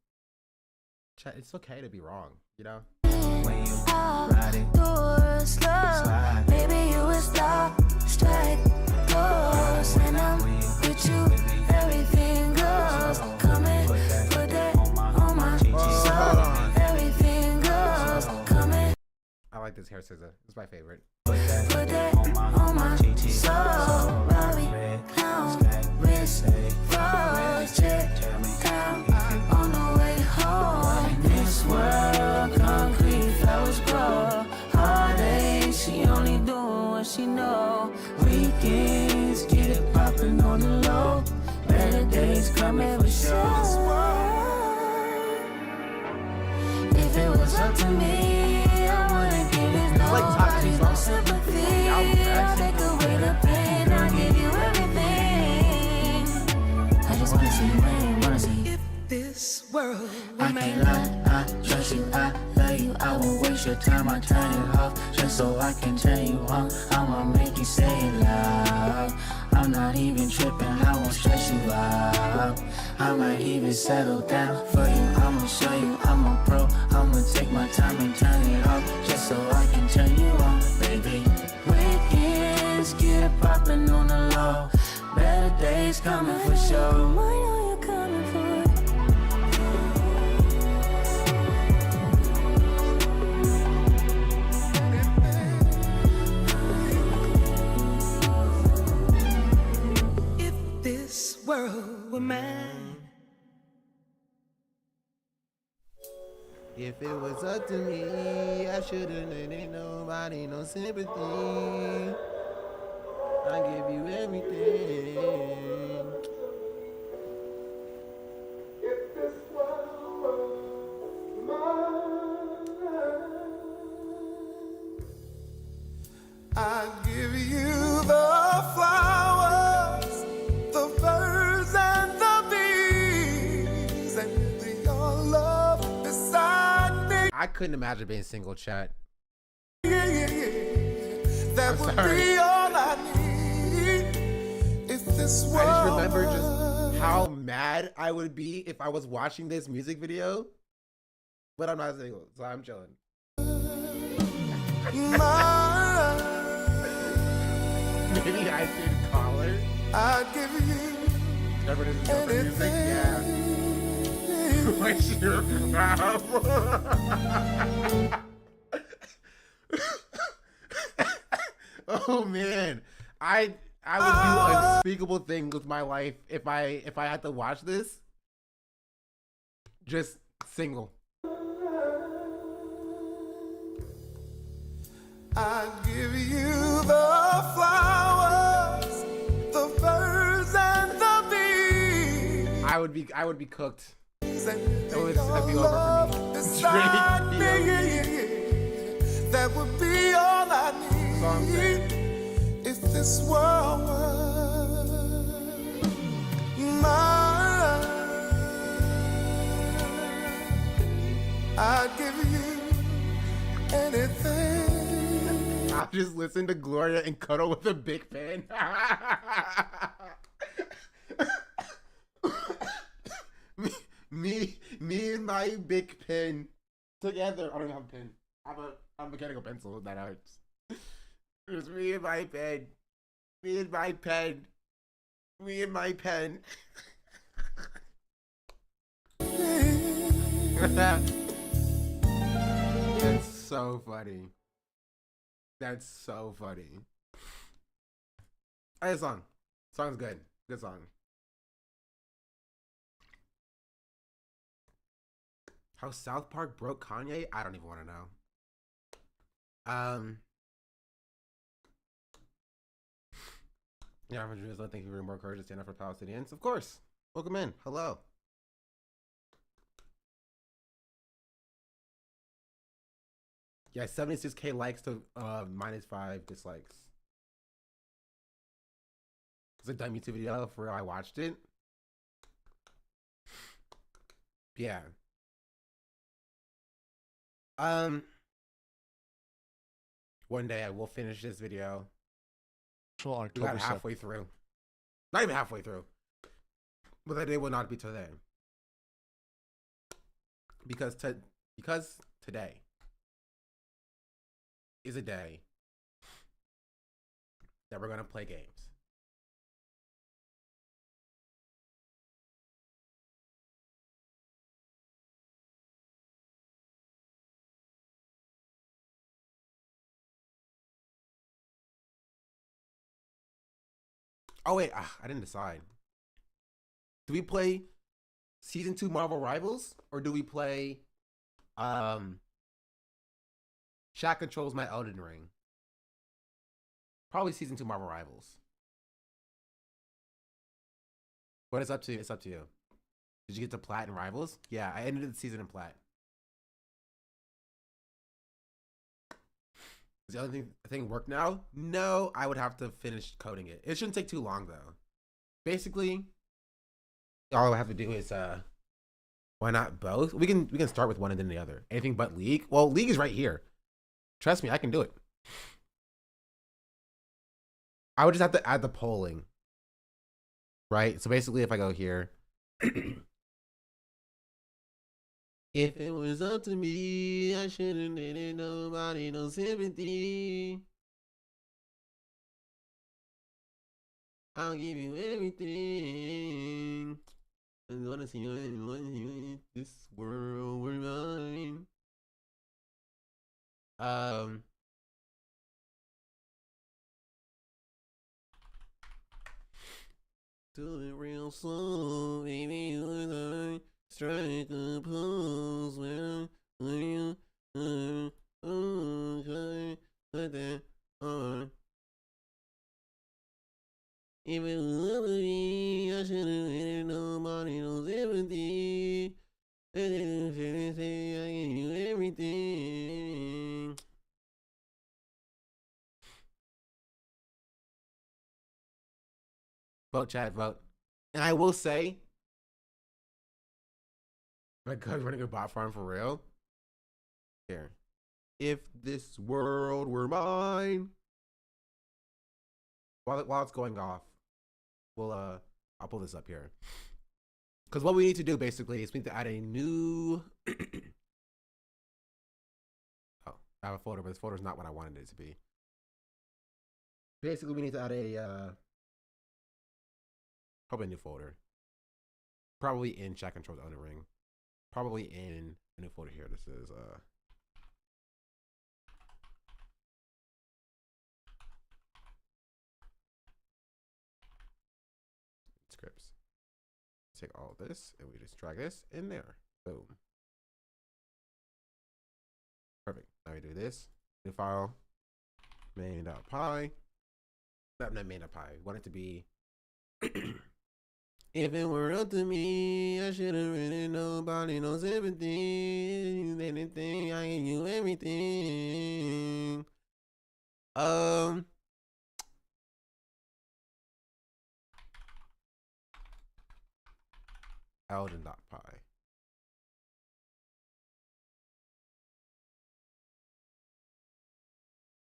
Speaker 2: Chat, it's okay to be wrong, you know?
Speaker 22: When you ride it, slow, baby, you will stop, strike, goes, and I'm with you, everything goes. Come and put that on my soul, everything goes. Come and
Speaker 2: I like this hair scissor, it's my favorite.
Speaker 22: put that on my soul, Robbie, clown, wrist, froze, check, down, on the way home. This world, concrete, flowers grow. Heartache, she only doing what she know. Weekends, get it popping on the low. Better days coming for sure. If it was up to me, I wouldn't give it nobody no sympathy. I'll take away the pain, I'll give you everything. I just wanna see when, wanna see. If this world
Speaker 3: I can't lie, I trust you, I love you. I won't waste your time, I turn it off just so I can turn you on. I'ma make you say it loud. I'm not even tripping, I won't stress you out. I might even settle down for you. I'ma show you I'm a pro. I'ma take my time and turn it off just so I can turn you on, baby. Weekends get poppin' on the low. Better days coming for sure. I know you're coming for it. If this world were mine.
Speaker 2: If it was up to me, I should've needed nobody, no sympathy. I give you everything. If this world
Speaker 12: I give you the flowers, the birds and the bees, and your love beside me.
Speaker 2: I couldn't imagine being single, chat.
Speaker 12: That
Speaker 2: I'm
Speaker 12: would
Speaker 2: sorry.
Speaker 12: be all I need. If this world
Speaker 2: I just remember just how mad I would be if I was watching this music video. But I'm not single, so I'm chilling. Maybe I should call her.
Speaker 12: I'd give you
Speaker 2: Remember this is the music? Yeah. What's your problem? Oh man, I would do unspeakable things with my life if I had to watch this. Just single.
Speaker 12: I give you the flowers, the birds and the bees.
Speaker 2: I would be cooked. It would be over for me.
Speaker 12: Beside me, that would be all I need. If this world were mine, I'd give you anything.
Speaker 2: I'll just listen to Gloria and cuddle with a big pen. me and my big pen together. I don't have a pen. I have a mechanical pencil that hurts. It's me and my pen. Me and my pen. Me and my pen. That's so funny. That's so funny. Hey, song. Song's good. Good song. How South Park broke Kanye? I don't even want to know. Yeah, I'm just thank you for more courage to stand up for Palestinians. Of course. Welcome in. Hello. Yeah, 76K likes to -5 dislikes. It's a dumb YouTube video for real. I watched it. Yeah. One day I will finish this video. We got halfway through. Not even halfway through. But that day will not be today. Because today is a day that we're gonna play games. Oh wait, I didn't decide. Do we play Season 2 Marvel Rivals or do we play Shaq Controls My Elden Ring? Probably Season 2 Marvel Rivals. But it's up to you. It's up to you. Did you get to Plat and Rivals? Yeah, I ended the season in Plat. Does the other thing work now? No, I would have to finish coding it. It shouldn't take too long though. Basically, all I have to do is why not both? We can start with one and then the other. Anything but League? Well, League is right here. Trust me, I can do it. I would just have to add the polling. Right? So basically if I go here, If it was up to me, I shouldn't needed nobody, no sympathy. I'll give you everything. I wanna see you in this world we're mine. Do it real slow, baby. You and I strike a pose when you okay, put that on. If it was up to me, I should've waited. Nobody knows everything. I didn't say I give you everything. Vote, chat, vote. And I will say, my God, running a bot farm for real. Here, if this world were mine. While it's going off, we'll I'll pull this up here. Because what we need to do basically is we need to add a new. Oh, I have a folder, but this folder is not what I wanted it to be. Basically, we need to add a probably a new folder. Probably in chat controls on the ring. Probably in a new folder here. This is scripts. Take all this and we just drag this in there. Boom. Perfect. Now we do this. New file. Main.py. Not main.py. We want it to be. If it were up to me, I should have written nobody knows everything. Anything, I give you everything. Alden.py.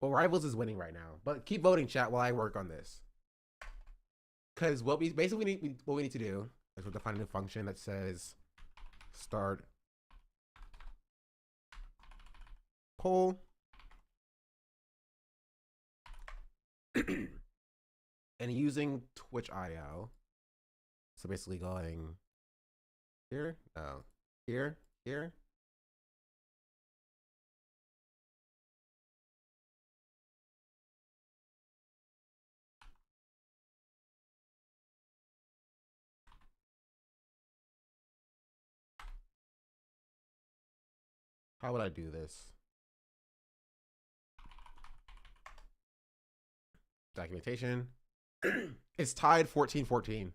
Speaker 2: Well, Rivals is winning right now, but keep voting, chat, while I work on this. Because what we basically need, what we need to do is we'll define a new function that says start poll and using Twitch IO. So basically going here, no, here, here. How would I do this? Documentation. It's tied 14-14.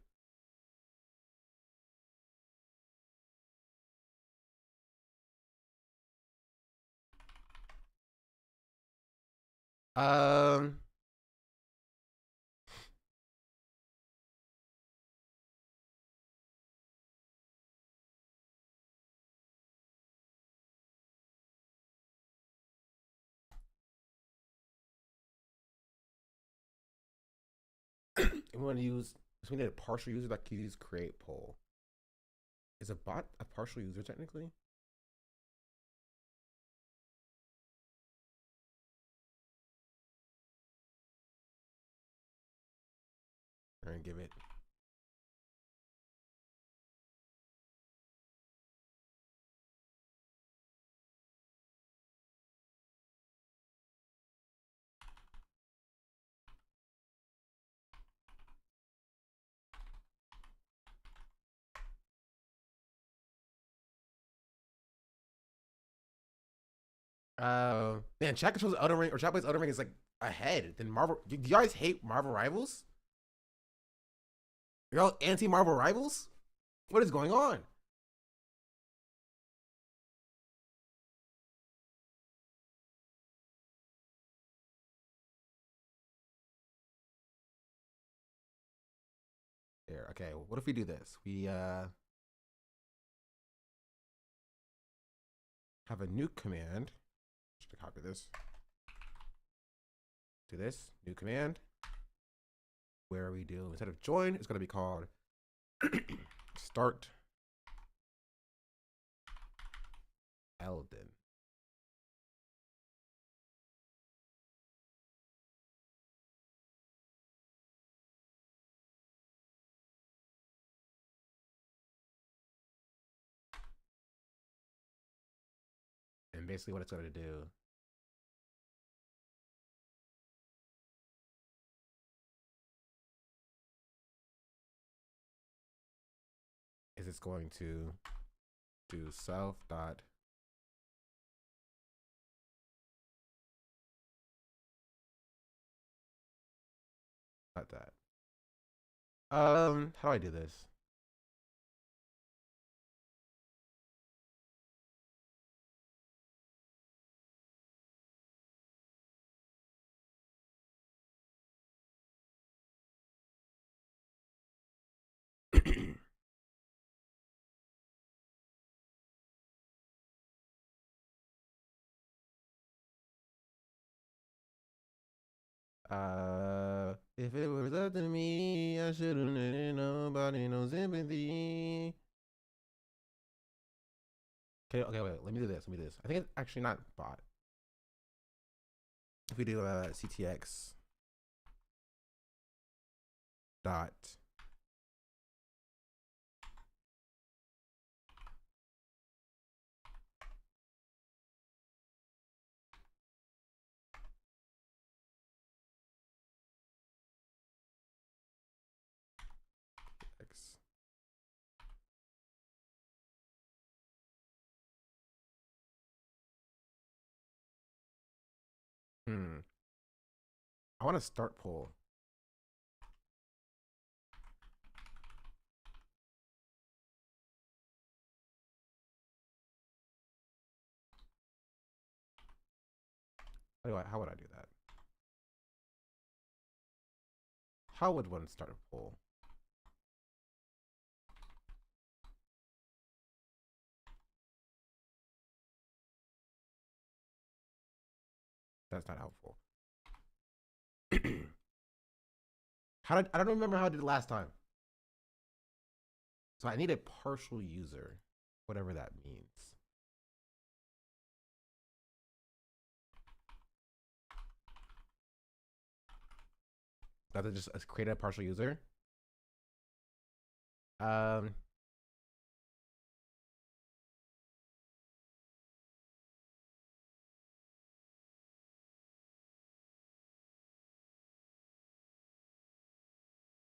Speaker 2: We want to use, so we need a partial user that can use create poll. Is a bot a partial user technically? And give it. Man, chat controls Elden Ring or chat plays Elden Ring is like ahead than Marvel. Do you guys hate Marvel Rivals? Y'all anti-Marvel Rivals? What is going on? There. Okay. What if we do this? We have a new command. Just to copy this. Do this. New command. Where we do instead of join, it's going to be called start Eldon. And basically what it's going to do is it's going to do self dot that. How do I do this? If it was up to me, I should have let nobody no sympathy. Okay, wait. Let me do this. I think it's actually not bot. If we do CTX dot X. I want to start poll. How would I do that? How would one start a poll? That's not helpful. I don't remember how I did it last time. So I need a partial user, whatever that means. Does it just create a partial user?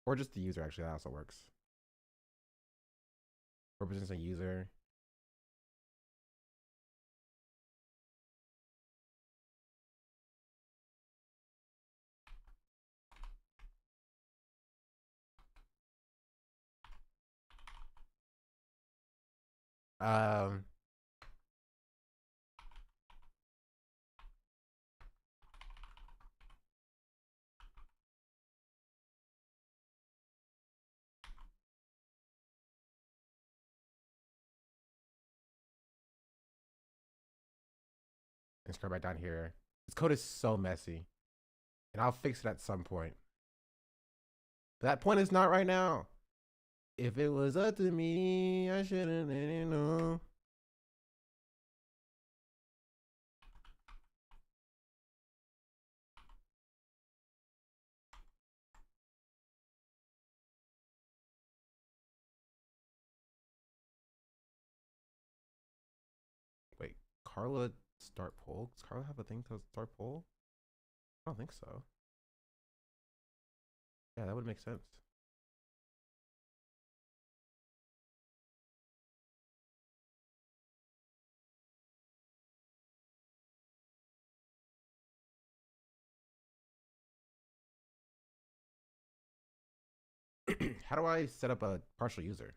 Speaker 2: Or just the user, actually, that also works. Represents a user. Um, and scroll back down here. This code is so messy, and I'll fix it at some point. That point is not right now. If it was up to me, I shouldn't let it know. Wait, Carla start poll? Does Carla have a thing to start poll? I don't think so. Yeah, that would make sense. How do I set up a partial user?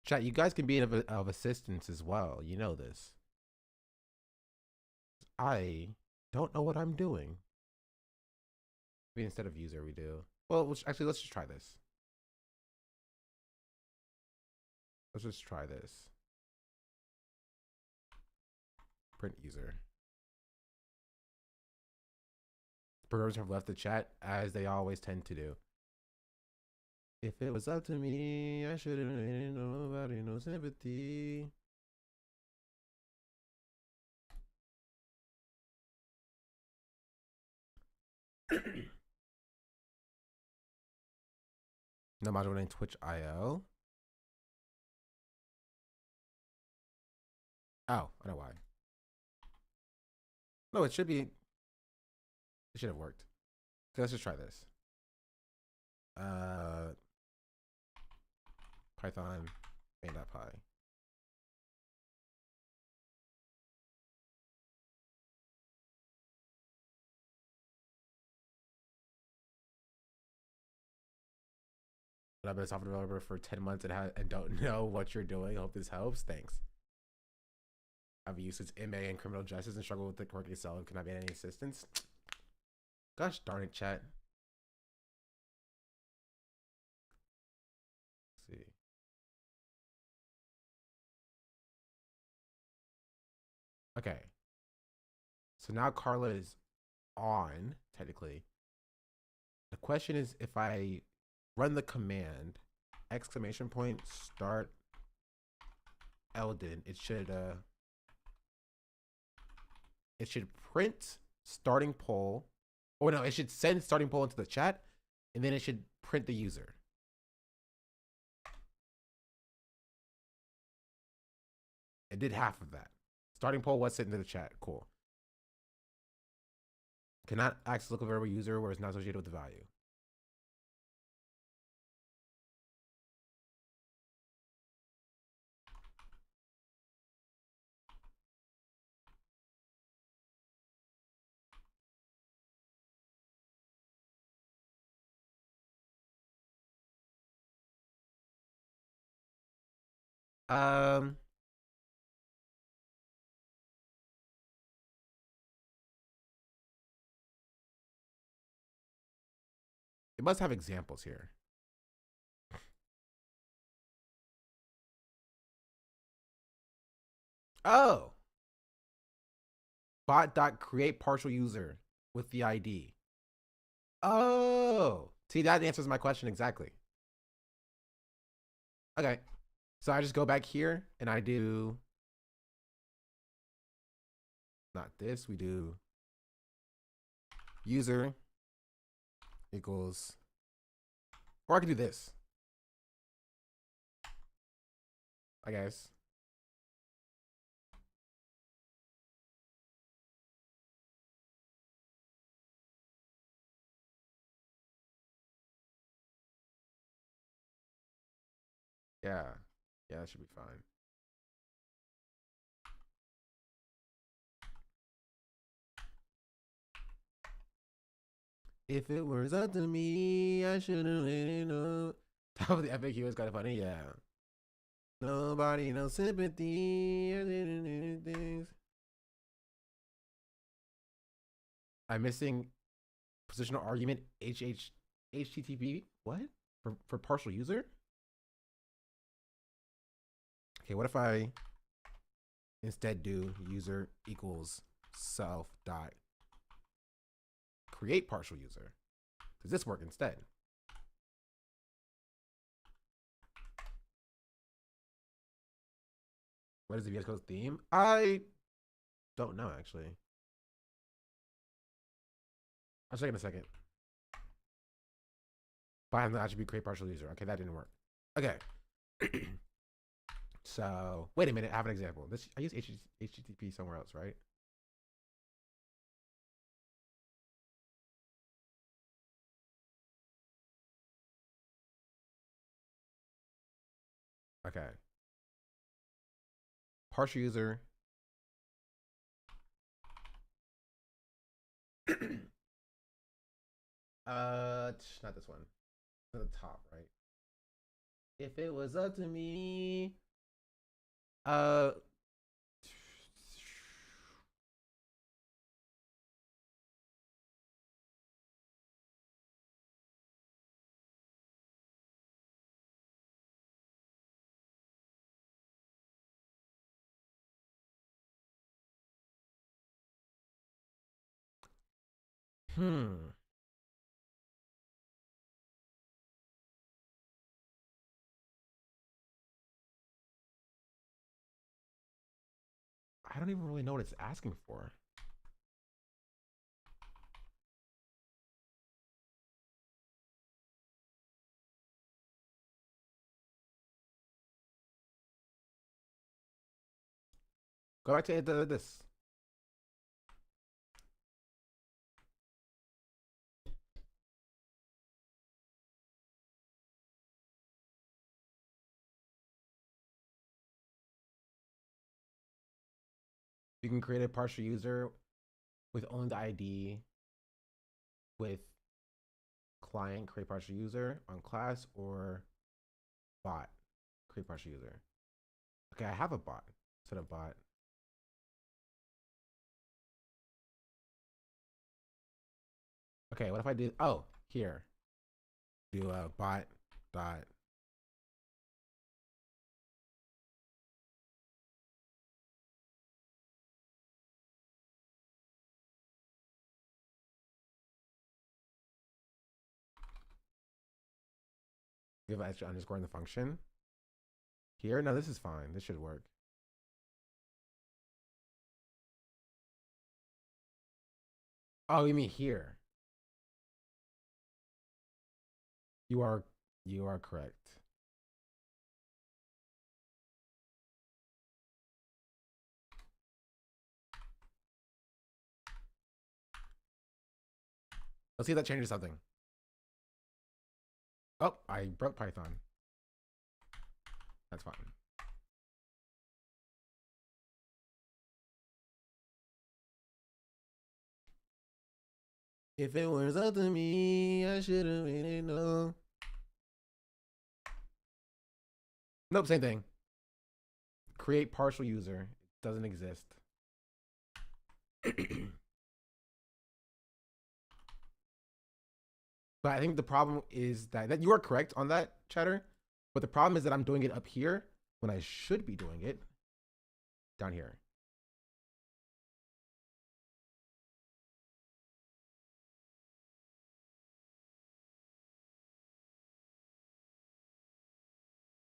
Speaker 2: Chat, you guys can be of assistance as well. You know this. I don't know what I'm doing. Maybe instead of user, we do. Well, actually, let's just try this. Let's just try this. Print user. Programmers have left the chat as they always tend to do. If it was up to me, I shouldn't have nobody, no sympathy. No module name Twitch IO. Oh, I know why. No, it should be. It should have worked. Okay, let's just try this. Python main.py. I've been a software developer for 10 months and don't know what you're doing. I hope this helps. Thanks. I've used its MA in criminal justice and struggle with the correct Excel. Can I be any assistance? Gosh darn it, chat. Let's see. Okay. So now Carla is on, technically. The question is, if I run the command !start Eldon, it should print starting poll. Oh no, it should send starting poll into the chat, and then it should print the user. It did half of that. Starting poll was sent into the chat. Cool. Cannot access local variable user where it's not associated with the value. It must have examples here. Oh. Bot.create partial user with the ID. Oh. See, that answers my question exactly. Okay. So I just go back here and I do not this, we do user equals, or I can do this, I guess. Yeah, that should be fine. If it was up to me, I shouldn't let it know. Top of the FAQ is kind of funny, yeah. Nobody, no sympathy. I'm missing positional argument HTTP. What? For partial user? Okay, what if I instead do user equals self dot create partial user? Does this work instead? What is the VS Code theme? I don't know, actually. I'll check in a second. Find the attribute create partial user. Okay, that didn't work. Okay. So, wait a minute. I have an example. I use HTTP somewhere else, right? Okay. Partial user. Not this one. To the top, right? If it was up to me, I don't even really know what it's asking for. Go back to this. You can create a partial user with only the ID with client, create partial user on class, or bot, create partial user. Okay, I have a bot. Set a bot. Okay, what if I do, oh, here. Do a bot dot. Give an extra underscore in the function. Here, no, this is fine. This should work. Oh, you mean here? You are correct. Let's see if that changes something. Oh, I broke Python. That's fine. If it was up to me, I should have made it know. Nope, same thing. Create partial user. It doesn't exist. But I think the problem is that you are correct on that, chatter. But the problem is that I'm doing it up here when I should be doing it down here.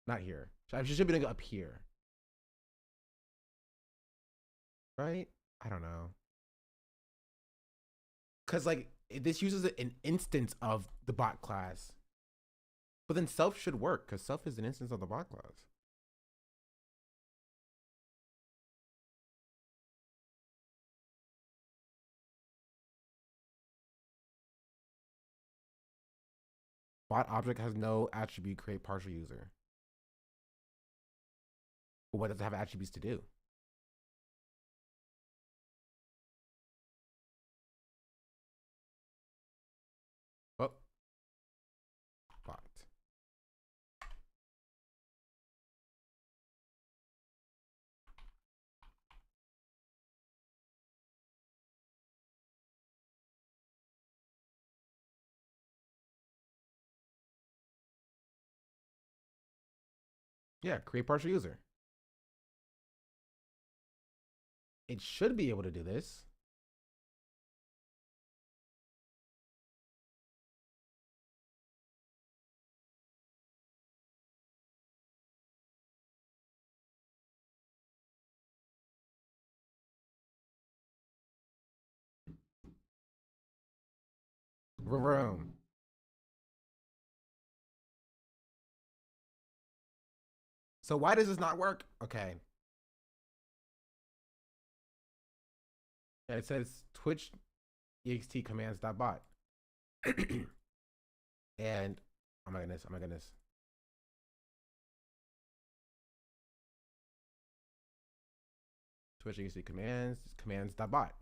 Speaker 2: Not here. I should be doing it up here. Right? I don't know. Because like this uses an instance of the bot class. But then self should work because self is an instance of the bot class. Bot object has no attribute create partial user. But what does it have attributes to do? Oh. Bot. Yeah, create partial user. It should be able to do this. Vroom. So why does this not work? Okay. Yeah, it says Twitch ext commands.bot. And oh my goodness, oh my goodness. Twitch ext commands.bot.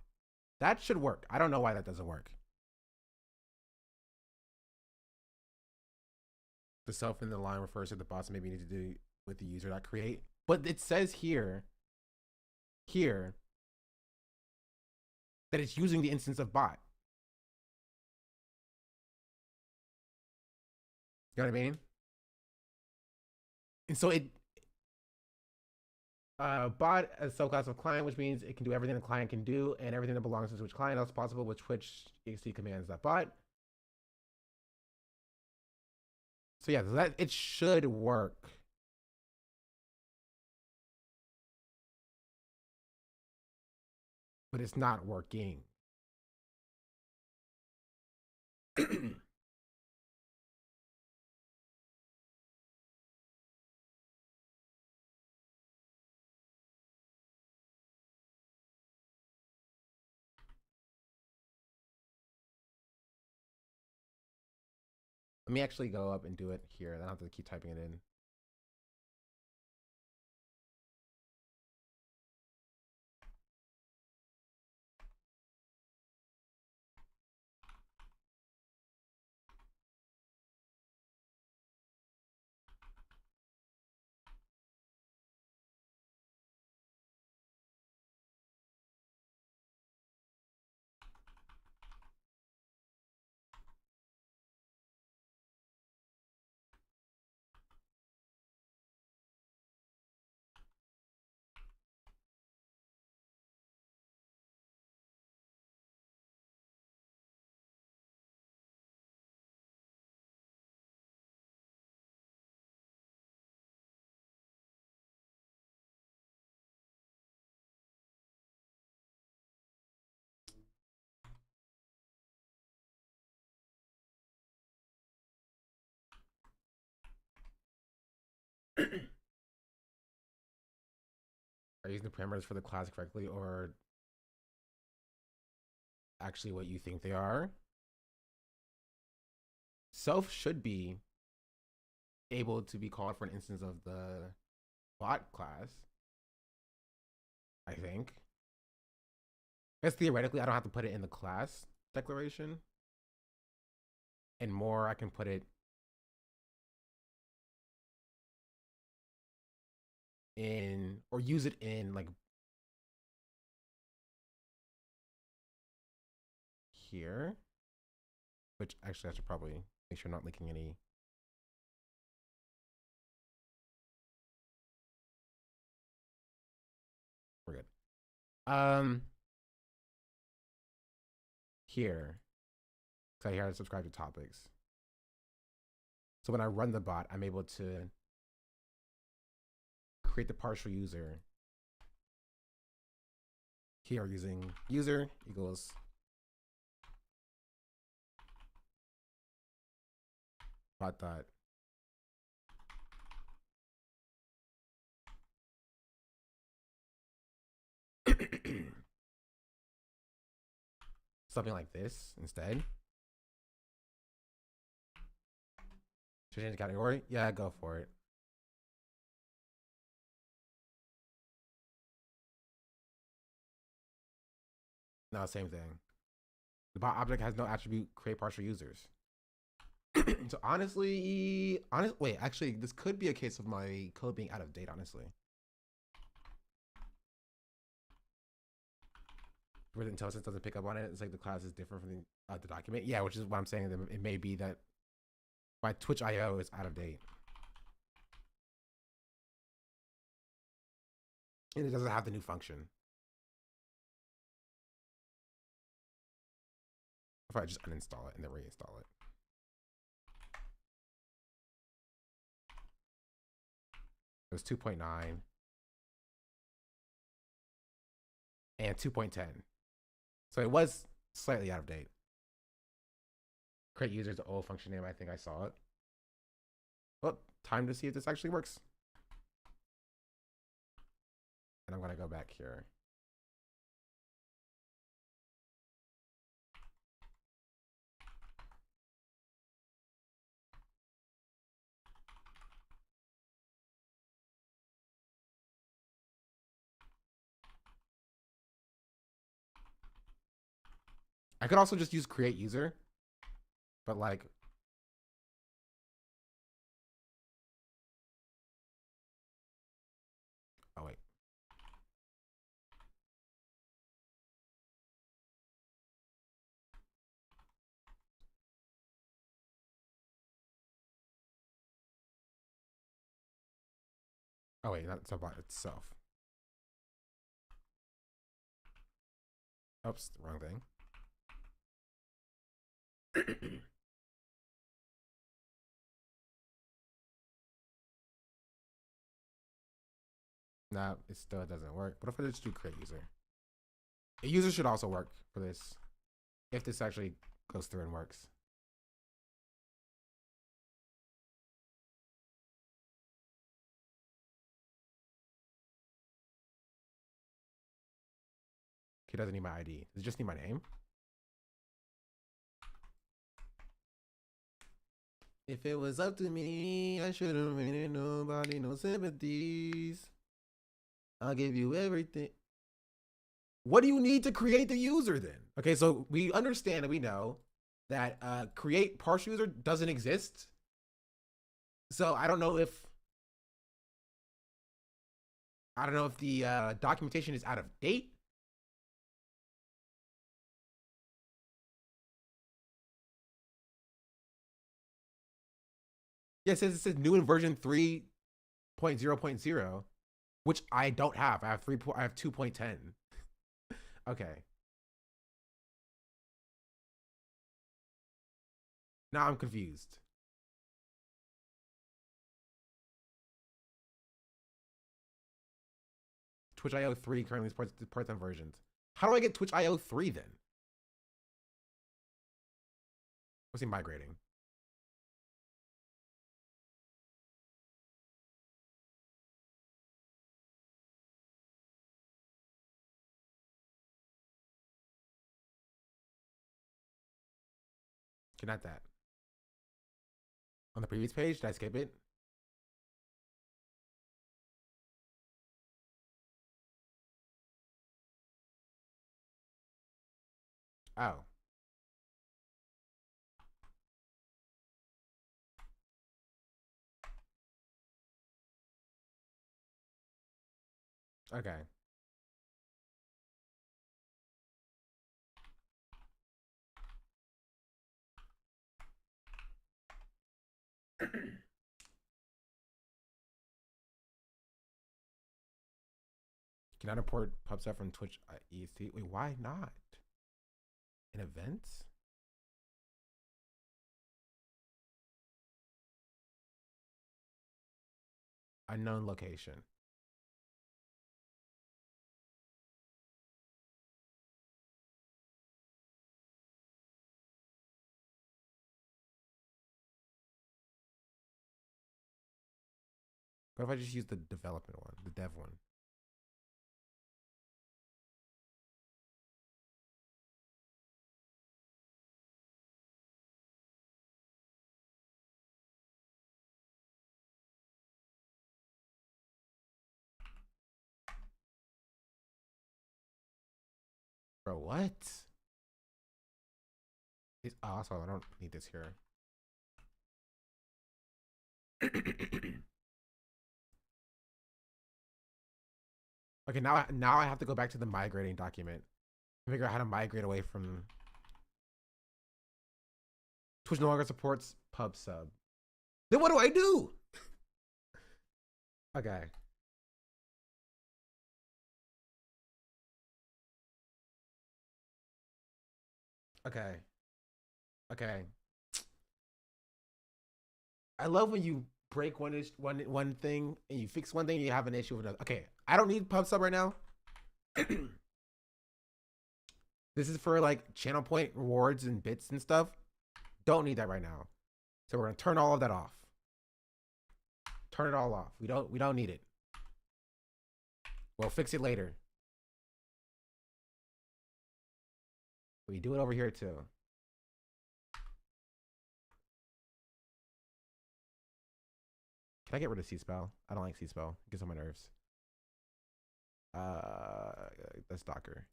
Speaker 2: That should work. I don't know why that doesn't work. The self in the line refers to the bots maybe need to do with the user.create. But it says here that it's using the instance of bot. You know what I mean? And so Bot as subclass of client, which means it can do everything the client can do and everything that belongs to Twitch client else possible with Twitch exe commands that bot. So yeah, that it should work. But it's not working. Let me actually go up and do it here. I don't have to keep typing it in. Are you using the parameters for the class correctly or actually what you think they are? Self should be able to be called for an instance of the bot class, I think. I guess theoretically, I don't have to put it in the class declaration. And more, I can put it in, or use it in like here, which actually I should probably make sure I'm not linking any. We're good. Here, because I here I subscribe to topics. So when I run the bot, I'm able to create the partial user here using user equals bot dot something like this instead. Should I change the category? Yeah, go for it. No, same thing. The bot object has no attribute create partial users. So honestly, wait, actually, this could be a case of my code being out of date, honestly. Where the intelligence doesn't pick up on it. It's like the class is different from the document. Yeah, which is what I'm saying. That it may be that my Twitch IO is out of date. And it doesn't have the new function. If I just uninstall it and then reinstall it. It was 2.9 and 2.10. So it was slightly out of date. Create users the old function name. I think I saw it. Well, time to see if this actually works. And I'm going to go back here. I could also just use create user, but like, oh wait. Oh wait, that's about itself. Oops, wrong thing. Nah, it still doesn't work. What if I just do create user? A user should also work for this, if this actually goes through and works. He doesn't need my ID. Does it just need my name? If it was up to me, I should have made nobody no sympathies. I'll give you everything. What do you need to create the user then? Okay, so we understand and we know that create partial user doesn't exist. So I don't know if the documentation is out of date. Yeah, it says new in version 3.0.0, which I don't have. I have 2.10. Okay. Now I'm confused. Twitch IO 3 currently supports part-time versions. How do I get Twitch IO 3 then? What's he migrating? Okay, not that. On the previous page, did I skip it? Oh. Okay. Can I import PubSub from Twitch EST? Wait, why not? In events? Unknown location. What if I just use the development one, the dev one? Bro, what? It's awesome. I don't need this here. Okay, now I have to go back to the migrating document and figure out how to migrate away from Twitch no longer supports PubSub. Then what do I do? Okay. Okay. Okay. I love when you break one thing and you fix one thing and you have an issue with another. Okay, I don't need PubSub right now. This is for like channel point rewards and bits and stuff. Don't need that right now. So we're gonna turn all of that off. Turn it all off. We don't need it. We'll fix it later. We do it over here too. Can I get rid of C-Spell? I don't like C-Spell. It gets on my nerves. That's Docker.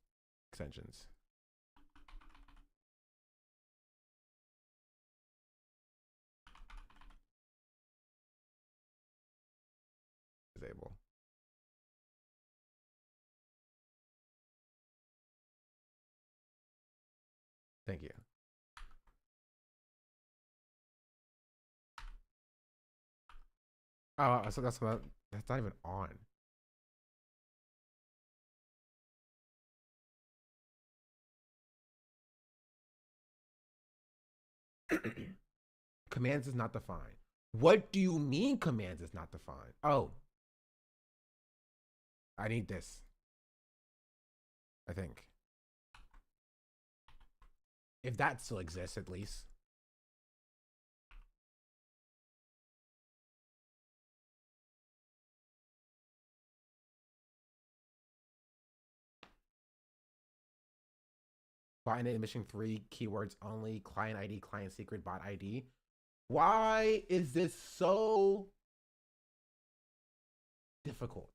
Speaker 2: Extensions. Disable. Thank you. Oh, so that's not even on. Commands is not defined. What do you mean commands is not defined? Oh. I need this. I think. If that still exists, at least. Bot init emission 3 keywords only, client ID, client secret, bot ID. Why is this so difficult?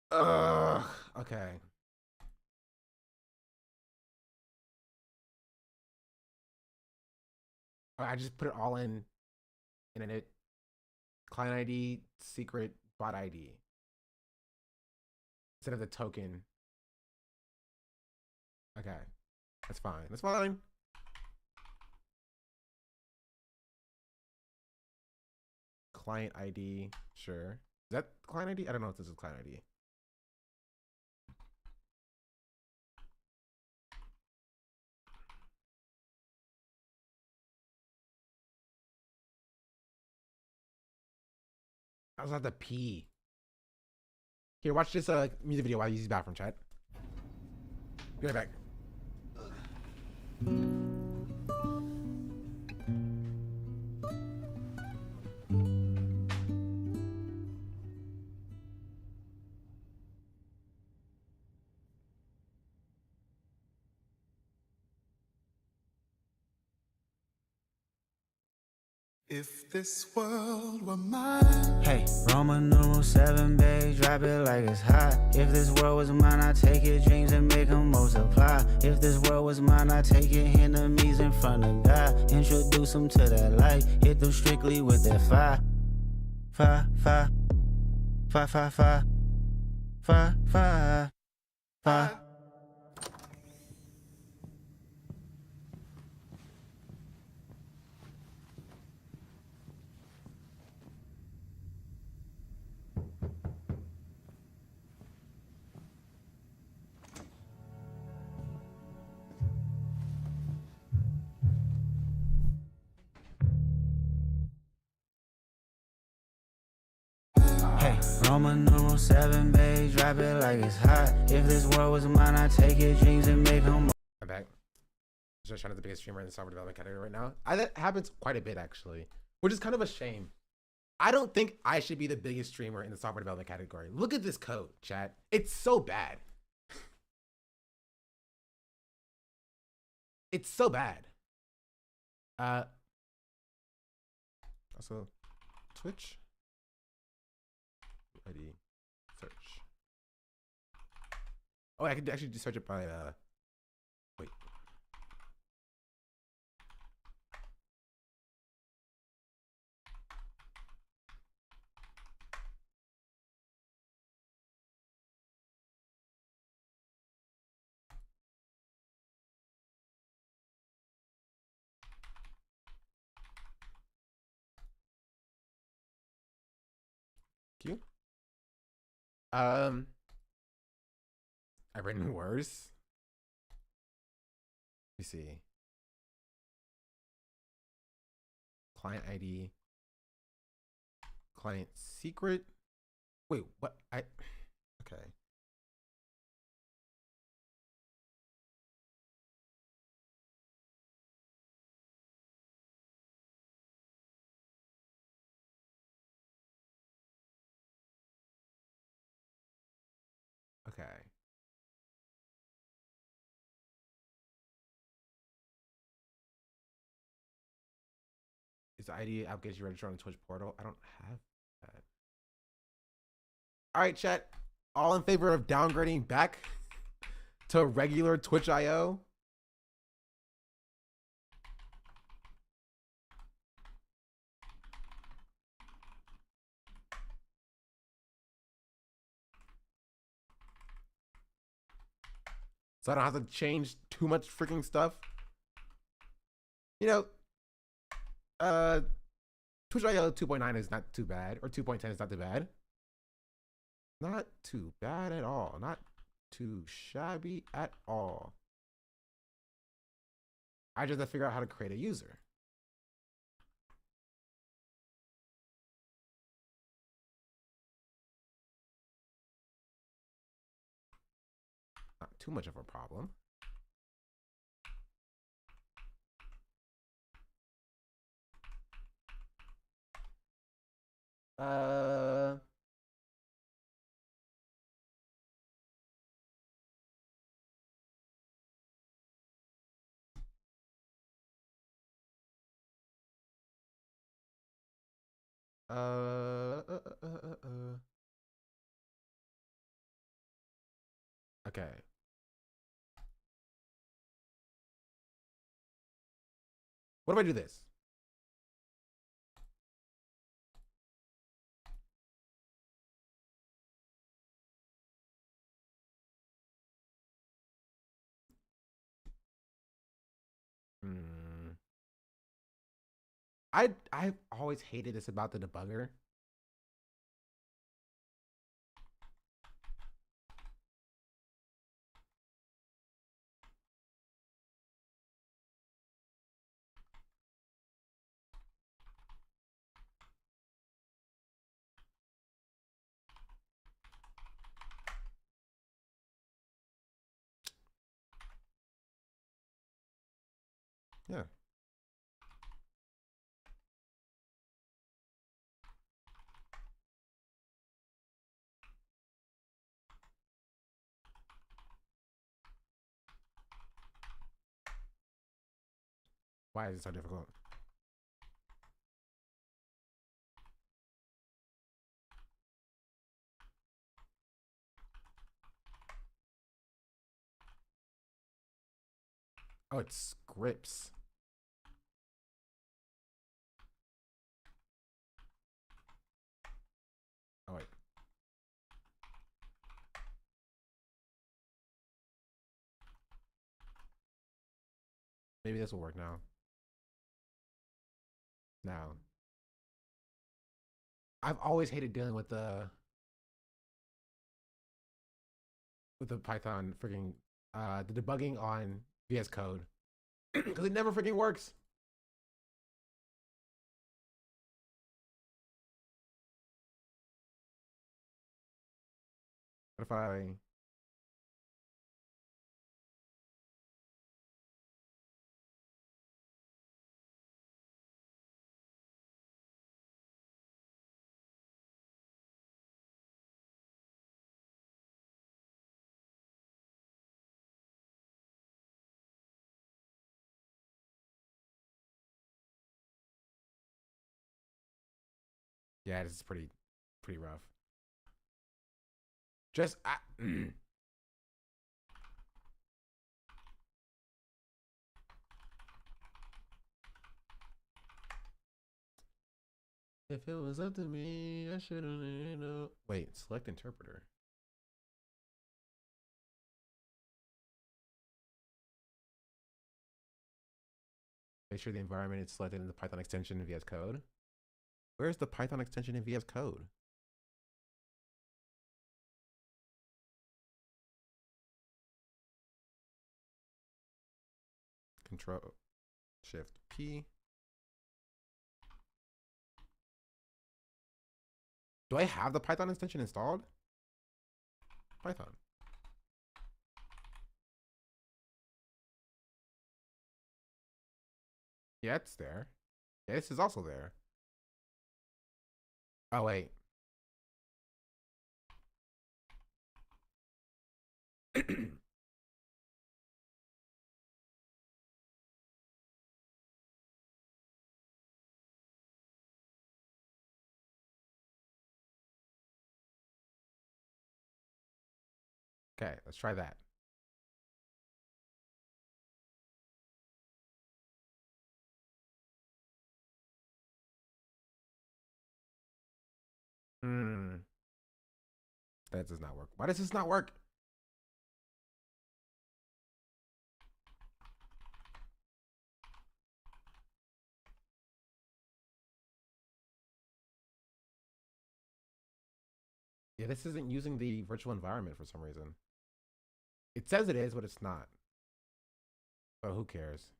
Speaker 2: Ugh, okay. I just put it all in it. Client ID, secret, bot ID. Instead of the token. Okay. That's fine. That's fine. Client ID, sure. Is that client ID? I don't know if this is client ID. I was at the pee. Here, watch this music video while I use the bathroom, chat. Be right back.
Speaker 22: If this world were mine.
Speaker 3: Hey, Roman numeral 7, babe, drop it like it's hot. If this world was mine, I take your dreams and make them multiply. If this world was mine, I take your enemies in front of God. Introduce them to that light, hit them strictly with that fire. Fire, fire, fire, fire, fire, fire, fire, fire. Hey, Roman numeral 7, babe, drop it like it's hot. If this world was mine, I take your dreams and make them.
Speaker 2: I'm back. Just trying to be the biggest streamer in the software development category right now. That happens quite a bit actually, which is kind of a shame. I don't think I should be the biggest streamer in the software development category. Look at this code, chat. It's so bad. It's so bad. Also, Twitch. ID search. Oh, I could actually just search it by wait. Q. I've written worse. Let me see. Client ID. Client secret. Wait, what? Okay. Okay. Is the ID application registered on the Twitch portal? I don't have that. All right, chat. All in favor of downgrading back to regular Twitch IO? So I don't have to change too much freaking stuff. You know, Twitch IO 2.9 is not too bad, or 2.10 is not too bad. Not too bad at all. Not too shabby at all. I just have to figure out how to create a user. Not too much of a problem. Okay. What if I do this? I've always hated this about the debugger. Yeah. Why is it so difficult? Oh, it's scripts. Oh, wait. Maybe this will work now. Now. I've always hated dealing with the Python freaking the debugging on VS Code because it never freaking works. What if I Yeah, this is pretty rough. Just if it was up to me, I should have. Wait, select interpreter. Make sure the environment is selected in the Python extension in VS Code. Where's the Python extension in VS Code? Control Shift P. Do I have the Python extension installed? Python. Yeah, it's there. Yeah, this is also there. Oh, wait. Okay, let's try that. That does not work. Why does this not work? Yeah, this isn't using the virtual environment for some reason. It says it is, but it's not. But who cares?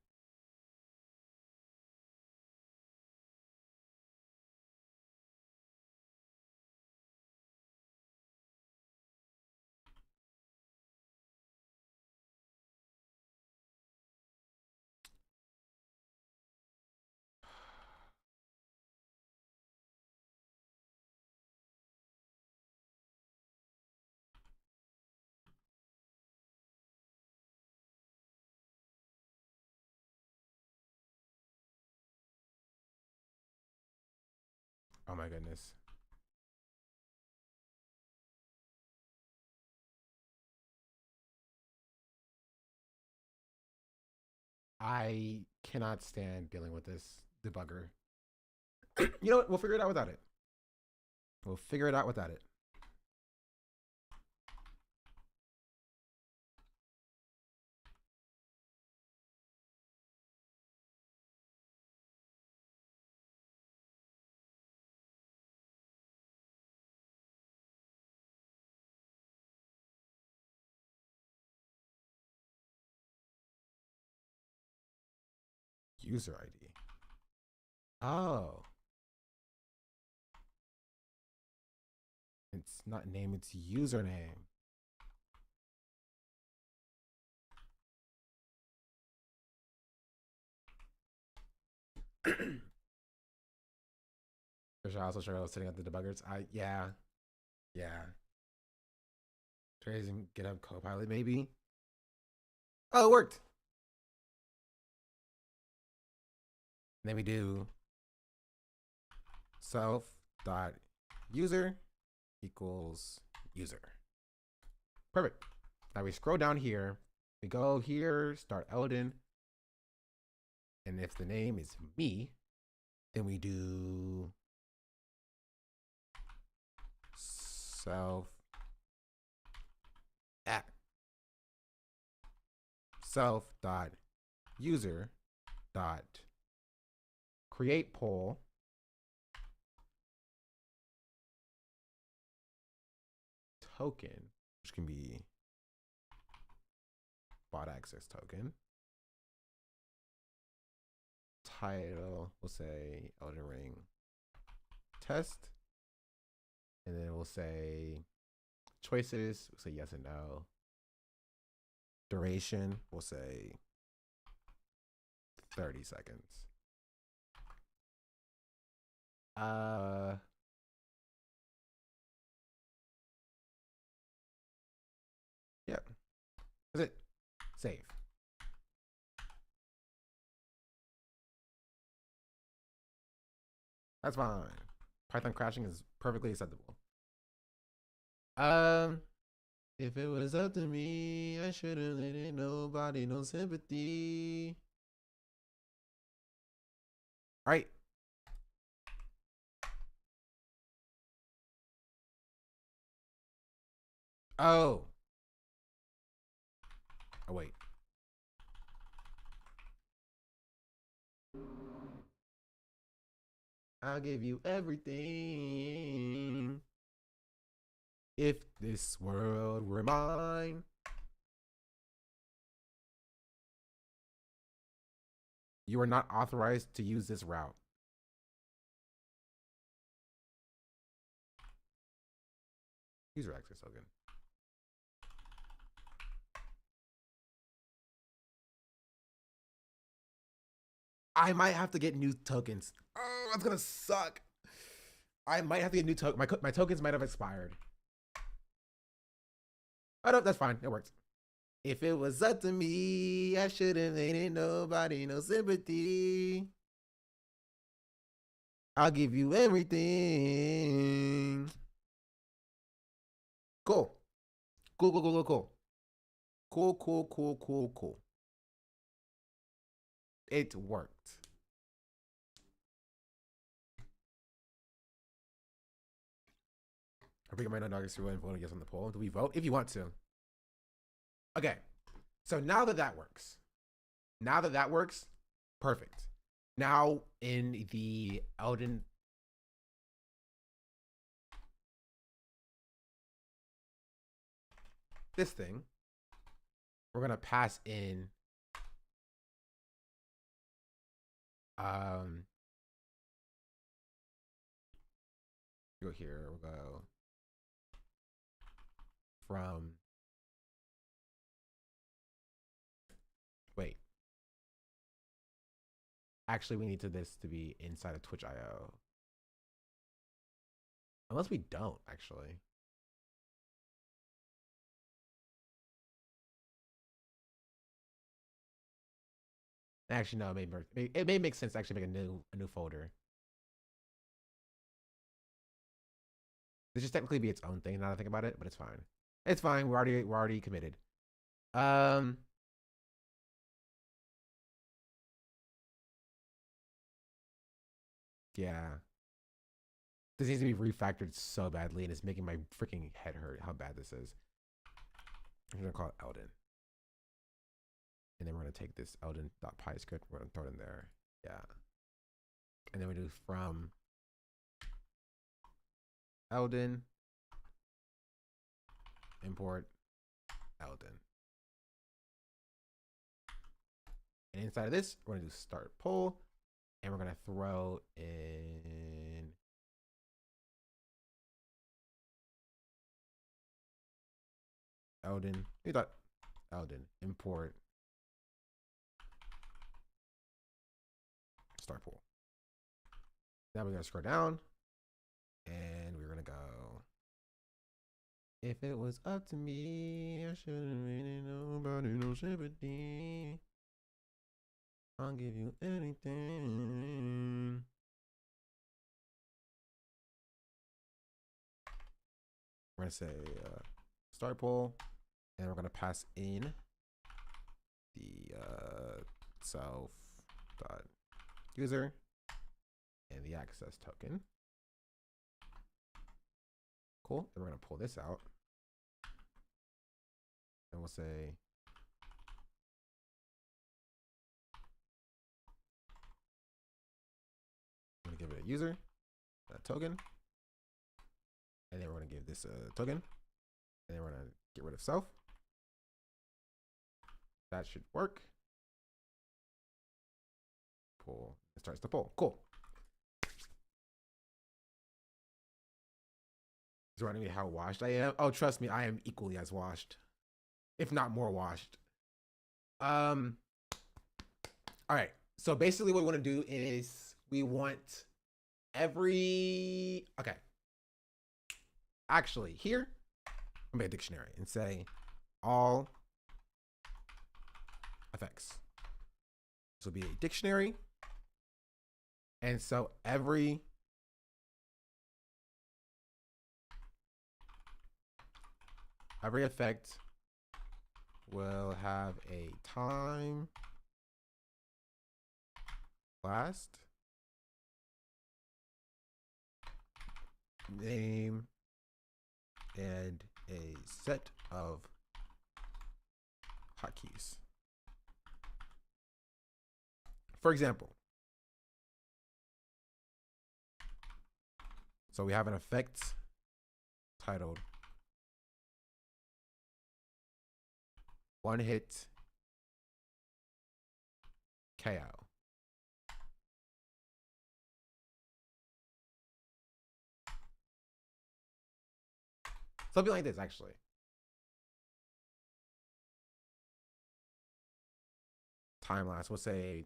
Speaker 2: Oh my goodness. I cannot stand dealing with this debugger. You know what? We'll figure it out without it. We'll figure it out without it. User ID. Oh. It's not name, it's username. I also struggle sitting at the debuggers. Yeah. Tracing GitHub Copilot, maybe. Oh, it worked. And then we do self dot user equals user. Perfect. Now we scroll down here. We go here, start Eldon. And if the name is me, then we do self dot user dot create poll token, which can be bot access token. Title, we'll say Elden Ring test. And then we'll say choices, we'll say yes and no. Duration, we'll say 30 seconds. Yep. That's it. Save. That's fine. Python crashing is perfectly acceptable. If it was up to me, I shouldn't let it nobody no sympathy. All right. Oh, wait. I'll give you everything if this world were mine. You are not authorized to use this route. User access token. I might have to get new tokens. Oh, that's gonna suck. I might have to get new tokens. My tokens might have expired. Oh no, that's fine. It works. If it was up to me, I shouldn't let it nobody no sympathy. I'll give you everything. Cool. Cool. It worked. I think I might not know if you want to vote yes on the poll. Do we vote? If you want to. Okay. So now that that works, perfect. Now in the Elden this thing, we're gonna pass in go here, we'll go from wait. Actually, we need this to be inside of Twitch.io. Unless we don't, actually. Actually, no, it may make sense to actually make a new folder. This should technically be its own thing now that I think about it, but it's fine. It's fine. We're already committed. Yeah. This needs to be refactored so badly, and it's making my freaking head hurt how bad this is. I'm gonna call it Eldon. And then we're gonna take this Eldon.py script, we're gonna throw it in there. Yeah. And then we do from Eldon, import Eldon. And inside of this, we're gonna do start poll, and we're gonna throw in Eldon, Eldon, import start pool. Now we're gonna scroll down and we're gonna go. If it was up to me, I shouldn't really know about it, no sympathy. I'll give you anything. We're gonna say start poll, and we're gonna pass in the self dot user and the access token. Cool. And we're gonna pull this out, and we'll say I'm gonna give it a user, a token, and then we're gonna give this a token, and then we're gonna get rid of self. That should work. Pull. It starts to pull. Cool. Is wondering me how washed I am? Oh, trust me, I am equally as washed, if not more washed. All right. So basically, what we want to do is we want okay. Actually, here, I'm gonna make a dictionary and say all effects. This will be a dictionary. And so every effect will have a time, last, name, and a set of hotkeys. For example, so we have an effect titled One Hit KO. Something like this, actually. Time lapse, we'll say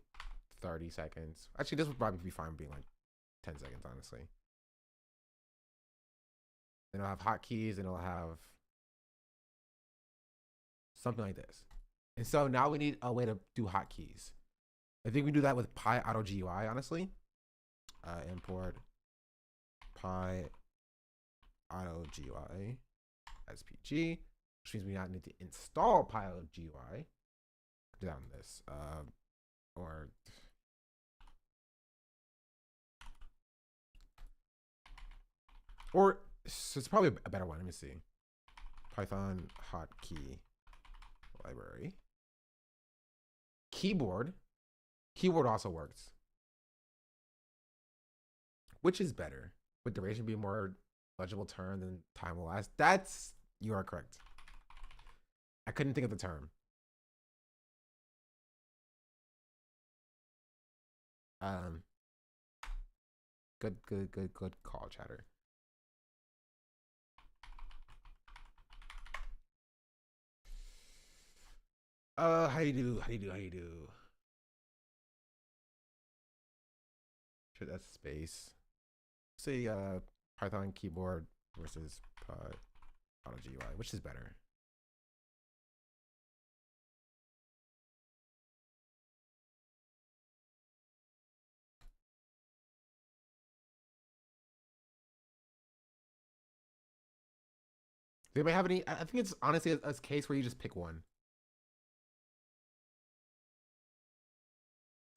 Speaker 2: 30 seconds. Actually, this would probably be fine being like 10 seconds, honestly. Then it'll have hotkeys, and it'll have something like this. And so now we need a way to do hotkeys. I think we do that with Pi Auto GUI, honestly. Import Pi Auto GUI as PG, which means we now need to install Pi Auto GUI. Down this, or so it's probably a better one. Let me see. Python hotkey library. Keyboard also works. Which is better? Would duration be a more legible term than time will last? You are correct. I couldn't think of the term. Good call, chatter. How you do? Sure, that's space. Say Python keyboard versus Auto GUI. Which is better? Do anybody have any? I think it's honestly a case where you just pick one.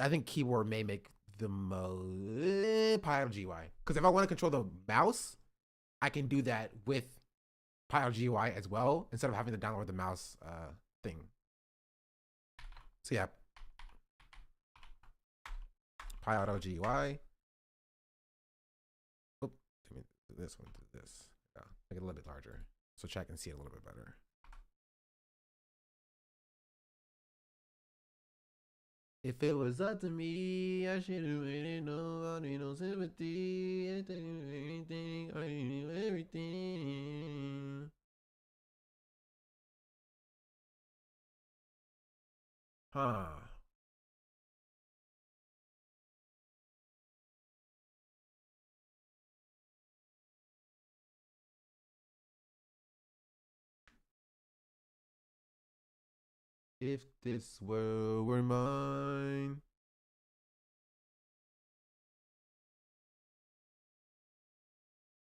Speaker 2: I think keyboard may make the most PyGUI. Because if I want to control the mouse, I can do that with PyGUI as well, instead of having to download the mouse thing. So yeah, PyGUI. Oh, this one, this. Yeah, make it a little bit larger so chat can see it a little bit better. If it was up to me, I should have made it. No, I need no sympathy. Everything, I need everything. Huh. If this world were mine.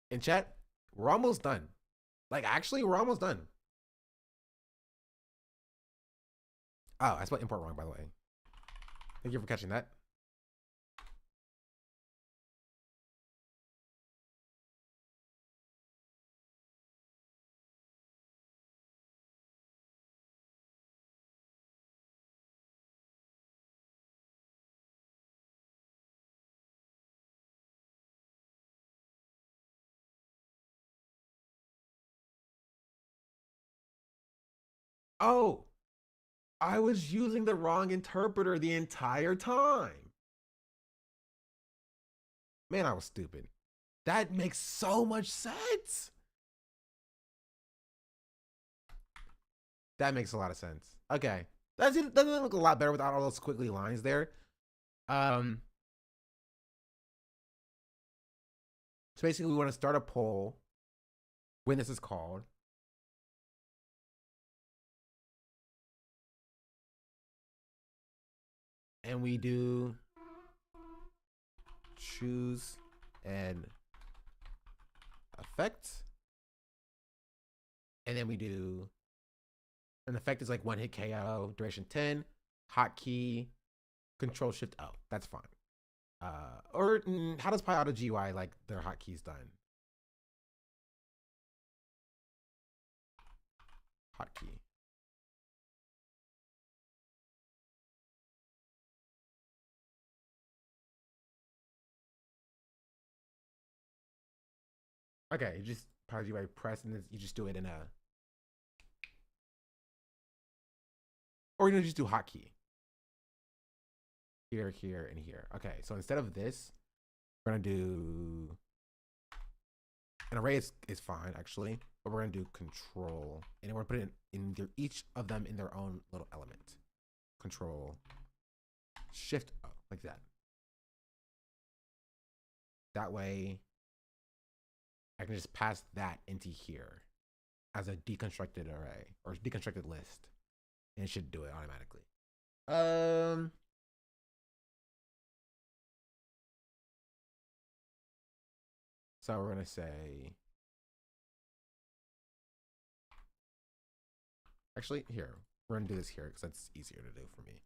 Speaker 2: In chat, we're almost done. Like, actually, we're almost done. Oh, I spelled import wrong, by the way. Thank you for catching that. Oh, I was using the wrong interpreter the entire time. Man, I was stupid. That makes so much sense. That makes a lot of sense. Okay. That doesn't look a lot better without all those squiggly lines there. So basically we want to start a poll when this is called. And we do choose an effect. And then we do an effect is like one hit KO, duration 10, hotkey, Control Shift O. That's fine. Or how does Auto GUI like their hotkeys done? Hotkey. Okay, you just PyGUI press and then you just do it in a, or you just do hotkey. Here, here, and here. Okay, so instead of this, we're gonna do an array is fine actually, but we're gonna do control, and we're gonna put it in each of them in their own little element. Control Shift O, like that. That way, I can just pass that into here as a deconstructed array or deconstructed list, and it should do it automatically. So we're gonna say, actually here, we're gonna do this here because that's easier to do for me.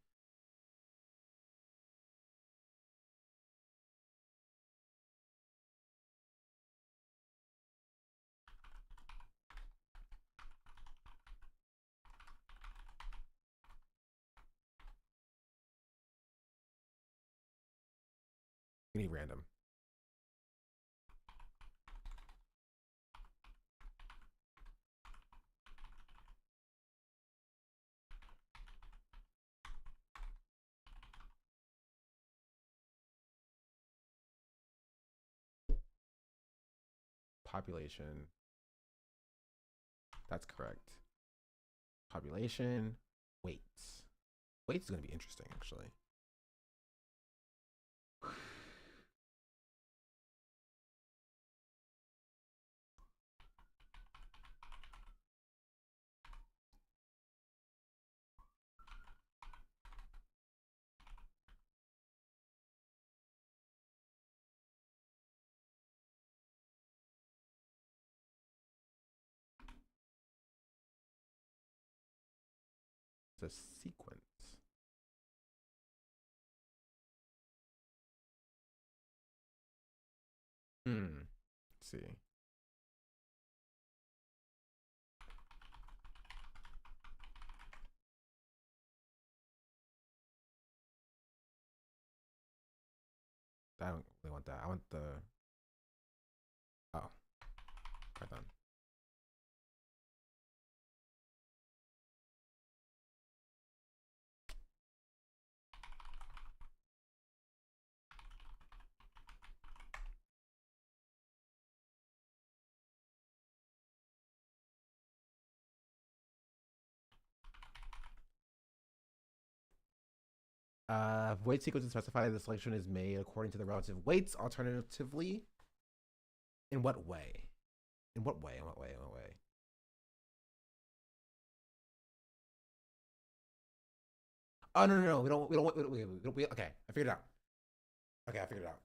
Speaker 2: We need random. population. That's correct. Population, weights. Weights is going to be interesting, actually. The sequence. Let's see. I don't really want that. I want the. Oh, Python. Weight sequence is specified. The selection is made according to the relative weights. Alternatively, in what way? In what way? In what way? In what way? Oh no! We don't. Okay, I figured it out. Okay, I figured it out.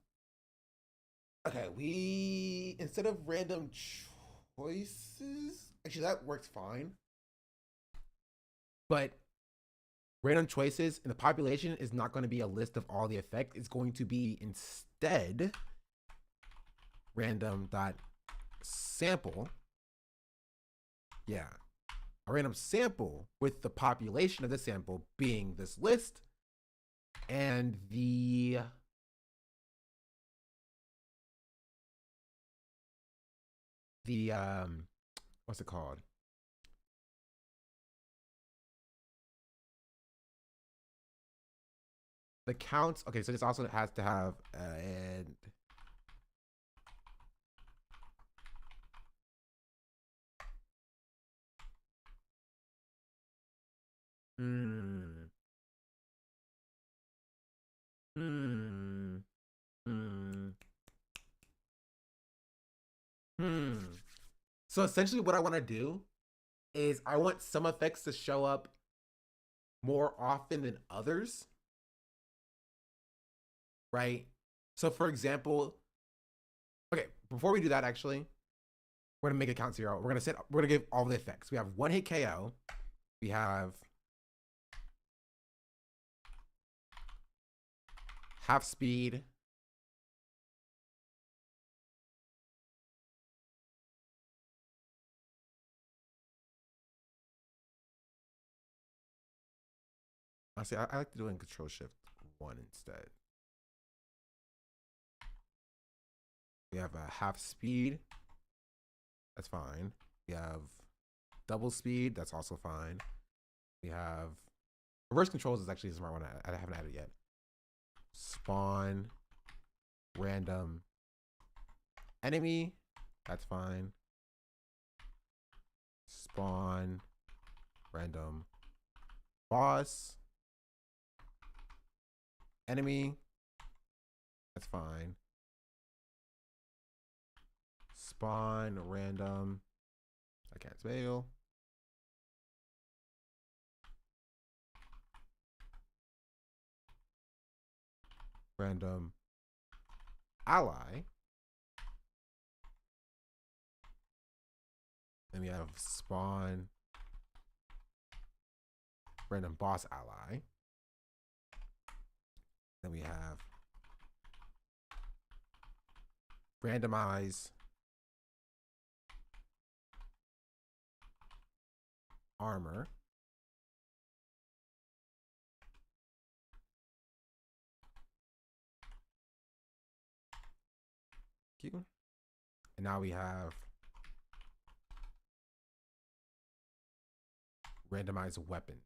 Speaker 2: Okay, we instead of random choices, actually that works fine. But random choices in the population is not going to be a list of all the effects. It's going to be instead random dot sample. Yeah, a random sample with the population of the sample being this list, and the what's it called? The counts. Okay, so this also has to have and So essentially what I want to do is I want some effects to show up more often than others. Right? So for example, okay, before we do that, actually, we're gonna make it count 0. We're gonna give all the effects. We have 1 hit KO. We have half speed. Honestly, I like to do it in Control Shift 1 instead. We have a half speed. That's fine. We have double speed. That's also fine. We have reverse controls is actually a smart one. I haven't added yet. Spawn, random, enemy. That's fine. Spawn, random, boss, enemy. That's fine. Spawn, random. I can't spell. Random ally. Then we have spawn, random boss ally. Then we have randomize armor. Q. And now we have randomize weapon.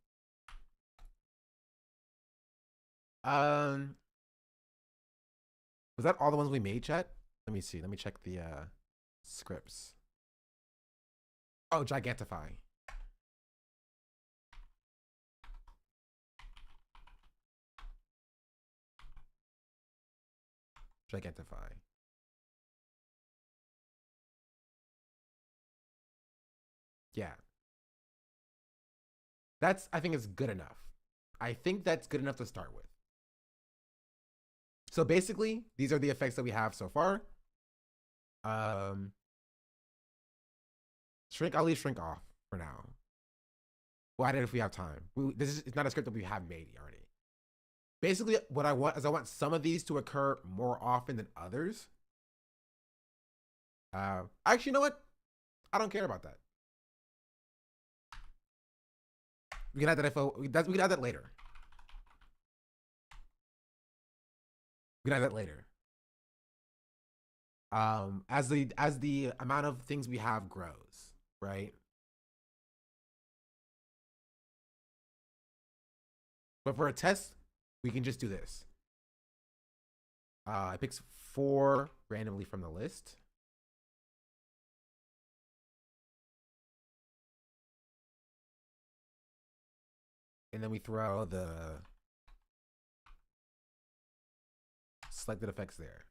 Speaker 2: Was that all the ones we made, chat? Let me see. Let me check the Scripts. Oh, Gigantify. Gigantify. Yeah. I think it's good enough. I think that's good enough to start with. So basically, these are the effects that we have so far. Shrink, I'll leave shrink off for now. We'll add it if we have time. It's not a script that we have made already. Basically, what I want is I want some of these to occur more often than others. Actually, you know what? I don't care about that. We can add that info. We can add that later. We can add that later. As the amount of things we have grows, right? But for a test, we can just do this. It picks 4 randomly from the list. And then we throw the selected effects there.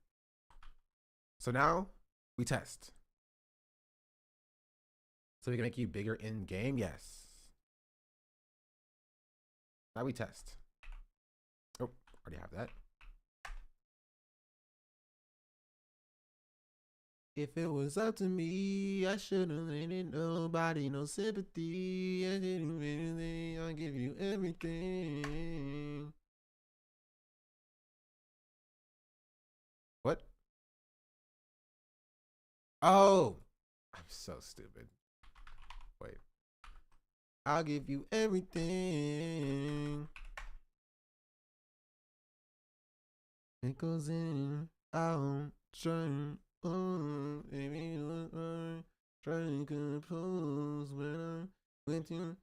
Speaker 2: So now we test. So we can make you bigger in game? Yes. Now we test. Oh, already have that. If it was up to me, I shouldn't let nobody no sympathy. I didn't do anything, I'll give you everything. What? Oh, I'm so stupid. Wait. I'll give you everything. It goes in, out, trying, baby, trying to compose when I went to,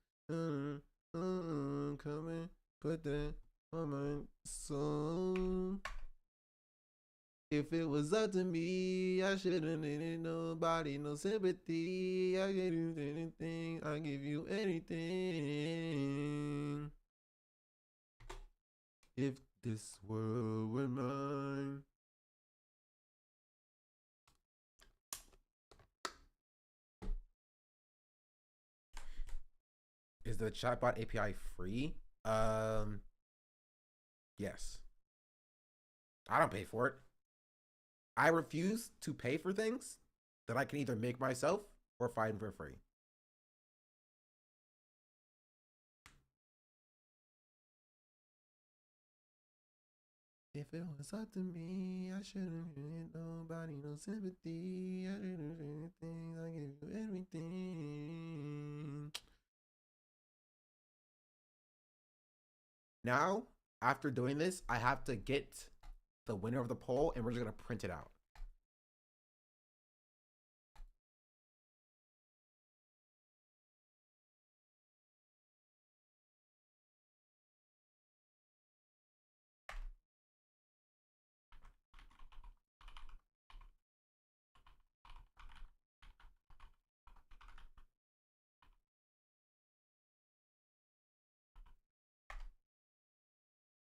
Speaker 2: come and put that on my soul. If it was up to me, I shouldn't needed nobody, no sympathy. I gave you anything, I give you anything. If this world were mine. Is the chatbot API free? Yes. I don't pay for it. I refuse to pay for things that I can either make myself or find for free. If it was up to me, I shouldn't need nobody, no sympathy. I didn't do anything, I give you everything. Now, after doing this, I have to get the winner of the poll and we're just gonna print it out.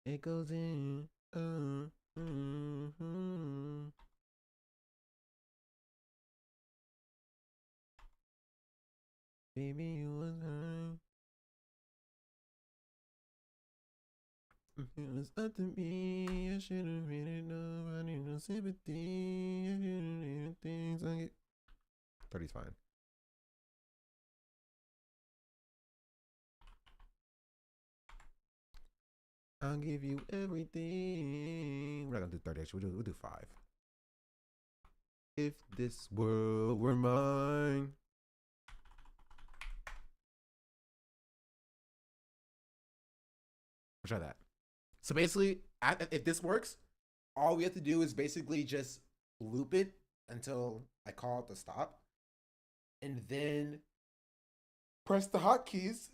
Speaker 2: It goes in. Baby, you was high. If it was up to me, I should've really nobody, no sympathy. I should've did things I get. 30's fine. I'll give you everything. We're not gonna do 30 actually, we'll do 5. If this world were mine. We'll try that. So basically, if this works, all we have to do is basically just loop it until I call it to stop. And then press the hotkeys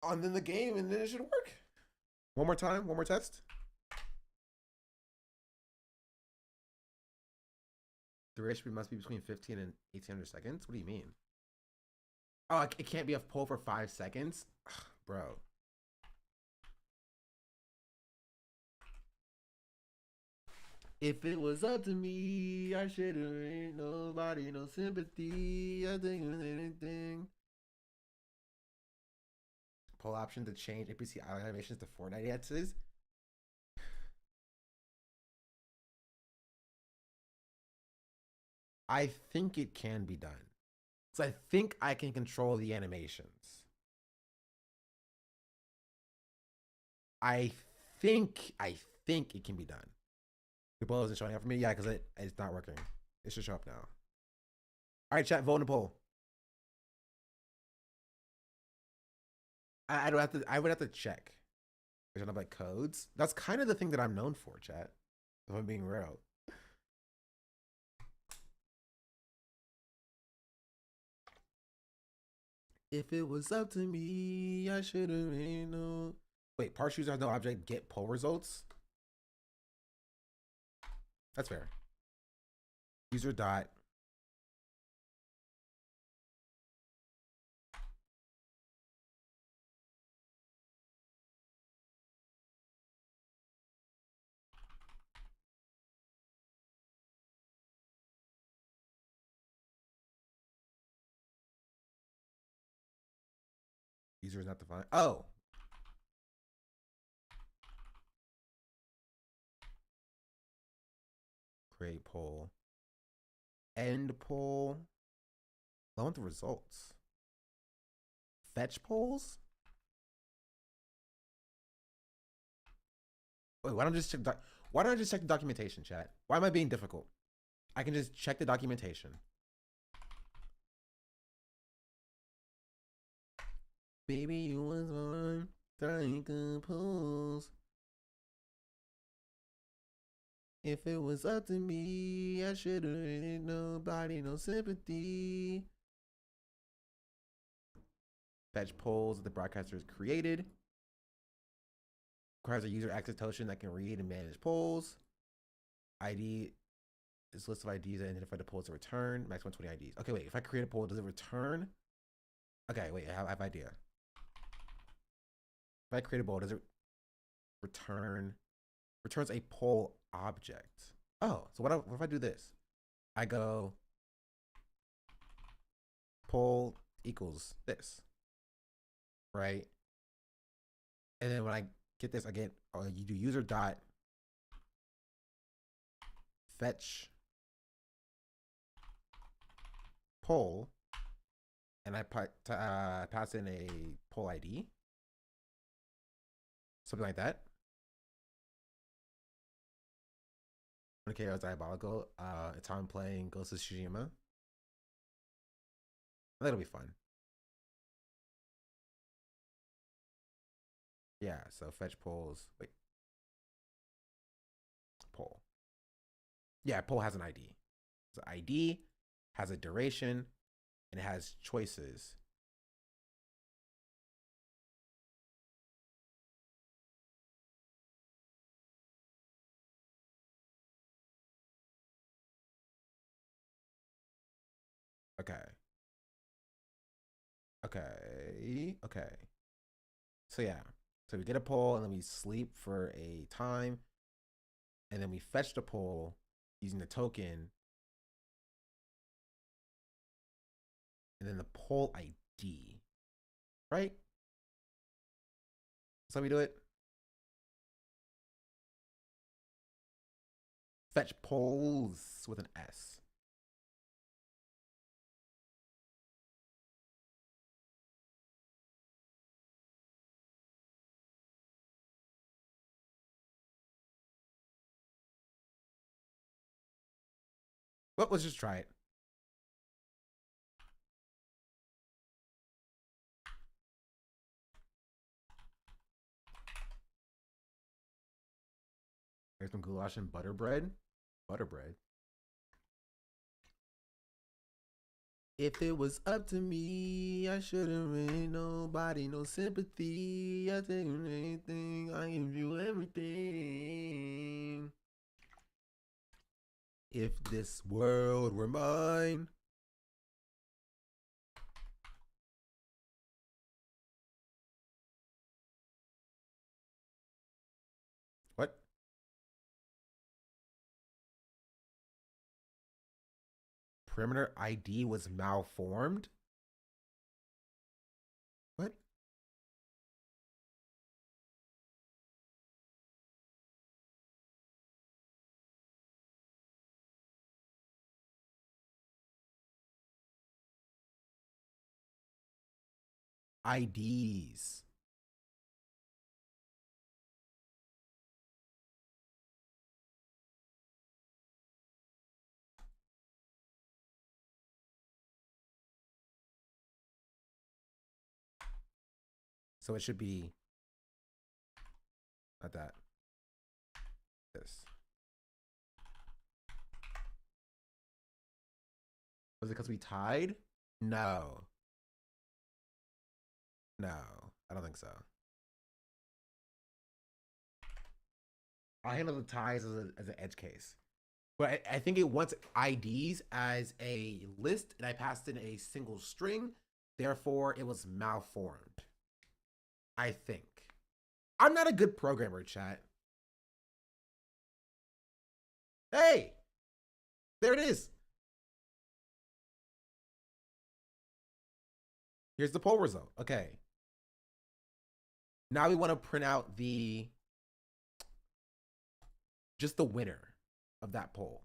Speaker 2: on the game and then it should work. One more time, one more test. duration must be between 15 and 1800 seconds. What do you mean? Oh, it can't be a poll for 5 seconds? Ugh, bro. If it was up to me, I should've ain't nobody, no sympathy. I think with anything. Poll option to change APC animations to Fortnite dances. I think it can be done. So I think I can control the animations. I think it can be done. The poll isn't showing up for me. Yeah, because it's not working. It should show up now. All right, chat, vote in the poll. I don't have to. I would have to check. There's not like codes. That's kind of the thing that I'm known for, chat. If I'm being real. If it was up to me, I should have known. Wait, parse user has no object. Get poll results. That's fair. User dot. User is not defined. Oh. Create poll. End poll. I want the results. Fetch polls? Wait, why don't I just check why don't I just check the documentation, chat? Why am I being difficult? I can just check the documentation. Baby, you was born trying to polls. If it was up to me, I should have had nobody, no sympathy. Fetch polls that the broadcaster has created. Requires a user access token that can read and manage polls. ID is a list of IDs that identify the polls to return. Max 120 IDs. Okay, wait. If I create a poll, does it return? Okay, wait. I have an idea. If I create a poll, does it return? Returns a poll object. Oh, so what if I do this? I go poll equals this, right? And then when I get this, I get you do user dot fetch poll, and I pass in a poll ID, something like that. Okay, I was diabolical. It's how I'm playing Ghost of Tsushima. That'll be fun. Yeah, so fetch polls. Wait. Poll. Yeah, poll has an ID. So ID has a duration and it has choices. Okay. Okay. So yeah. So we get a poll and then we sleep for a time. And then we fetch the poll using the token. And then the poll ID. Right? So we do it. Fetch polls with an S. Well, let's just try it. There's some goulash and butter bread. Butter bread. If it was up to me, I shouldn't really nobody, no sympathy. I take anything, I give you everything. if this world were mine. What? Perimeter ID was malformed? What? IDs. So it should be not that. This. Was it because we tied? No. No, I don't think so. I handle the ties as an edge case. But I think it wants IDs as a list, and I passed in a single string. Therefore, it was malformed. I think. I'm not a good programmer, chat. Hey! There it is. Here's the poll result. Okay. Now we want to print out just the winner of that poll.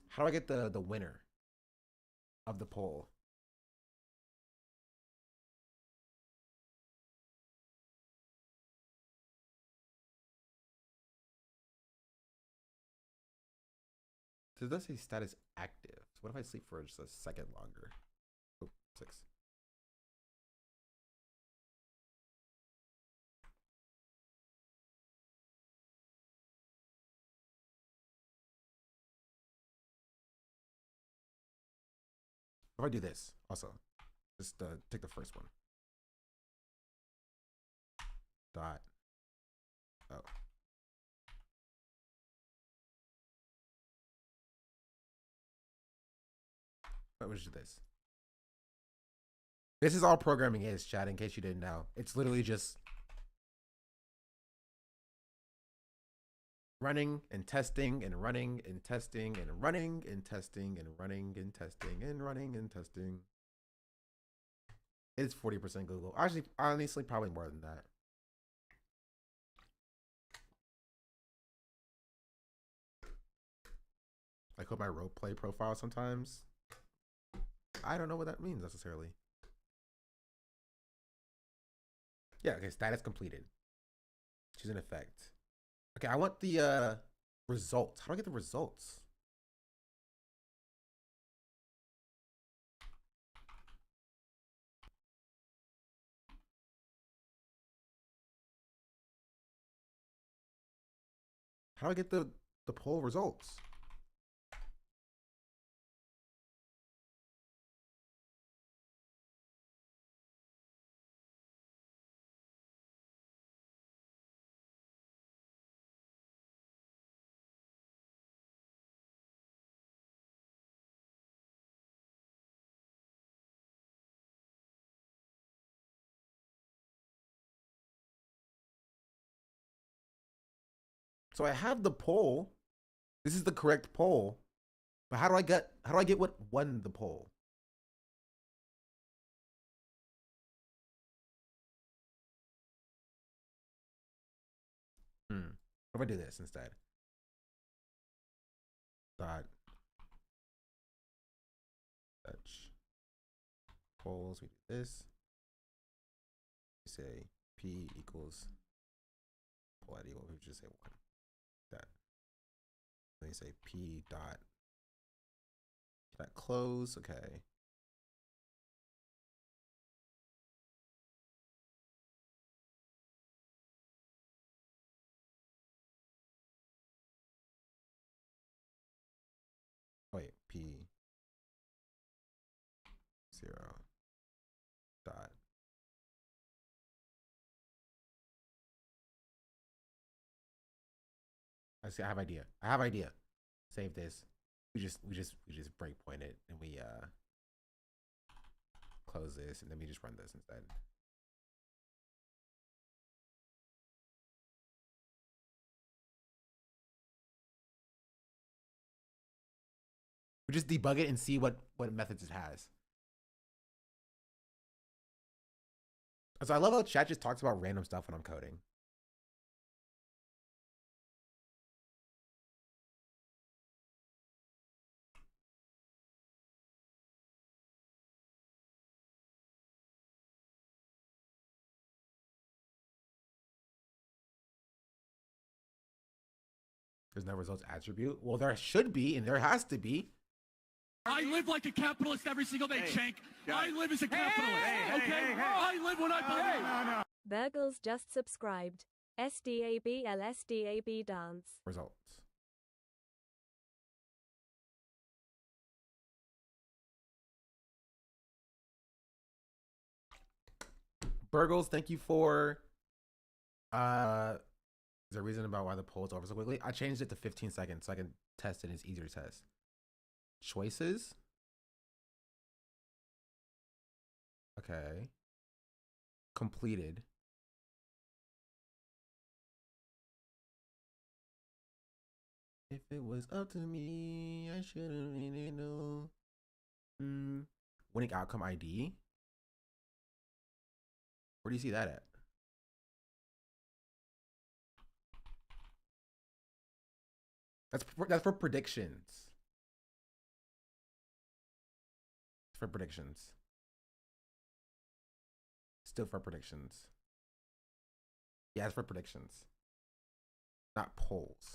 Speaker 2: How do I get the winner of the poll? Does that say status active? So what if I sleep for just a second longer? Oh, 6. If I do this, also, just take the first one. Dot. Oh. What was this? This is all programming is, chat, in case you didn't know. It's literally just running and testing and running and testing and running and testing and running and testing and running and testing. It's 40% Google. Actually, honestly, probably more than that. I put my roleplay profile sometimes. I don't know what that means necessarily. Yeah, okay, status completed. She's in effect. Okay, I want the results. How do I get the results? How do I get the poll results? So I have the poll. This is the correct poll. But how do I get what won the poll? What if I do this instead? Dot touch polls. We do this. We say P equals poll ID. What would we just say 1? That. Then you say P dot close. Okay. Let's see. I have idea. I have idea. Save this. We just breakpoint it and we close this and then we just run this instead. We just debug it and see what methods it has. So I love how chat just talks about random stuff when I'm coding. There's no results attribute. Well, there should be, and there has to be.
Speaker 17: I live like a capitalist every single day, Shank. I live as a capitalist, okay? I live when I believe.
Speaker 18: Burgles just subscribed. SDABL dance.
Speaker 2: Results. Burgles, thank you for is there a reason about why the poll is over so quickly? I changed it to 15 seconds so I can test it and it's easier to test. Choices. Okay. Completed. If it was up to me, I should have really known. Winning outcome ID. Where do you see that at? That's for predictions. It's for predictions. Still for predictions. Yeah, it's for predictions. Not polls.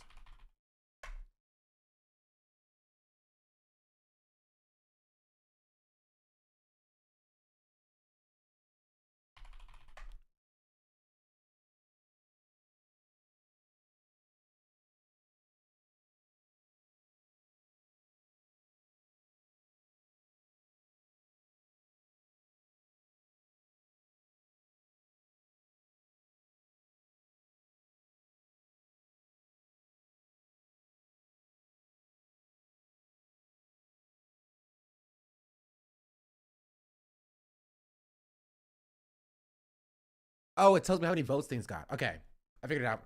Speaker 2: Oh, it tells me how many votes things got. Okay, I figured it out.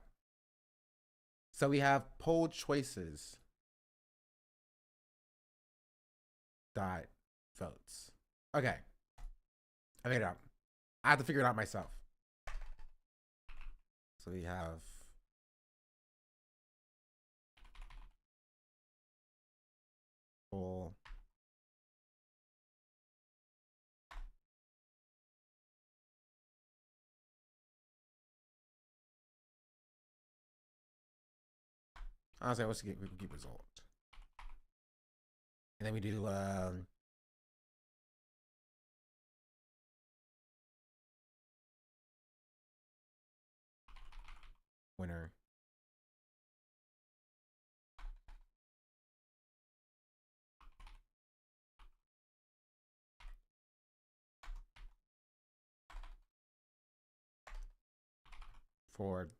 Speaker 2: So we have poll choices dot votes. Okay, I figured it out. I have to figure it out myself. So we have poll honestly, let's we can keep result. And then we do winner. Forward.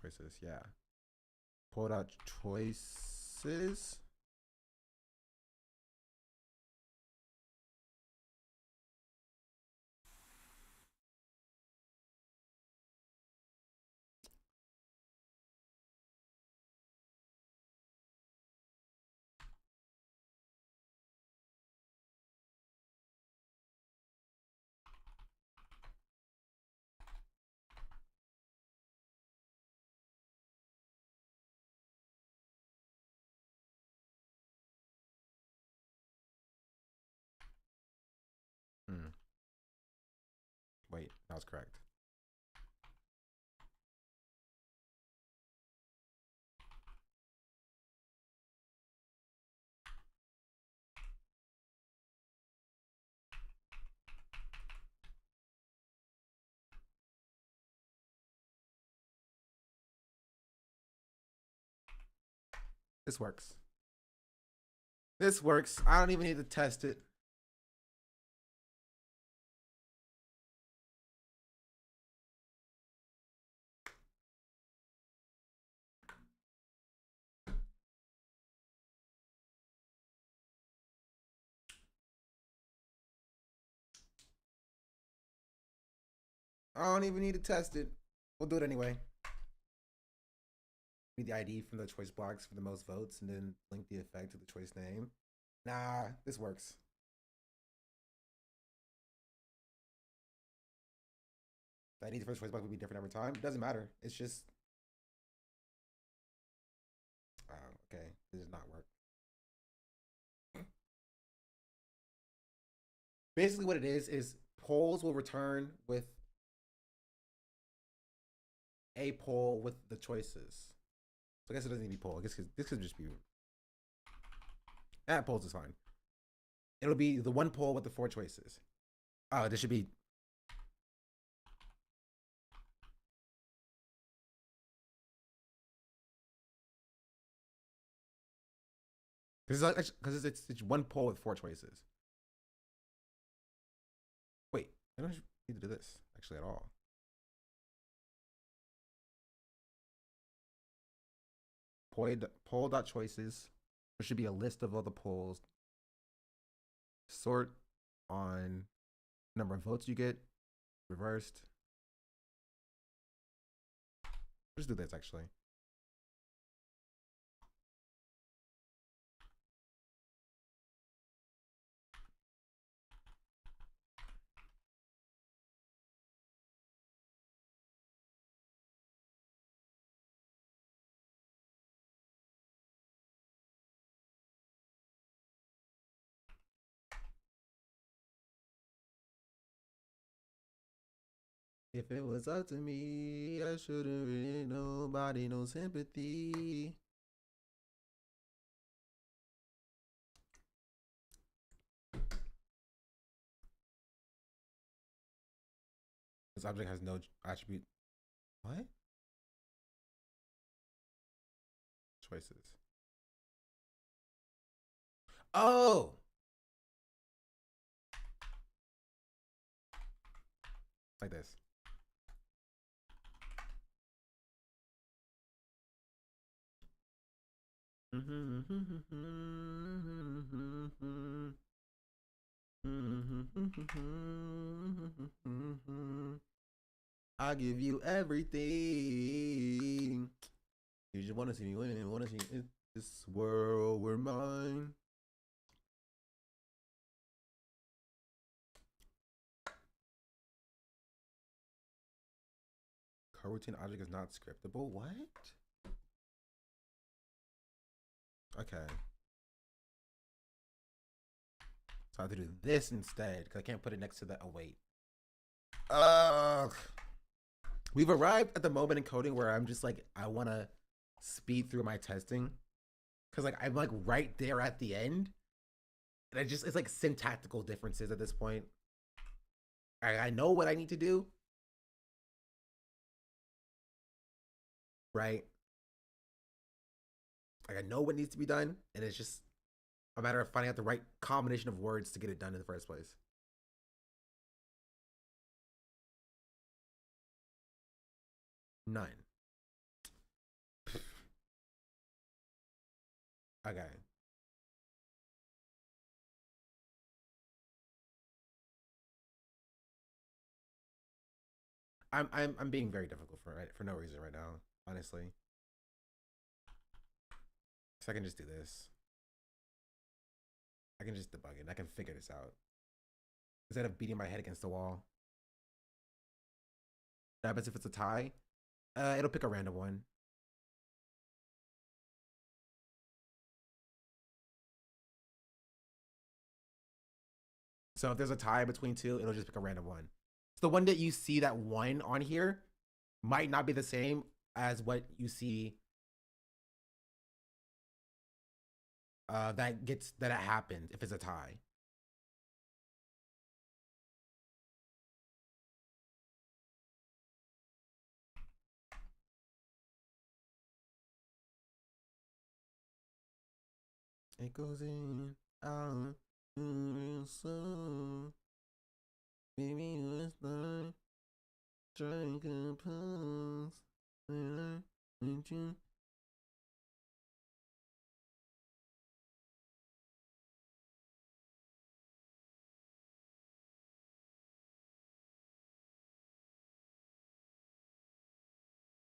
Speaker 2: Choices, yeah. Pulled out choices. Wait, that was correct. This works. This works. I don't even need to test it. I don't even need to test it. We'll do it anyway. Need the ID from the choice blocks for the most votes and then link the effect to the choice name. Nah, this works. The ID for the choice block would be different every time. It doesn't matter. It's just. Oh, okay. This does not work. Basically, what it is polls will return with a poll with the choices. So I guess it doesn't need to be poll. I guess this could just be. Polls is fine. It'll be the one poll with the 4 choices. Oh, this should be. Because it's one poll with 4 choices. Wait, I don't need to do this actually at all. Poll.choices. There should be a list of all the polls. Sort on number of votes you get. Reversed. Just do this actually. If it was up to me, I shouldn't really nobody no sympathy. This object has no attribute. What? Choices. Oh! Like this. I give you everything. You just want to see me winning, want to see this world were mine. Coroutine object is not scriptable. What? Okay. So I have to do this instead because I can't put it next to the. Oh wait. We've arrived at the moment in coding where I'm just like I want to speed through my testing because like I'm like right there at the end, and it's like syntactical differences at this point. I know what I need to do, right? Like I know what needs to be done, and it's just a matter of finding out the right combination of words to get it done in the first place. None. Okay. I'm being very difficult for no reason right now, honestly. So I can just do this. I can just debug it. I can figure this out. Instead of beating my head against the wall. What happens if it's a tie? It'll pick a random one. So if there's a tie between two, it'll just pick a random one. So the one that you see that one on here might not be the same as what you see that it happened if it's a tie. It goes in, out, real slow. Baby, let's not strike a pose. When I need you.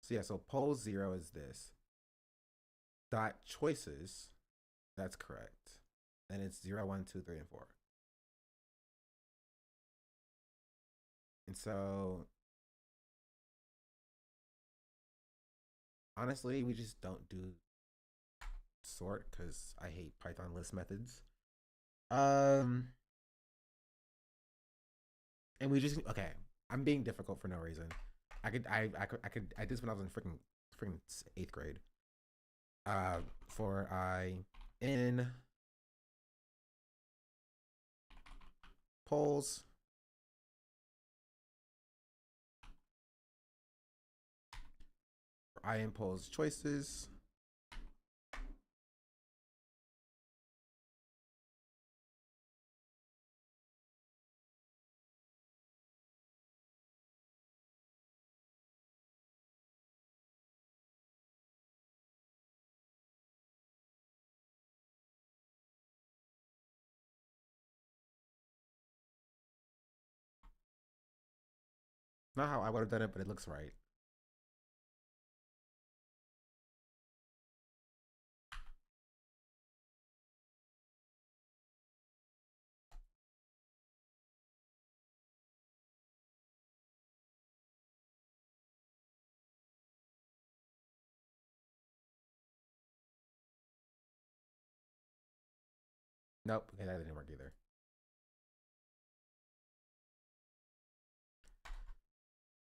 Speaker 2: So yeah, so pose 0 is this. Dot choices, that's correct. And it's 0, 1, 2, 3, and 4. And so honestly, we just don't do sort because I hate Python list methods. And we just okay. I'm being difficult for no reason. I did this when I was in freaking 8th grade. For I in polls. For I in polls choices. Not how I would have done it, but it looks right. Nope, okay, that didn't work either.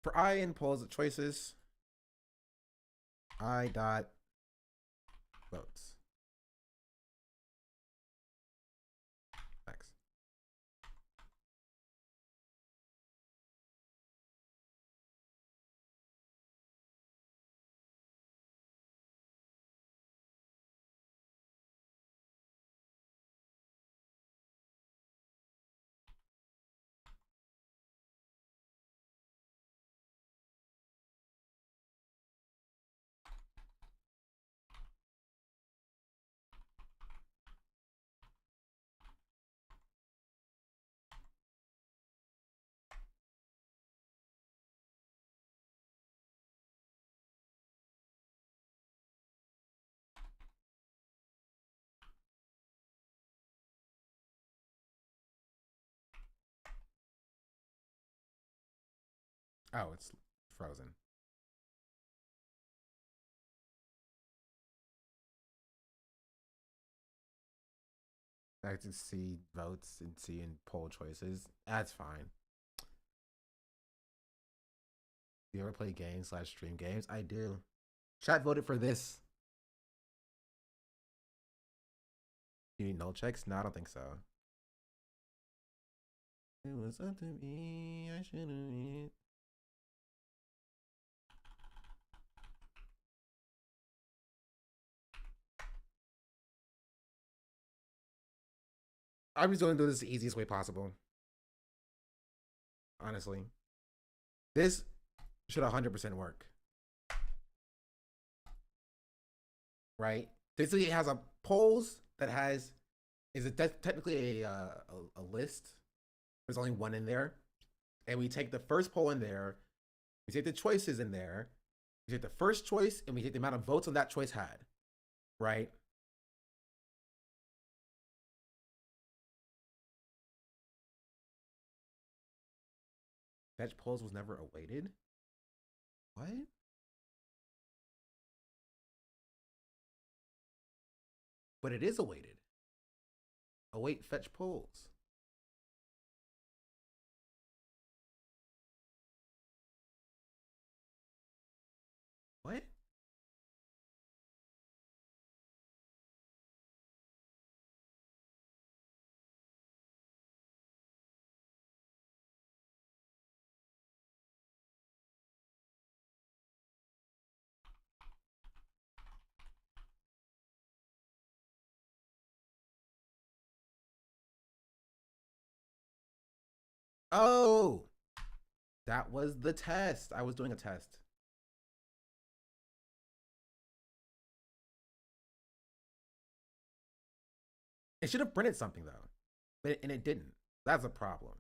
Speaker 2: For I in polls choices, I dot votes. X. Oh, it's frozen. I can see votes and see in poll choices. That's fine. Do you ever play games / stream games? I do. Chat voted for this. You need null checks? No, I don't think so. It was up to me. I should have. I'm just going to do this the easiest way possible. Honestly. This should 100% work. Right? Basically, it has a polls that has, is it technically a list? There's only one in there. And we take the first poll in there. We take the choices in there. We take the first choice and we take the amount of votes on that choice had. Right? Fetch polls was never awaited? What? But it is awaited. Await fetch polls. What? Oh, that was the test. I was doing a test. It should have printed something though, and it didn't. That's a problem.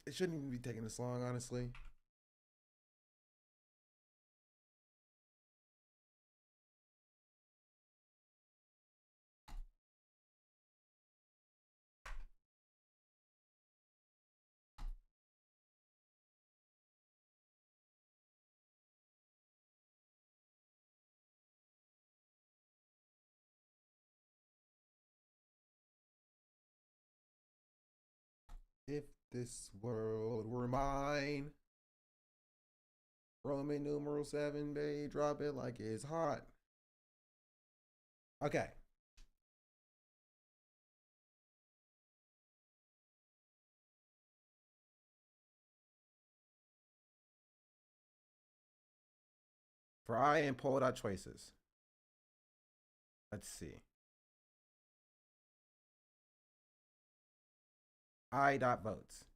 Speaker 2: It shouldn't even be taking this long, honestly. If this world were mine, Roman numeral 7, babe, drop it like it's hot. Okay. For I and pulled out choices. Let's see. I dot votes.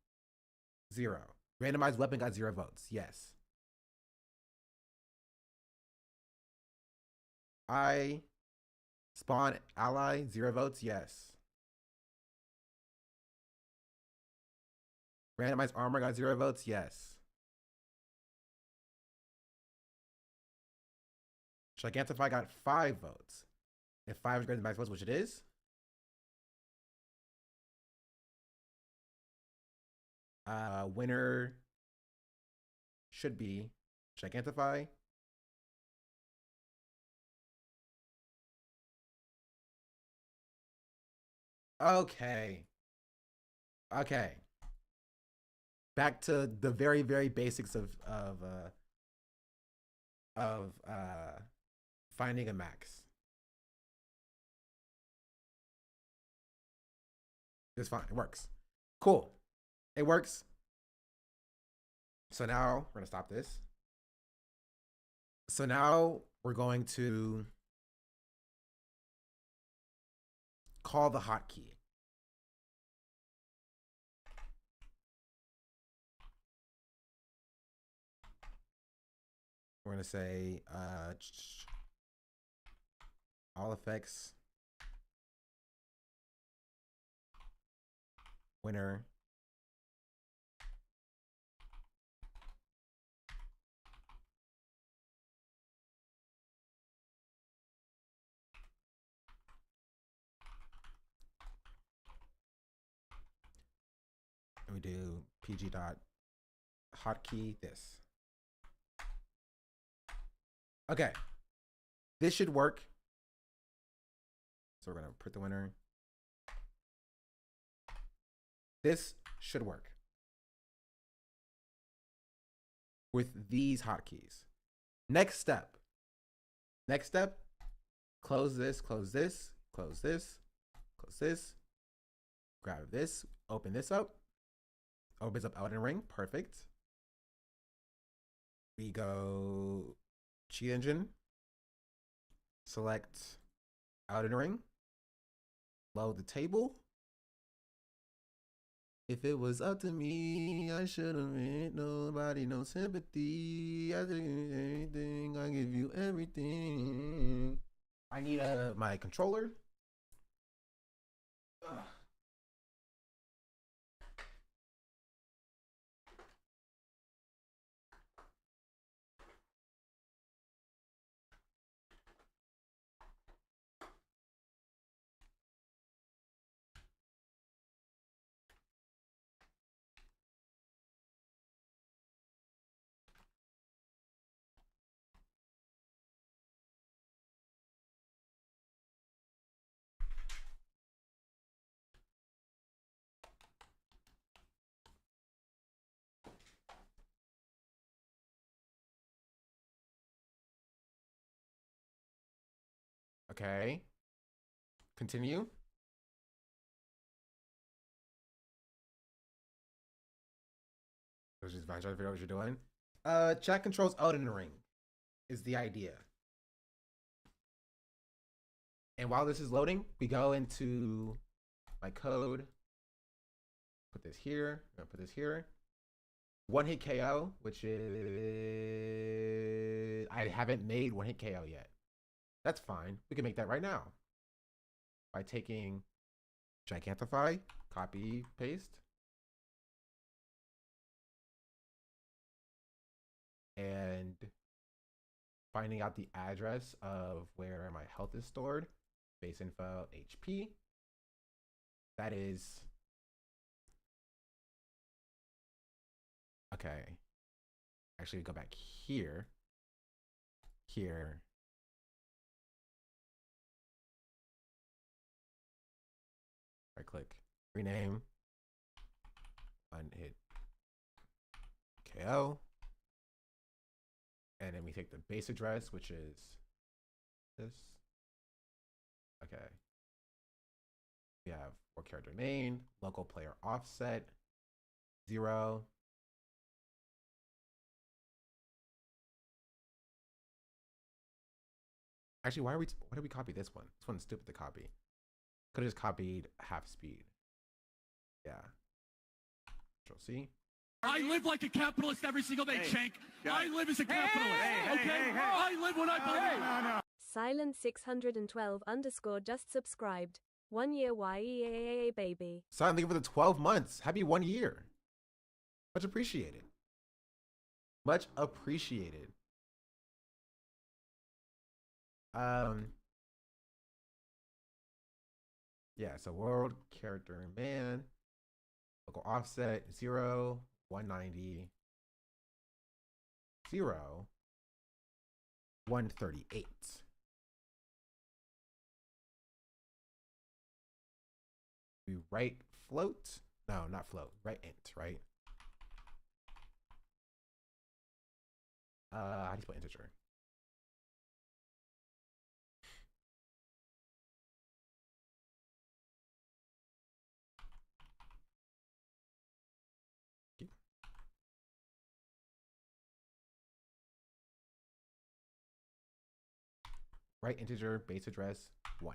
Speaker 2: 0. Randomized weapon got 0 votes. Yes. I spawn ally 0 votes. Yes. Randomized armor got 0 votes. Yes. Gigantify got 5 votes. If 5 is greater than max votes, which it is. Winner should be Gigantify. Okay. Okay. Back to the very, very basics of finding a max. It's fine. It works. Cool. It works. So now we're gonna stop this. So now we're going to call the hotkey. We're gonna say all effects winner and we do pg dot hotkey this. Okay, this should work. So we're gonna put the winner. This should work with these hotkeys. Next step. Next step. Close this. Close this. Close this. Close this. Grab this. Open this up. Opens up Elden Ring. Perfect. We go cheat engine. Select Elden Ring. Load the table. If it was up to me, I should have made nobody no sympathy. I give you everything. I give you everything. I need my controller. Ugh. Okay. Continue. Which is fine. Trying to figure out what you're doing. Chat controls Elden Ring is the idea. And while this is loading, we go into my code. Put this here. I'm gonna put this here. One hit KO, which is I haven't made one hit KO yet. That's fine. We can make that right now by taking Gigantify, copy, paste, and finding out the address of where my health is stored. Base info, HP. That is okay. Actually, go back here. Here. Right click. Rename. Unhit KO. And then we take the base address, which is this. Okay. We have 4-character main, local player offset, 0. Actually, why did we copy this one? This one's stupid to copy. Could have just copied half speed. Yeah. Control C.
Speaker 17: I live like a capitalist every single day, Shank. I live as a capitalist, okay? I live when I believe. No.
Speaker 18: Silent 612 _ just subscribed. 1 year YEAAA baby.
Speaker 2: Silent, thank you for the 12 months. Happy 1 year. Much appreciated. Much appreciated. Yeah, so world character man, local offset 0, 190, 0, 138. We write float. No, not float. Write int, right? How do you spell integer? Write integer, base address 1.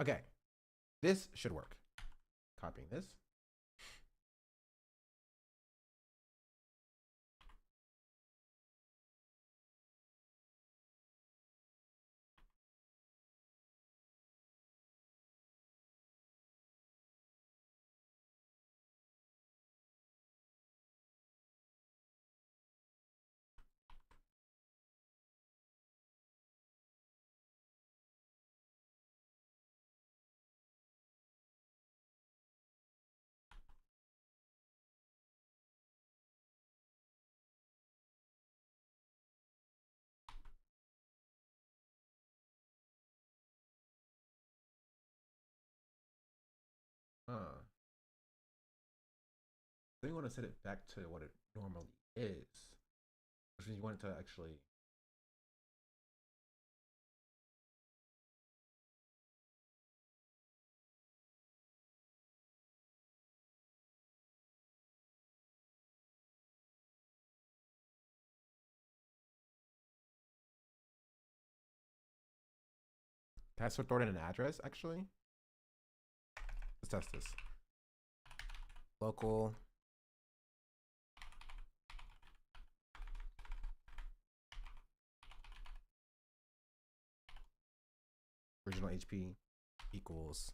Speaker 2: Okay, this should work. Copying this. Then you want to set it back to what it normally is, which means you want it to actually. Can I throw in an address actually? Let's test this. Local. Original HP equals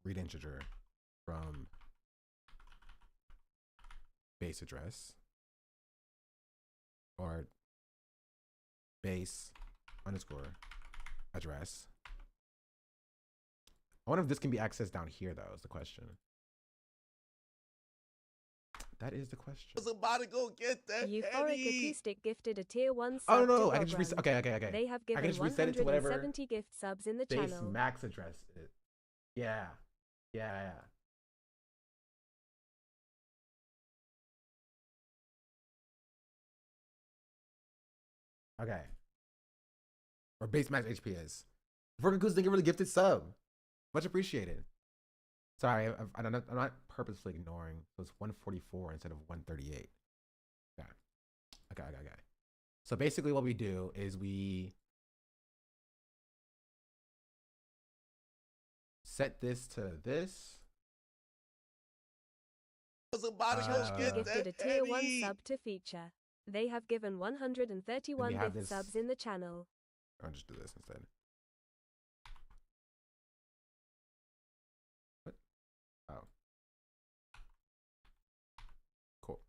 Speaker 2: read integer from base address or base underscore address. I wonder if this can be accessed down here though, is the question. That is the question.
Speaker 12: I was about to go get that.
Speaker 18: Euphoric Acoustic gifted a tier 1 sub.
Speaker 2: Oh no,
Speaker 18: to
Speaker 2: I can just reset. Okay.
Speaker 18: They have
Speaker 2: I
Speaker 18: given
Speaker 2: can just reset it to whatever
Speaker 18: 170 gift subs in the
Speaker 2: base
Speaker 18: channel.
Speaker 2: max address is. Yeah. Okay. or base max HP is. Virgo Goose, thank you for the gifted sub. Much appreciated. Sorry, I'm not purposely ignoring. So it's 144 instead of 138. Okay. So basically what we do is we set this to this.
Speaker 18: Gifted a tier 1 sub to feature. They have given 131 gift
Speaker 2: this.
Speaker 18: subs in the channel.
Speaker 2: I'll just do this instead. What? Oh. Cool.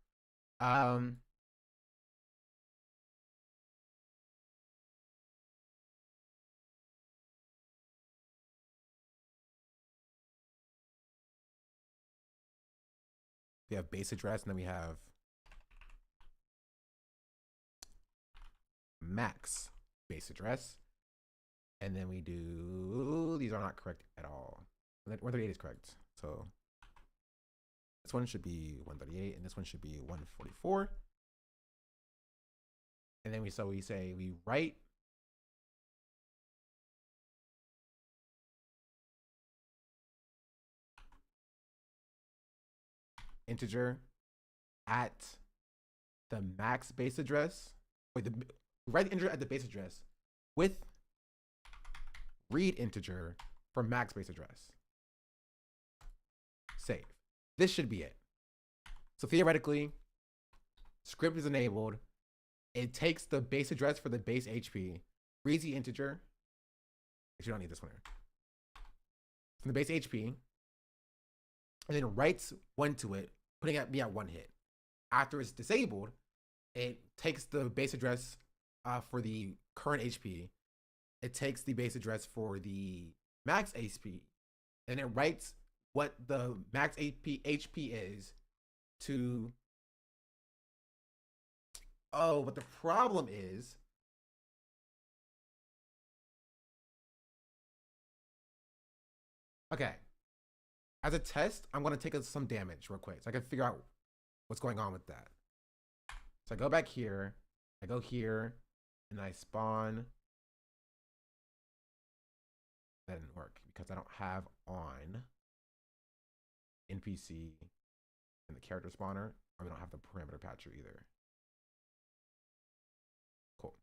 Speaker 2: We have base address, and then we have max base address. And then we do, these are not correct at all. 138 is correct. So this one should be 138 and this one should be 144. And then we write integer at the max base address. Wait, write the integer at the base address with read integer for max base address. Save. This should be it. So theoretically, script is enabled. It takes the base address for the base HP, reads the integer. Actually, you don't need this one here. From the base HP, and then writes 1 to it, putting me at 1 hit. After it's disabled, it takes the base address for the current HP. It takes the base address for the max HP, and it writes what the max HP is to. Oh, but the problem is okay. As a test, I'm going to take some damage real quick so I can figure out what's going on with that. So I go back here, I go here, and I spawn. That didn't work because I don't have on NPC in the character spawner, or we don't have the parameter patcher either. Cool.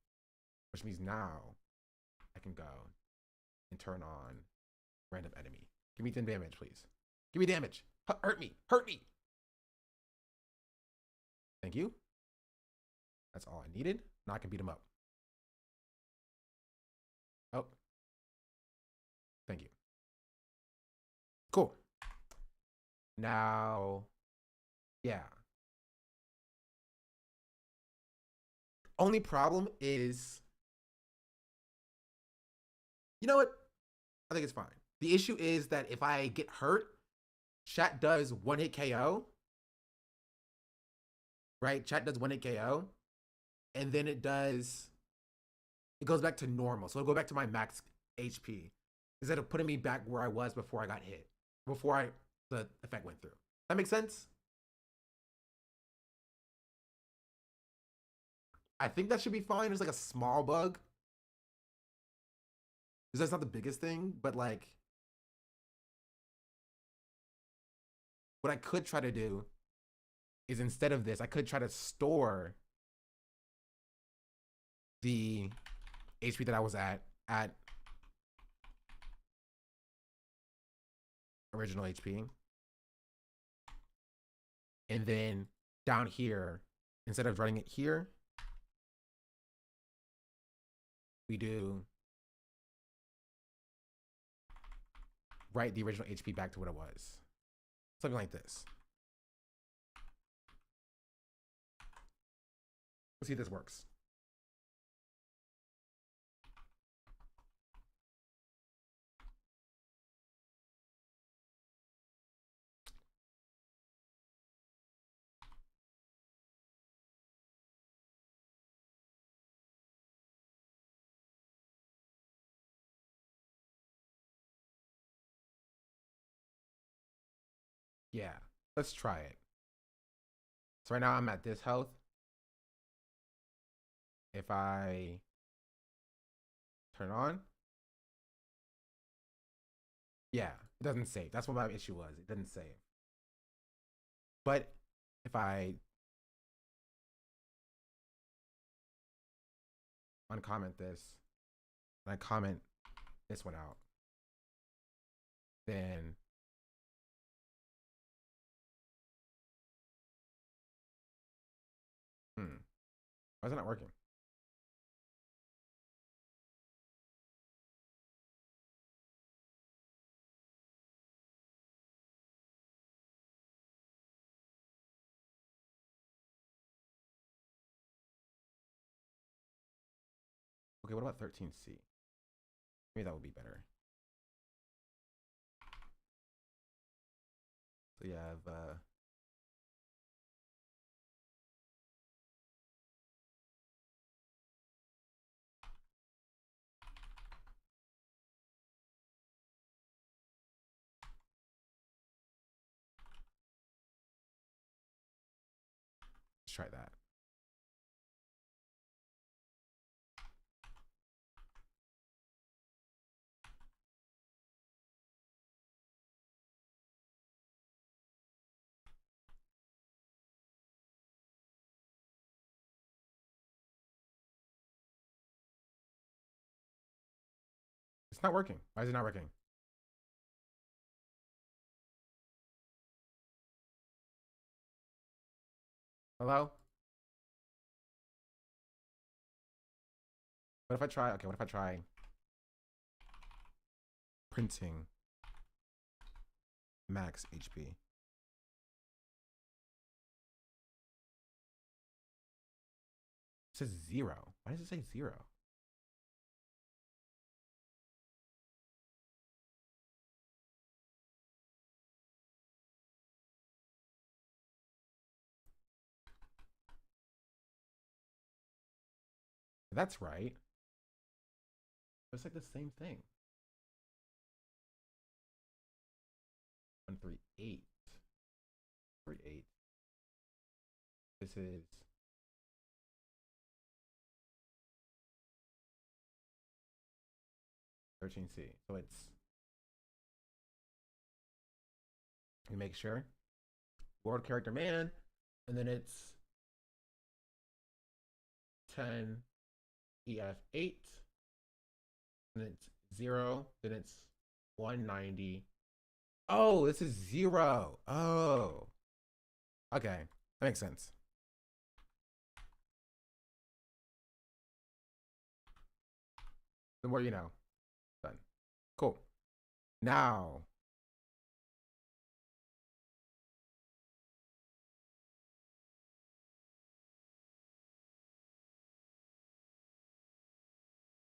Speaker 2: Which means now I can go and turn on random enemy. Give me 10 damage, please. Give me damage. Hurt me. Hurt me. Thank you. That's all I needed. Now I can beat him up. Oh. Thank you. Cool. Now, yeah. Only problem is, you know what? I think it's fine. The issue is that if I get hurt, chat does 1-hit KO. Right? Chat does 1-hit KO. And then it goes back to normal. So it'll go back to my max HP. Instead of putting me back where I was before I got hit. Before the effect went through. That makes sense? I think that should be fine. There's like a small bug. Because that's not the biggest thing, but like what I could try to do is instead of this, I could try to store the HP that I was at original HP. And then down here, instead of running it here, we do write the original HP back to what it was. Something like this. Let's see if this works. Yeah, let's try it. So right now I'm at this health. If I turn it on. Yeah, it doesn't save. That's what my issue was. It didn't save. But if I uncomment this, and I comment this one out, then why is it not working? Okay, what about 13C? Maybe that would be better. So you have let's try that. It's not working. Why is it not working? Hello? What if I try, okay, what if I try printing max HP? It says 0. Why does it say 0? That's right. It's like the same thing. 138. 38. This is 13C. So it's, let me make sure. World character man, and then it's 10 EF8, and it's 0, then it's 190. Oh, this is 0. Oh, okay, that makes sense. The more you know. Done. Cool. Now,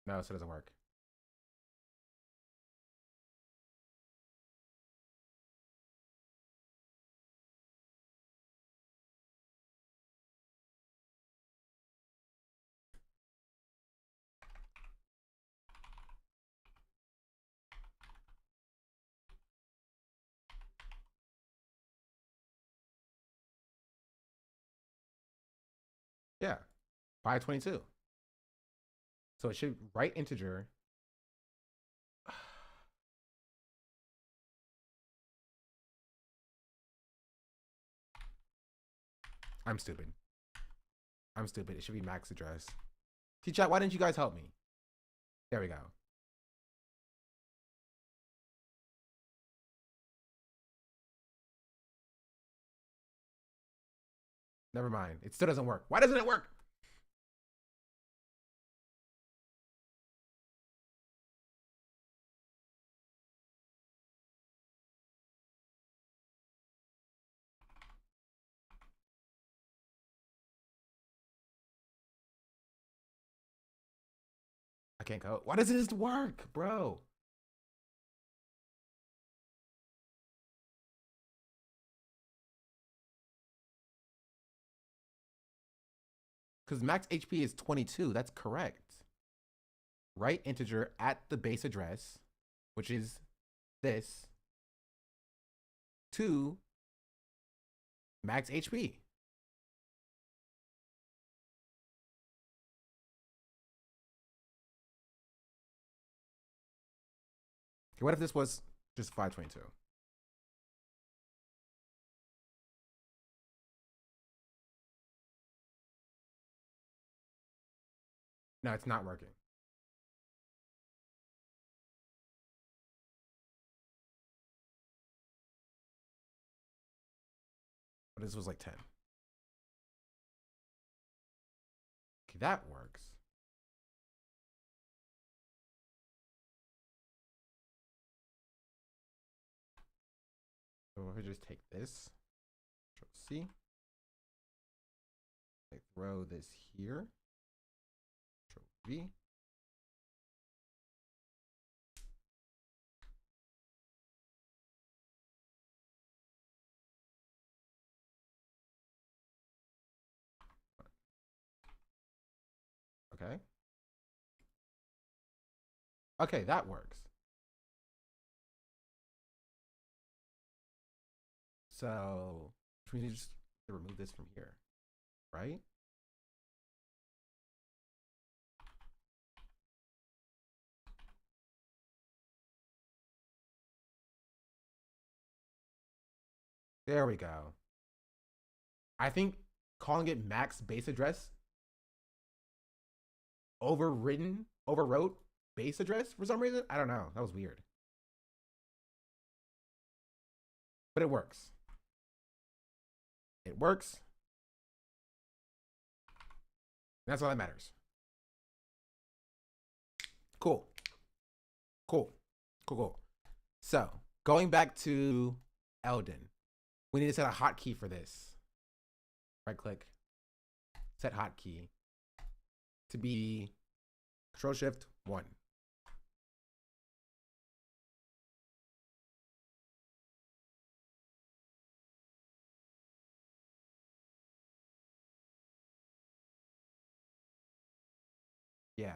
Speaker 2: no, so it doesn't work. Yeah, 522. So it should write integer. I'm stupid. I'm stupid. It should be max address. T-chat, why didn't you guys help me? There we go. Never mind. It still doesn't work. Why doesn't it work? I can't go. Why doesn't this work, bro? Because max HP is 22. That's correct. Write integer at the base address, which is this, to max HP. what if this was just 522? No, it's not working. But this was like 10. Okay, that works. So if I just take this, Control C, I throw this here, Control V. Okay. Okay, that works. So we need to just remove this from here, right? There we go. I think calling it max base address overwrote base address for some reason. I don't know. That was weird. But it works. It works. That's all that matters. Cool. Cool. Cool, cool. So, going back to Eldon, we need to set a hotkey for this. Right click, set hotkey to be Control-Shift-1. Yeah.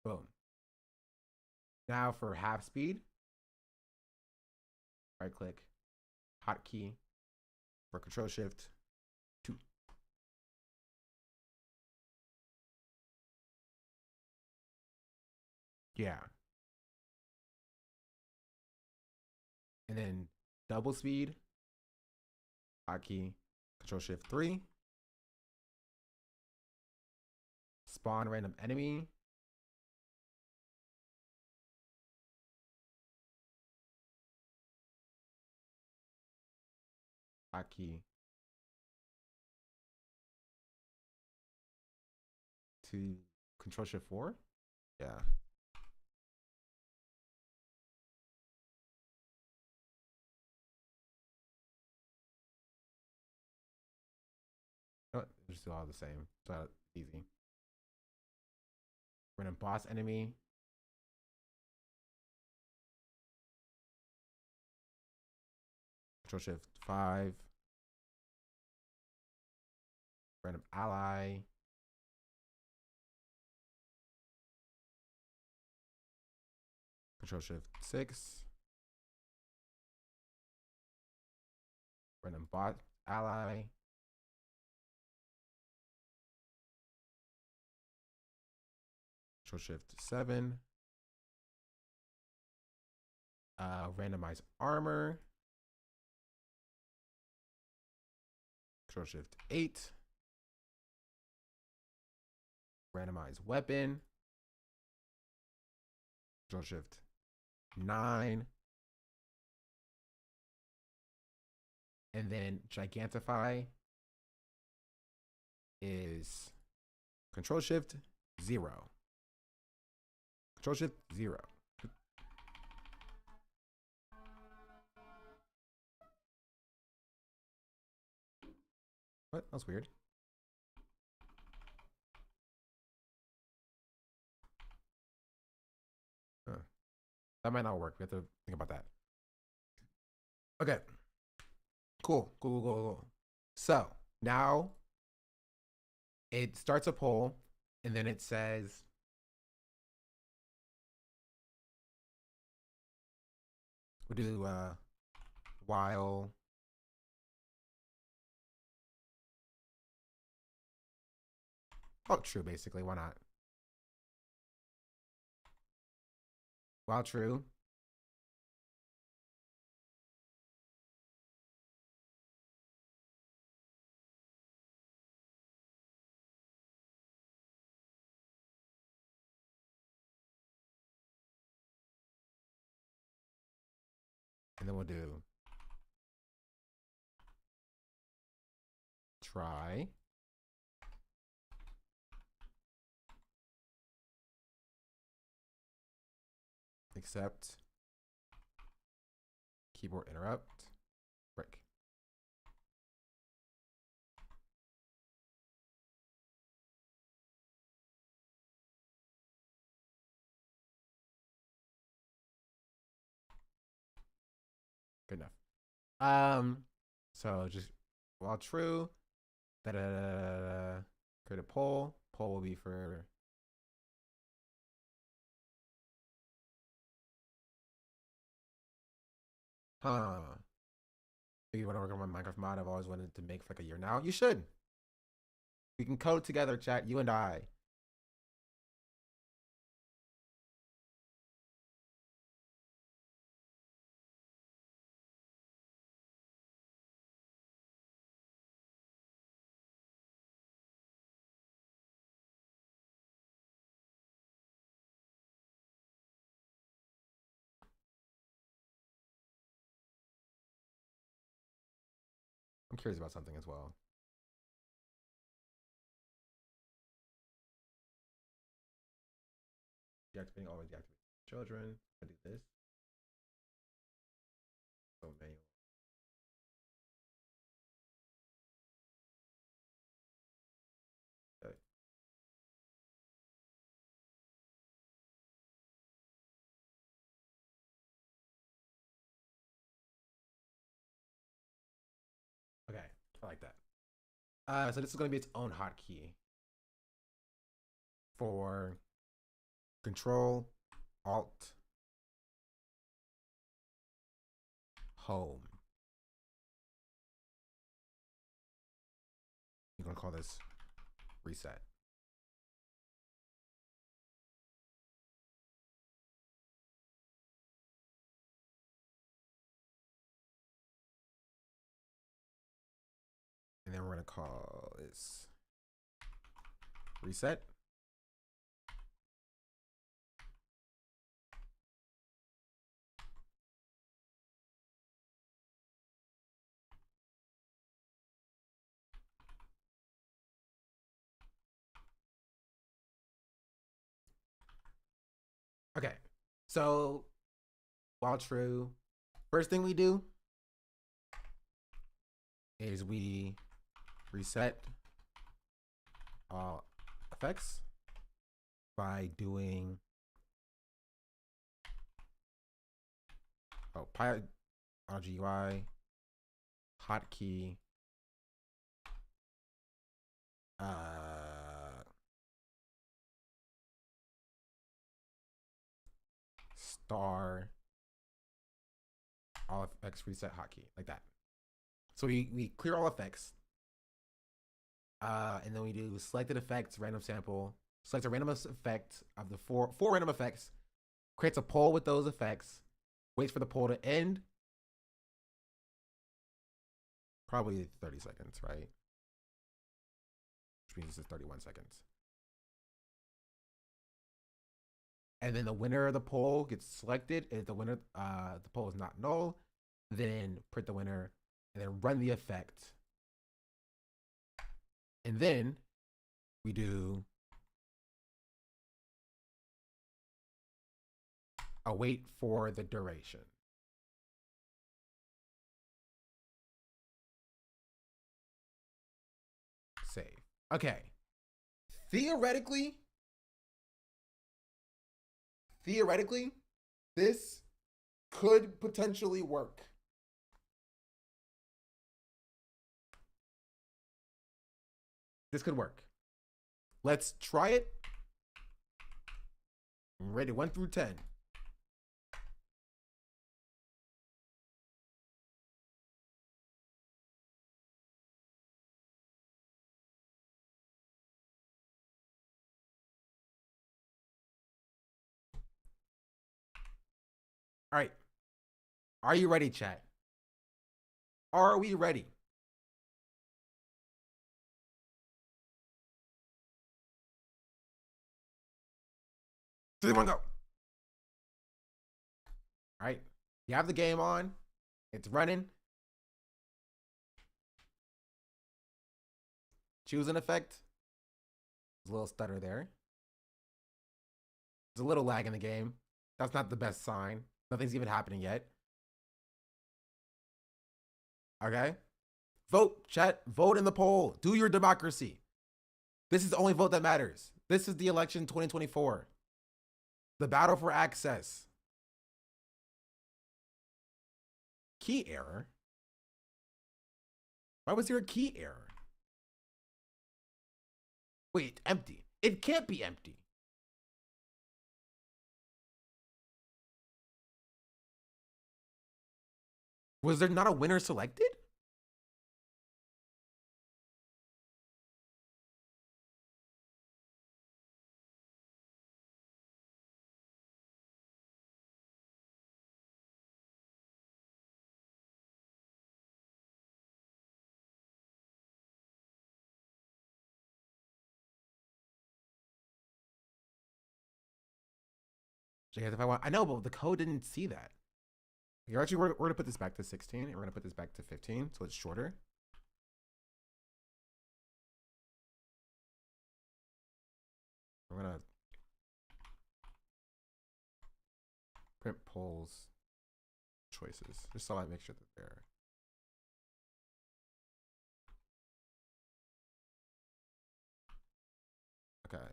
Speaker 2: Boom. Now for half speed, right click, hotkey for Control-Shift-2. Yeah. And then double speed, hotkey, Control-Shift-3. Spawn random enemy. Hotkey to Control-Shift-4. Yeah. Oh, they're still all the same. So easy. Random boss enemy. Control-Shift-5. Random ally. Control-Shift-6. Random bot ally. Control-Shift-7. Randomize armor. Control-Shift-8. Randomize weapon. Control-Shift-9. And then Gigantify is Control-Shift-0. Control-Shift-0. What? That's weird. That might not work. We have to think about that. Okay. Cool. Cool. So now it starts a poll and then it says we'll do while true basically. Why not? While true. And then we'll do try. Accept. Keyboard interrupt. Break. Good enough. So just while true, create a poll. Poll will be for You want to work on my Minecraft mod? I've always wanted to make for like a year now. You should. We can code together, chat. You and I. I'm curious about something as well. Deactivating, always deactivate children. I do this. So manual. Okay. Okay, I like that. So this is going to be its own hotkey for Control, Alt, Home. You're going to call this Reset. And then we're going to call this Reset. Okay, so while true, first thing we do is we reset all effects by doing pi RGUI hotkey star all effects reset hotkey, like that. So we clear all effects, and then we do selected effects, random sample, select a random effect of the four random effects, creates a poll with those effects, waits for the poll to end, probably 30 seconds, right? Which means this is 31 seconds. And then the winner of the poll gets selected. If the winner, the poll is not null, then print the winner and then run the effect. And then we do a wait for the duration. Save. Okay. Theoretically, this could potentially work. This could work. Let's try it. I'm ready, 1 through 10. All right. Are you ready, chat? Are we ready? Three, one, go. All right. You have the game on. It's running. Choose an effect. There's a little stutter there. There's a little lag in the game. That's not the best sign. Nothing's even happening yet. Okay. Vote, chat. Vote in the poll. Do your democracy. This is the only vote that matters. This is the election 2024. The battle for access. Key error? Why was there a key error? Wait, empty. It can't be empty. Was there not a winner selected? If I want, I know, but the code didn't see that. You're actually, we're gonna put this back to 16, and we're gonna put this back to 15, so it's shorter. We're gonna print polls choices, just so I make sure that they're. Okay.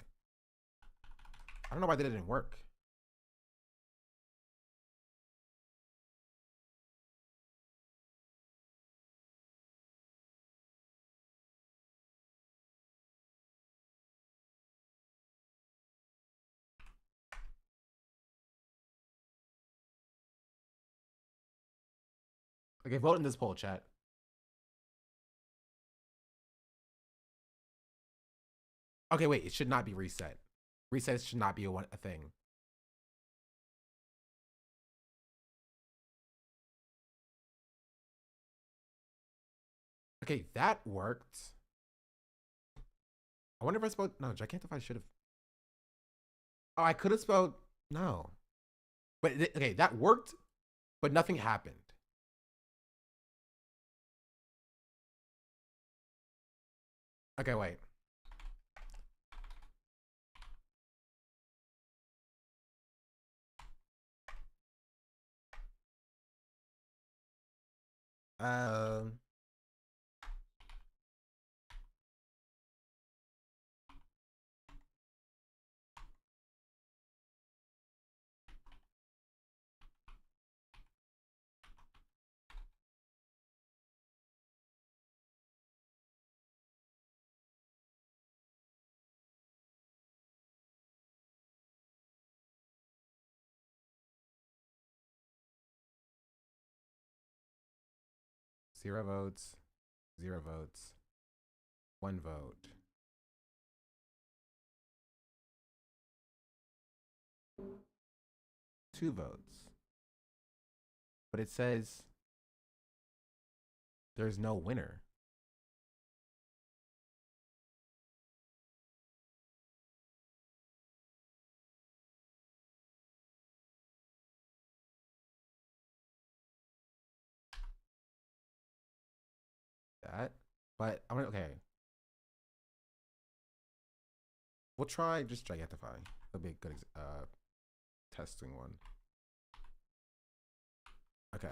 Speaker 2: I don't know why that didn't work. Okay, vote in this poll, chat. Okay, wait, it should not be reset. Reset should not be a thing. Okay, that worked. I wonder if I spelled, no, gigantify should have. Oh, I could have spelled, no. But, okay, that worked, but nothing happened. Okay, wait. Um. Zero votes, 0 votes, 1 vote. Two votes. But it says there's no winner. That, but I'm gonna, okay. We'll try just gigantify. That'll be a good testing one. Okay.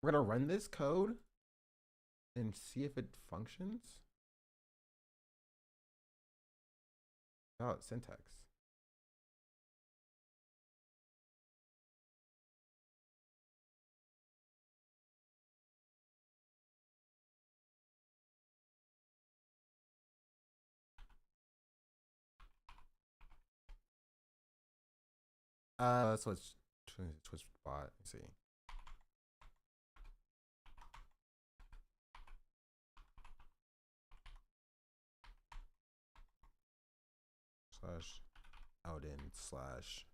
Speaker 2: We're gonna run this code and see if it functions. Oh, syntax. So it's twist bot. Let's see. slash Alden slash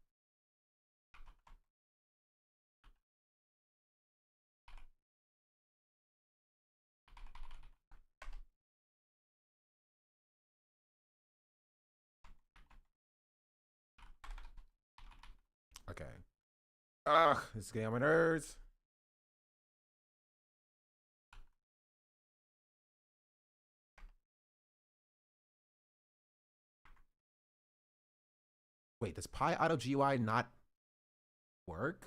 Speaker 2: okay. Ugh, this is getting on my nerves. Wait, does Pi Auto GUI not work?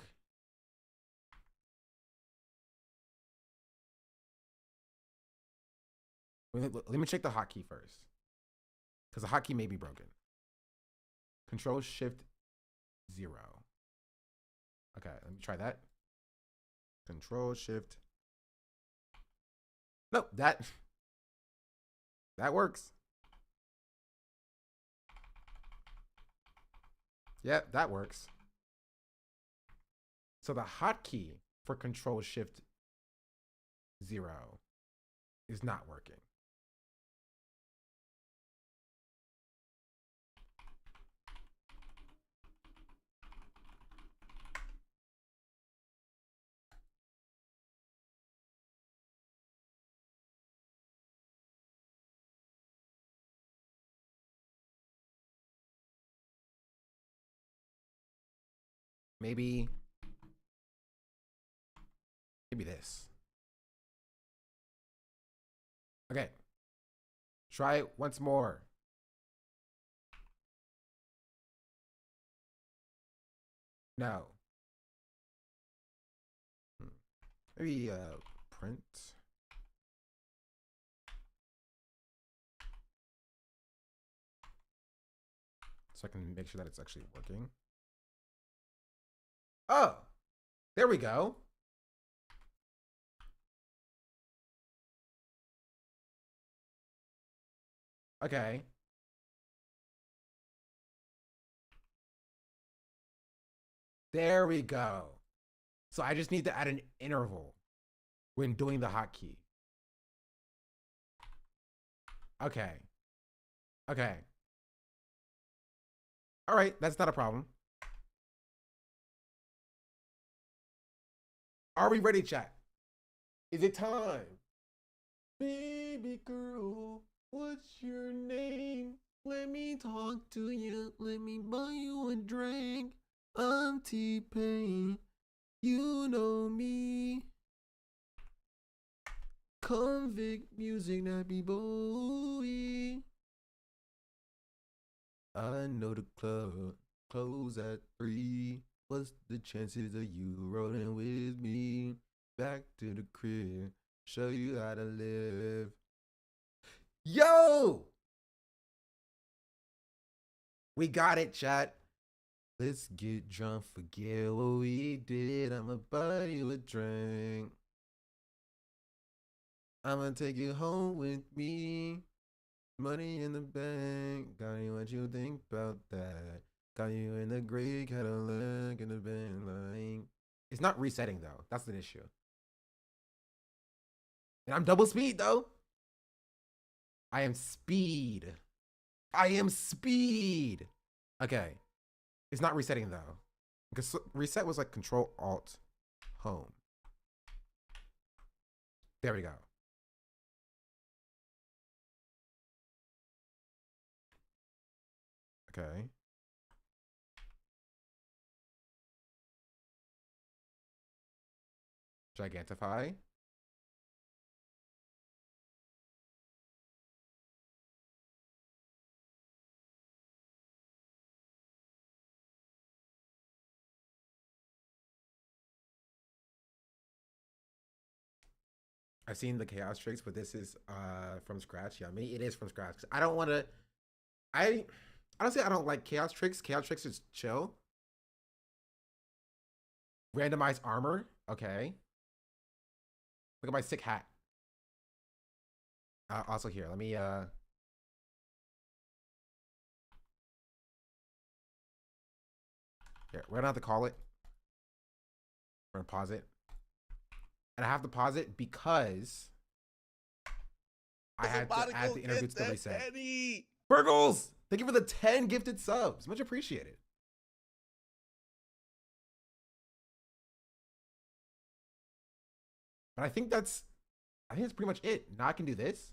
Speaker 2: Let me check the hotkey first. Because the hotkey may be broken. Control Shift 0. Okay, let me try that. Control Shift. Nope, that works. Yeah, that works. So the hotkey for Control Shift 0 is not working. Maybe this. Okay. Try it once more. No. Maybe print. So I can make sure that it's actually working. Oh, there we go. Okay. There we go. So I just need to add an interval when doing the hotkey. Okay. Okay. All right, that's not a problem. Are we ready, chat? Is it time? Baby girl, what's your name? Let me talk to you. Let me buy you a drink. I'm T-Pain. You know me. Convict music, nappy boy. I know the club close at 3. What's the chances of you rolling with me? Back to the crib, show you how to live. Yo! We got it, chat. Let's get drunk, forget what we did. I'ma buy you a drink. I'ma take you home with me. Money in the bank. Got you what you think about that. Got you in the gray Cadillac in the band line. It's not resetting though. That's an issue. And I'm double speed though. I am speed. I am speed. Okay. It's not resetting though. Because reset was like Control Alt Home. There we go. Okay. Gigantify. I've seen the chaos tricks, but this is from scratch. Yeah, maybe it is from scratch. I don't want to. I honestly I don't like chaos tricks. Chaos tricks is chill. Randomized armor. Okay. Look at my sick hat. Also here, let me here, we're gonna have to call it. We're gonna pause it. And I have to pause it because I had to add the interludes to reset. Burgles, thank you for the 10 gifted subs. Much appreciated. But I think that's pretty much it. Now I can do this.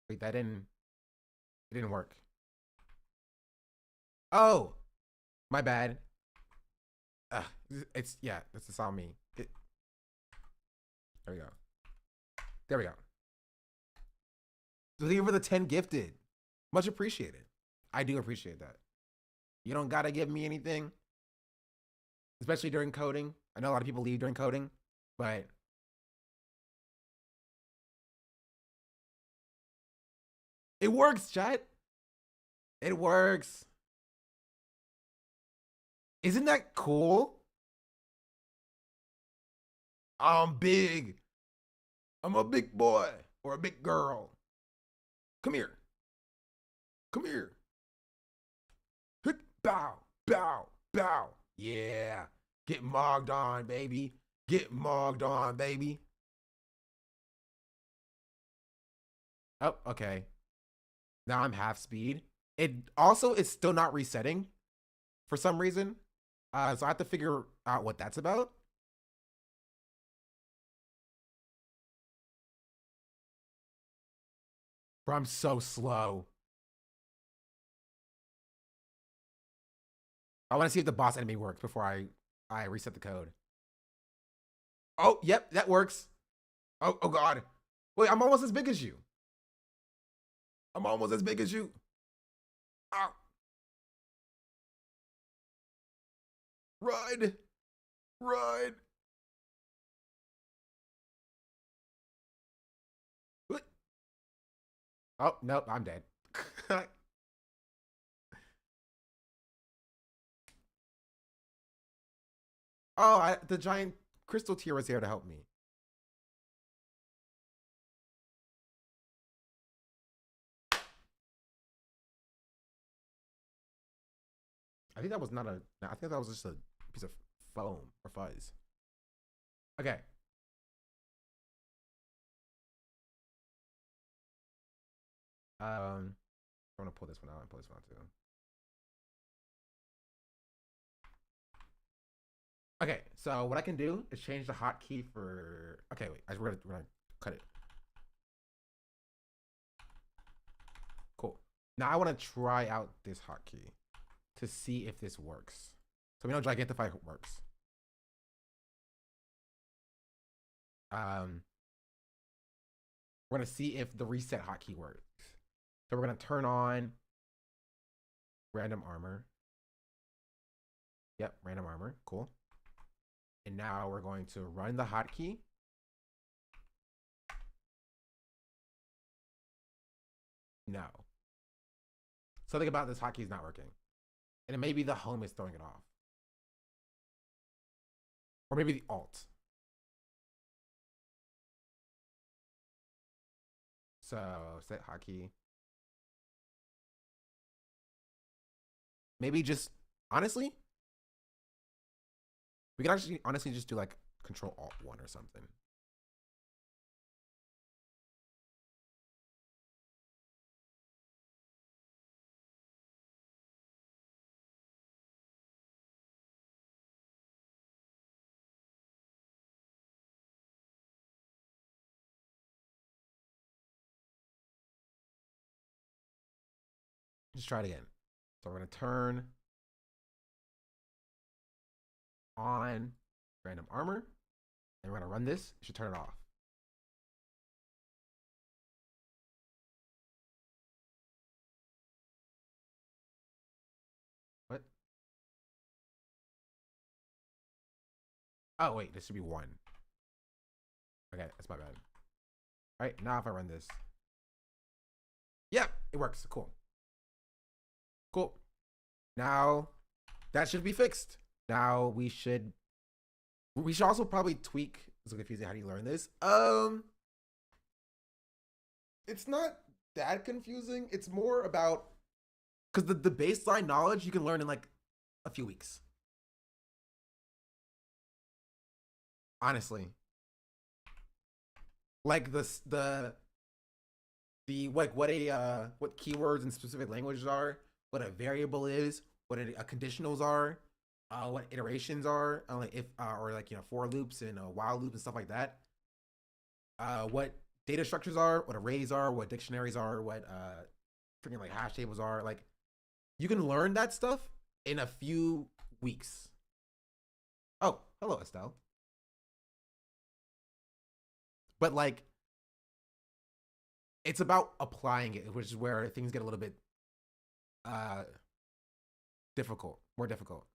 Speaker 2: Wait, it didn't work. Oh, my bad. It's all me. There we go. There we go. So thank you for the 10 gifted. Much appreciated. I do appreciate that. You don't gotta give me anything, especially during coding. I know a lot of people leave during coding, but it works, chat. It works. Isn't that cool? I'm big. I'm a big boy or a big girl. Come here. Come here. Hit, bow, bow, bow. Yeah. Get mogged on, baby. Get mogged on, baby. Oh, okay. Now I'm half speed. It also is still not resetting for some reason. So I have to figure out what that's about. Bro, I'm so slow. I want to see if the boss enemy works before I reset the code. Oh, yep, that works. Oh God. Wait, I'm almost as big as you. I'm almost as big as you. Ow. Run. Run. What? Oh, nope, I'm dead. Oh, the giant crystal tier was here to help me. I think that was not a. I think that was just a piece of foam or fuzz. Okay. I'm gonna pull this one out and pull this one out too. Okay, so what I can do is change the hotkey for. Okay, wait. We're gonna cut it. Cool. Now I want to try out this hotkey to see if this works. So we know Gigantify works. We're gonna see if the reset hotkey works. So we're gonna turn on random armor. Yep, random armor. Cool. And now we're going to run the hotkey. No. Something about this hotkey is not working. And it may be the home is throwing it off. Or maybe the alt. So set hotkey. Maybe just, honestly, we can actually honestly just do like Control Alt 1 or something. Just try it again. So we're going to turn on random armor, and we're going to run this. You should turn it off. What? Oh, wait, this should be 1. Okay, that's my bad. All right, now if I run this. Yep, it works. Cool. Cool. Now that should be fixed. Now we should also probably tweak. It's so confusing. How do you learn this? It's not that confusing. It's more about, because the baseline knowledge you can learn in like a few weeks. Honestly. Like the like what keywords and specific languages are, what a variable is, what conditionals are, what iterations are, like if or like, you know, for loops and while loops and stuff like that. What data structures are, what arrays are, what dictionaries are, what freaking like hash tables are. Like, you can learn that stuff in a few weeks. Oh, hello, Estelle. But like, it's about applying it, which is where things get a little bit difficult, more difficult.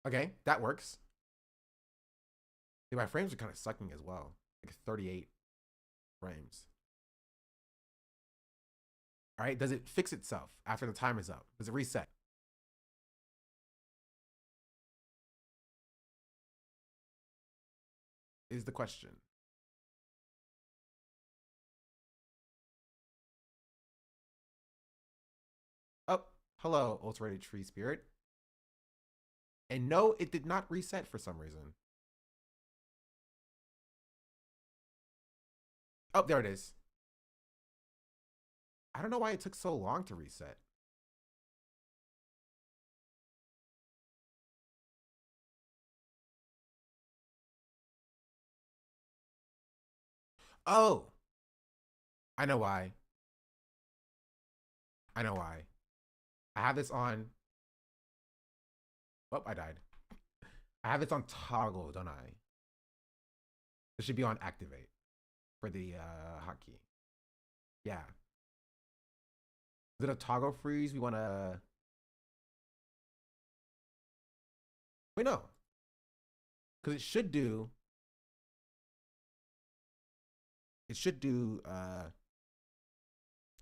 Speaker 2: Okay, that works. Yeah, my frames are kind of sucking as well. Like 38 frames. All right, does it fix itself after the time is up? Does it reset? Is the question. Oh, hello, ultra-rated tree spirit. And no, it did not reset for some reason. Oh, there it is. I don't know why it took so long to reset. Oh, I know why. I know why. I have this on. Oh, I died. I have this on toggle, don't I? It should be on activate for the hotkey. Yeah. Is it a toggle freeze? We want to. Wait, no. Because it should do. It should do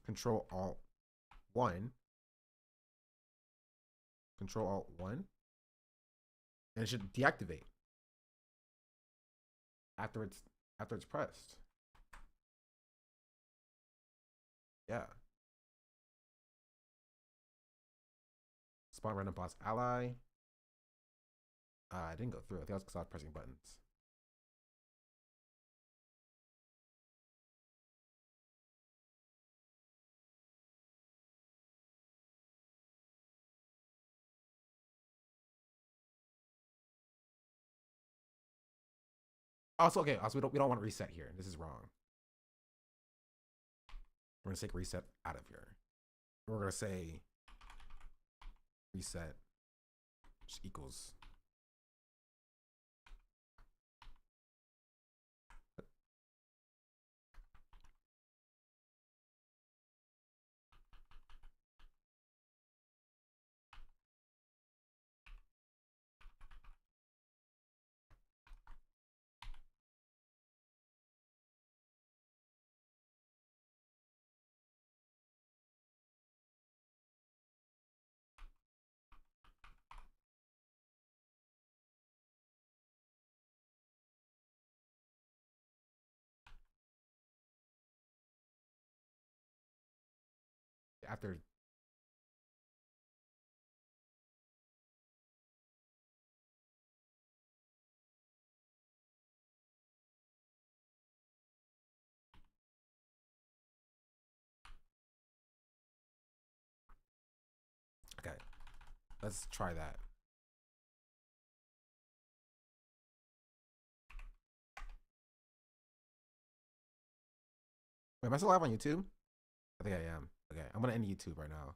Speaker 2: Control Alt 1. Control Alt 1. And it should deactivate after it's pressed. Yeah. Spawn random boss ally. I didn't go through. I think that was because I was pressing buttons. Also, okay. Also, we don't want to reset here. This is wrong. We're gonna take reset out of here. We're gonna say reset just equals. After okay, let's try that. Wait, am I still live on YouTube? I think I am. Okay, I'm gonna end YouTube right now.